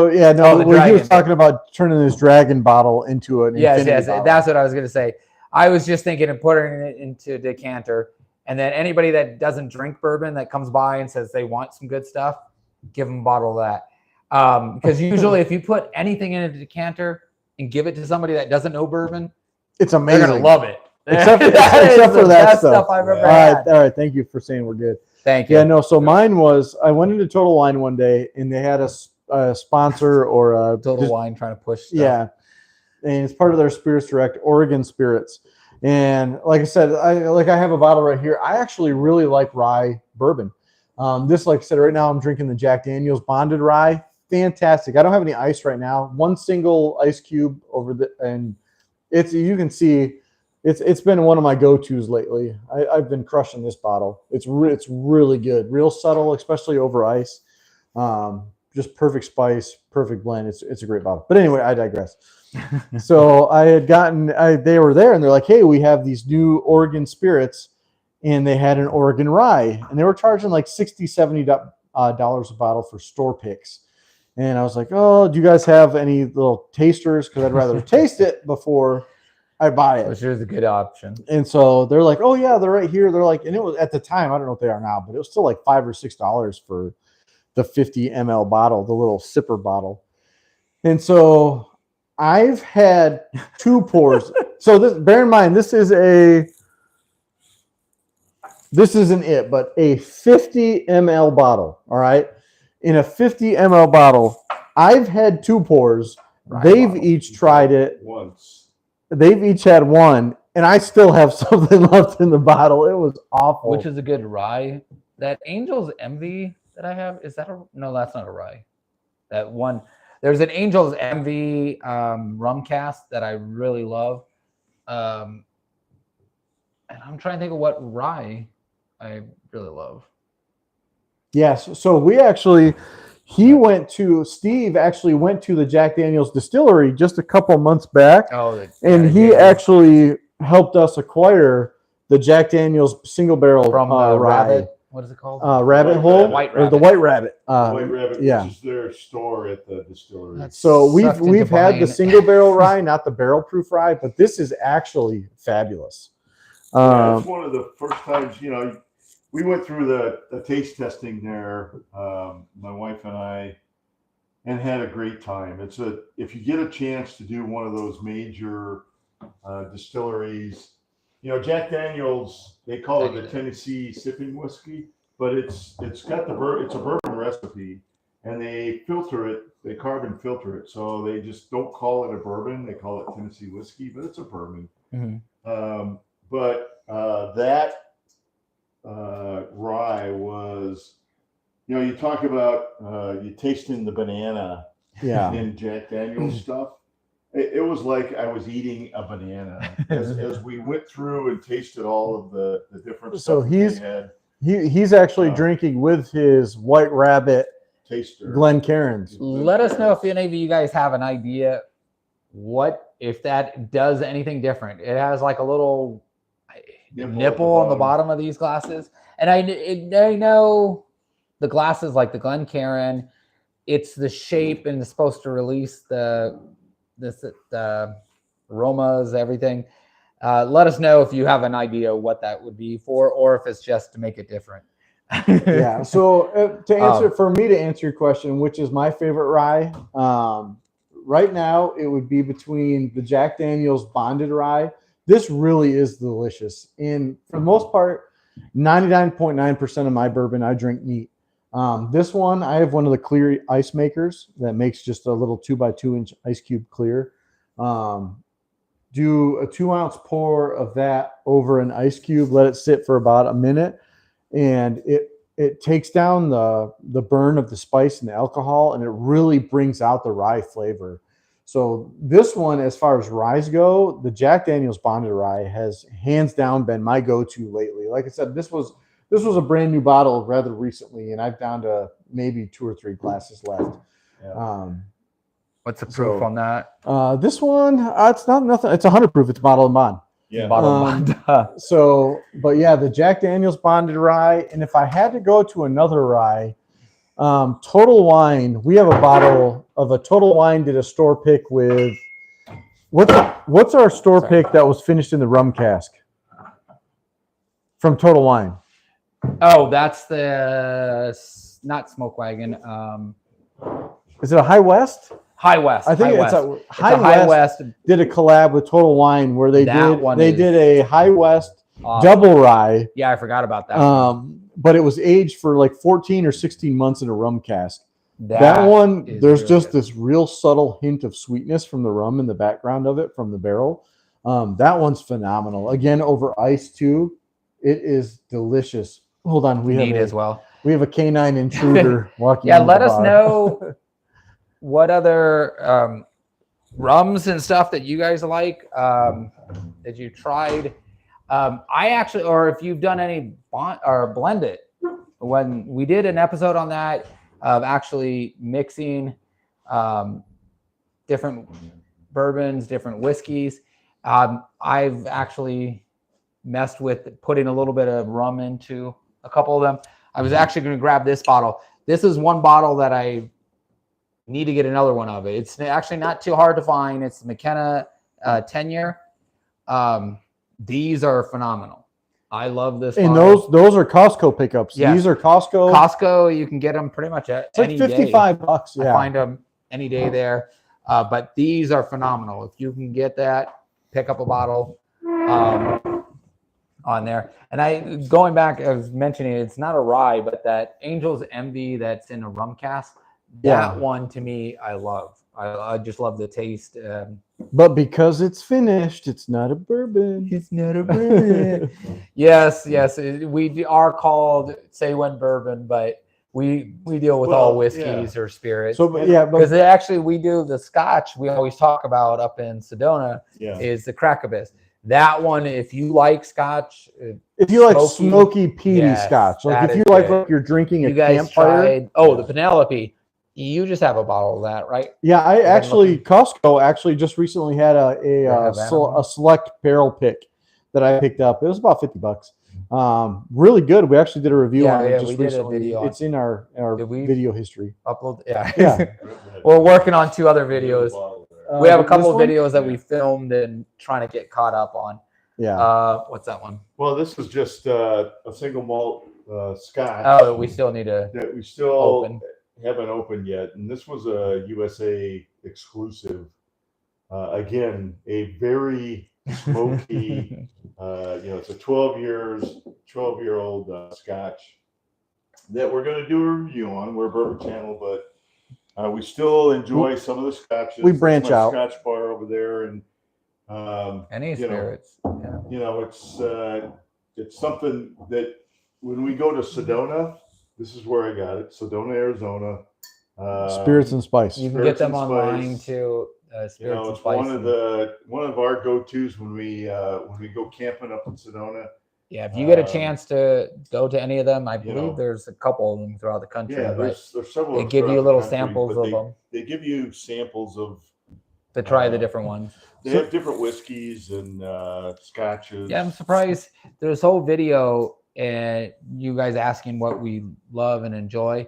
D: yeah. No,
B: Oh, the
D: he was
B: dragon.
D: talking about turning this dragon bottle into an
B: Yes,
D: infinity
B: yes,
D: bottle.
B: that's what I was going to say. I was just thinking of putting it into a decanter, and then anybody that doesn't drink bourbon that comes by and says they want some good stuff, give them a bottle of that. Because usually, if you put anything in a decanter and give it to somebody that doesn't know bourbon,
D: It's
B: they're
D: amazing.
B: gonna love it.
D: Except for
B: the
D: that
B: best
D: stuff.
B: I've ever
C: Yeah.
B: had.
D: All right. Thank you for saying we're good.
B: Thank you.
D: Yeah, no. So mine was I went into Total Wine one day and they had a sponsor or a
B: Total Wine trying to push stuff.
D: Yeah, and it's part of their Spirits Direct, Oregon Spirits. And like I said, I have a bottle right here. I actually really like rye bourbon. This, like I said, right now I'm drinking the Jack Daniel's Bonded Rye. Fantastic. I don't have any ice right now. One single ice cube and it's, you can see it's been one of my go-tos lately. I've been crushing this bottle. It's really good, real subtle, especially over ice. Just perfect spice, perfect blend. It's a great bottle. But anyway, I digress. So I had they were there and they're like, hey, we have these new Oregon spirits, and they had an Oregon rye, and they were charging like $60, $70 a bottle for store picks. And I was like, oh, do you guys have any little tasters? Because I'd rather taste it before I buy it.
B: Which is a good option.
D: And so they're like, oh yeah, they're right here. They're like, and it was at the time, I don't know what they are now, but it was still like $5 or $6 for the 50 ml bottle, the little sipper bottle. And so I've had 2 pours. So this, bear in mind, this isn't it, but a 50 ml bottle. All right. In a 50 ml bottle, I've had 2 pours. They've each tried it
C: once.
D: They've each had one, and I still have something left in the bottle. It was awful.
B: Which is a good rye. That Angel's Envy that I have, is that no, that's not a rye. That one, there's an Angel's Envy rum cast that I really love. And I'm trying to think of what rye I really love.
D: Yes. So Steve actually went to the Jack Daniel's distillery just a couple months back. And he actually helped us acquire the Jack Daniel's single barrel
B: from
D: rye.
B: Rabbit. What is it called?
D: Rabbit Hole?
B: White
D: Or the
B: Rabbit.
D: White Rabbit.
C: White Rabbit,
D: yeah.
C: which is their store at the distillery.
B: That's
D: So
B: sucked
D: we've
B: into
D: had the
B: buying-
D: single barrel rye, not the barrel proof rye, but this is actually fabulous.
C: Yeah, it's one of the first times, we went through the taste testing there, my wife and I, and had a great time. If you get a chance to do one of those major distilleries, Jack Daniels, they call it the Tennessee sipping whiskey, but it's got it's a bourbon recipe, and they filter it, they carbon filter it, so they just don't call it a bourbon, they call it Tennessee whiskey, but it's a bourbon. But that rye was, you talk about you tasting the banana in Jack Daniels stuff. It was like I was eating a banana as we went through and tasted all of the different
D: So
C: stuff
D: he's actually drinking with his White Rabbit
C: taster,
D: Glencairns.
B: Let us know if any of you guys have an idea if that does anything different. It has like a little nipple on the bottom of these glasses, and I know the glasses like the Glencairn. It's the shape and it's supposed to release the aromas, everything. Let us know if you have an idea what that would be for, or if it's just to make it different.
D: Yeah. So to answer your question, which is my favorite rye, right now it would be between the Jack Daniel's bonded rye. This really is delicious, and for the most part, 99.9% of my bourbon I drink neat. This one, I have one of the clear ice makers that makes just a little 2x2 ice cube clear. Do a 2-ounce pour of that over an ice cube, let it sit for about a minute, and it takes down the burn of the spice and the alcohol, and it really brings out the rye flavor. So this one, as far as ryes go, the Jack Daniel's bonded rye has hands down been my go-to lately. Like I said, this was a brand new bottle rather recently, and I've down to maybe 2 or 3 glasses left.
C: Yeah.
B: What's the proof on that?
D: This one, it's not nothing. It's 100 proof. It's bottle and bond.
C: Yeah.
D: But yeah, the Jack Daniel's bonded rye. And if I had to go to another rye, Total Wine, we have a bottle of a Total Wine did a store pick with what's our store pick that was finished in the rum cask from Total Wine?
B: Oh, that's the not Smoke Wagon.
D: Is it a High West?
B: High West.
D: I think
B: High
D: it's
B: West.
D: High West did a collab with Total Wine where they did a High West double rye.
B: Yeah, I forgot about that.
D: But it was aged for like 14 or 16 months in a rum cask. That one, there's really just this real subtle hint of sweetness from the rum in the background of it from the barrel. That one's phenomenal. Again, over ice too. It is delicious. Hold on, we have a canine intruder walking.
B: Yeah, let us know what other rums and stuff that you guys like that you tried. I actually, or if you've done any blend it. When we did an episode on that of actually mixing different bourbons, different whiskeys, I've actually messed with putting a little bit of rum into a couple of them. I was actually going to grab this bottle. This is one bottle that I need to get another one of. It's actually not too hard to find. It's McKenna 10-year. These are phenomenal. I love this.
D: And those are Costco pickups. Yes. These are Costco.
B: Costco, you can get them pretty much at any
D: like $55.
B: Yeah. I find them any day there. But these are phenomenal. If you can get that, pick up a bottle on there. And going back, I was mentioning it's not a rye, but that Angel's Envy that's in a rum cask. That one to me, I love. I just love the taste.
D: But because it's finished, it's not a bourbon.
B: It's not a bourbon. yes. We are called Say When Bourbon, but we deal with all whiskeys or spirits.
D: So,
B: because actually we do the Scotch we always talk about up in Sedona is the Crackabiss. That one, if you like Scotch,
D: if you like smoky, peaty Scotch, like if you like you're drinking a campfire.
B: The Penelope. You just have a bottle of that, right?
D: Yeah, Costco actually just recently had a select barrel pick that I picked up. It was about $50. Really good. We actually did a review on it just recently. It's in our video history.
B: Upload, yeah. We're working on 2 other videos. We have a couple of videos that we filmed and trying to get caught up on.
D: Yeah.
B: What's that one?
C: Well, this is just a single malt Scotch.
B: Oh, we still need to
C: open. Haven't opened yet, and this was a USA exclusive. Again, a very smoky, It's a 12-year-old Scotch that we're going to do a review on. We're a bourbon channel, but we still enjoy some of the scotches.
D: We branch
C: There's my
D: out.
C: Scotch bar over there, and
B: Any
C: you know,
B: spirits. Yeah.
C: it's something that when we go to Sedona, this is where I got it. Sedona, Arizona.
D: Spirits and Spice.
B: You can get
C: Spirits
B: them
C: and
B: online
C: Spice.
B: too. Spirits and
C: It's
B: Spice.
C: one of our go-tos when we go camping up in Sedona.
B: Yeah, if you get a chance to go to any of them, I believe
C: know,
B: there's a couple of them throughout the country.
C: Yeah,
B: but
C: there's several.
B: they give you
C: throughout
B: little
C: the country,
B: samples
C: but
B: of them
C: They give you samples of
B: to try the different ones.
C: They have different whiskeys and scotches.
B: Yeah, I'm surprised. There's a whole video and you guys asking what we love and enjoy.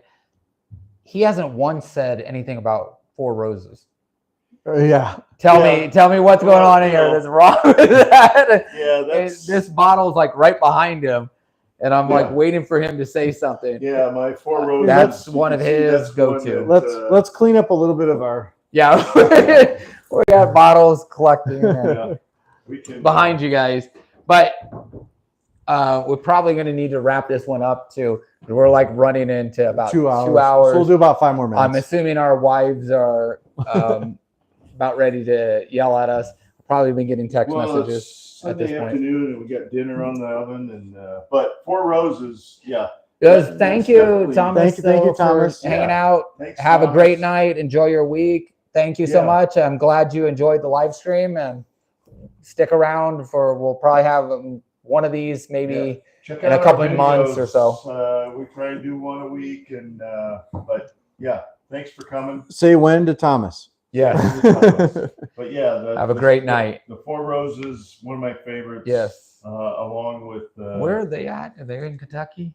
B: He hasn't once said anything about Four Roses.
D: Yeah.
B: Tell me what's going on here that's wrong with that.
C: Yeah,
B: this bottle's like right behind him, and I'm like waiting for him to say something.
C: Yeah, my Four Roses.
B: That's one of his go-to.
D: Let's clean up a little bit of our.
B: Yeah, we got bottles collecting behind you guys, but we're probably going to need to wrap this one up too. We're like running into about 2 hours. 2 hours.
D: So we'll do about 5 more minutes.
B: I'm assuming our wives are about ready to yell at us. Probably been getting text messages
C: it's
B: at this
C: Sunday
B: point.
C: afternoon, and we got dinner on the oven, and but Four Roses,
B: Yes, thank you, Thomas.
D: Thank you, Thomas.
B: For hanging out.
C: Thanks,
B: Have
C: Thomas.
B: a great night. Enjoy your week. Thank you so much. I'm glad you enjoyed the live stream, and stick around we'll probably have one of these maybe in a couple of months or so.
C: We try and do one a week, and but thanks for coming.
D: Say when to Thomas.
B: Yes.
C: But
B: have a great night.
C: The Four Roses, one of my favorites.
B: Yes.
C: Along with
B: where are they at? Are they in Kentucky?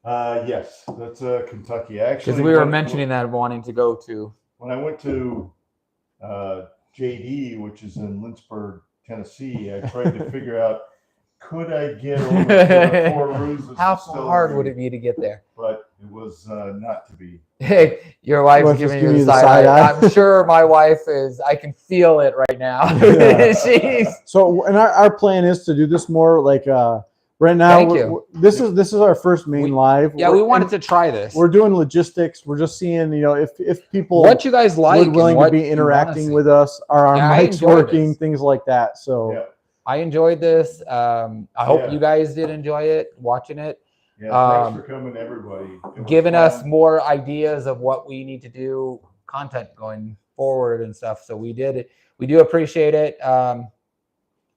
C: Yes, that's Kentucky. Actually,
B: because we were mentioning that wanting to go to.
C: When I went to JD, which is in Lynchburg, Tennessee, I tried to figure out could I get over to the Four Roses.
B: How hard would it be to get there?
C: But it was not to be.
B: Hey, your wife's giving you the side eye. I'm sure my wife is. I can feel it right now.
D: So, and our plan is to do this more like right now. This is our first main live.
B: Yeah, we wanted to try this.
D: We're doing logistics. We're just seeing, if people
B: what you guys like,
D: willing to be interacting with us. Are our mics working? Things like that. So.
C: Yeah.
B: I enjoyed this. I hope you guys did enjoy it, watching it.
C: Yeah, thanks for coming, everybody.
B: Giving us more ideas of what we need to do, content going forward and stuff. So we did it. We do appreciate it.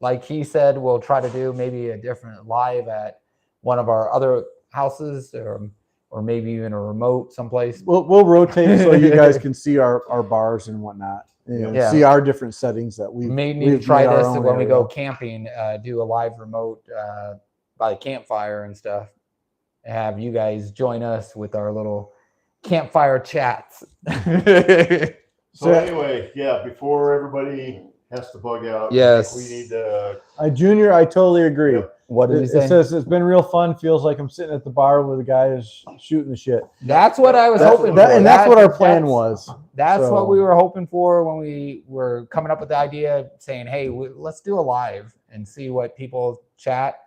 B: Like he said, we'll try to do maybe a different live at one of our other houses, or maybe even a remote someplace.
D: We'll rotate so you guys can see our bars and whatnot. See our different settings that we
B: may need to try this when we go camping. Do a live remote by the campfire and stuff. Have you guys join us with our little campfire chats.
C: So anyway, before everybody has to bug out,
B: yes,
C: we need to.
D: Junior, I totally agree.
C: Yep.
B: What did he say?
D: It says it's been real fun. Feels like I'm sitting at the bar where the guy is shooting the shit.
B: That's what I was hoping for.
D: And that's what our plan was.
B: That's what we were hoping for when we were coming up with the idea, saying, hey, let's do a live and see what people chat.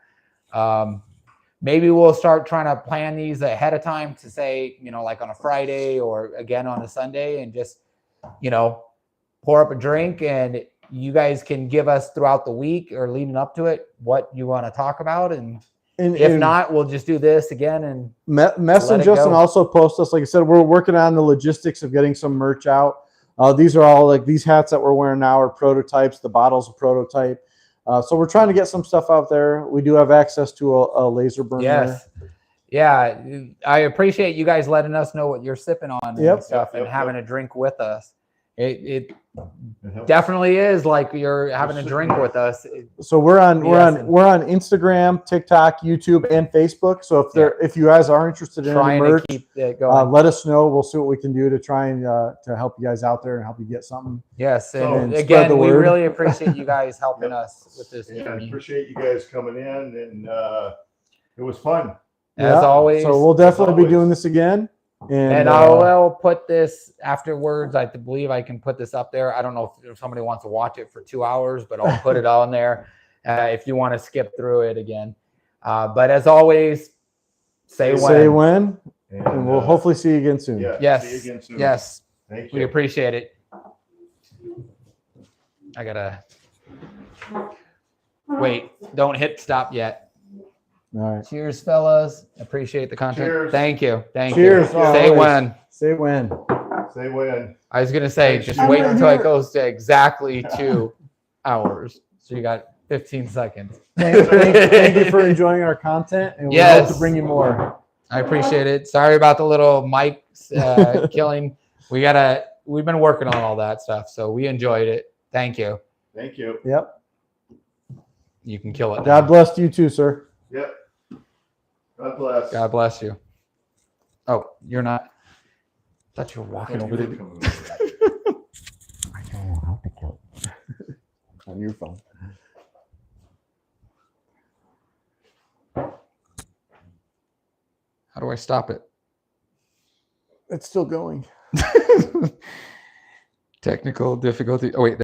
B: Maybe we'll start trying to plan these ahead of time to say, like on a Friday or again on a Sunday, and just, pour up a drink, and you guys can give us throughout the week or leading up to it what you want to talk about. And if not, we'll just do this again and
D: message us, and also post us. Like I said, we're working on the logistics of getting some merch out. These are all like these hats that we're wearing now are prototypes. The bottle's a prototype. So we're trying to get some stuff out there. We do have access to a laser burner.
B: Yes. Yeah. I appreciate you guys letting us know what you're sipping on and stuff and having a drink with us. It definitely is like you're having a drink with us.
D: So we're on Instagram, TikTok, YouTube, and Facebook. So if you guys are interested in any merch,
B: to keep it going.
D: let us know. We'll see what we can do to try and to help you guys out there and help you get something.
B: Yes, and again, we really appreciate you guys helping us with this.
C: Yeah, I appreciate you guys coming in, and it was fun
B: as always.
D: So we'll definitely be doing this again.
B: And I'll put this afterwards. I believe I can put this up there. I don't know if somebody wants to watch it for 2 hours, but I'll put it on there. if you want to skip through it again. But as always, say when.
D: Say when, and we'll hopefully see you again soon.
C: Yeah.
B: Yes.
C: See you again soon.
B: Yes.
C: Thank
B: We
C: you.
B: appreciate it. I gotta wait. Don't hit stop yet.
D: All right.
B: Cheers, fellas. Appreciate the content.
C: Cheers.
B: Thank you. Thank
D: Cheers.
B: you. Say
D: always.
B: when.
D: Say when.
C: Say when.
B: I was gonna say just
D: I'm
B: wait
D: right
B: until it
D: here.
B: goes to exactly 2 hours. So you got 15 seconds.
D: Thank you for enjoying our content, and we hope
B: Yes.
D: to bring you more.
B: I appreciate it. Sorry about the little mics killing. We've been working on all that stuff, so we enjoyed it. Thank you.
C: Thank you.
D: Yep.
B: You can kill it.
D: God
B: now.
D: bless you too, sir.
C: Yep. God bless.
B: God bless you. Oh, you're not. I thought you were walking over there.
D: I don't know how to kill it. On your phone.
B: How do I stop it?
D: It's still going.
B: Technical difficulty. Oh, wait.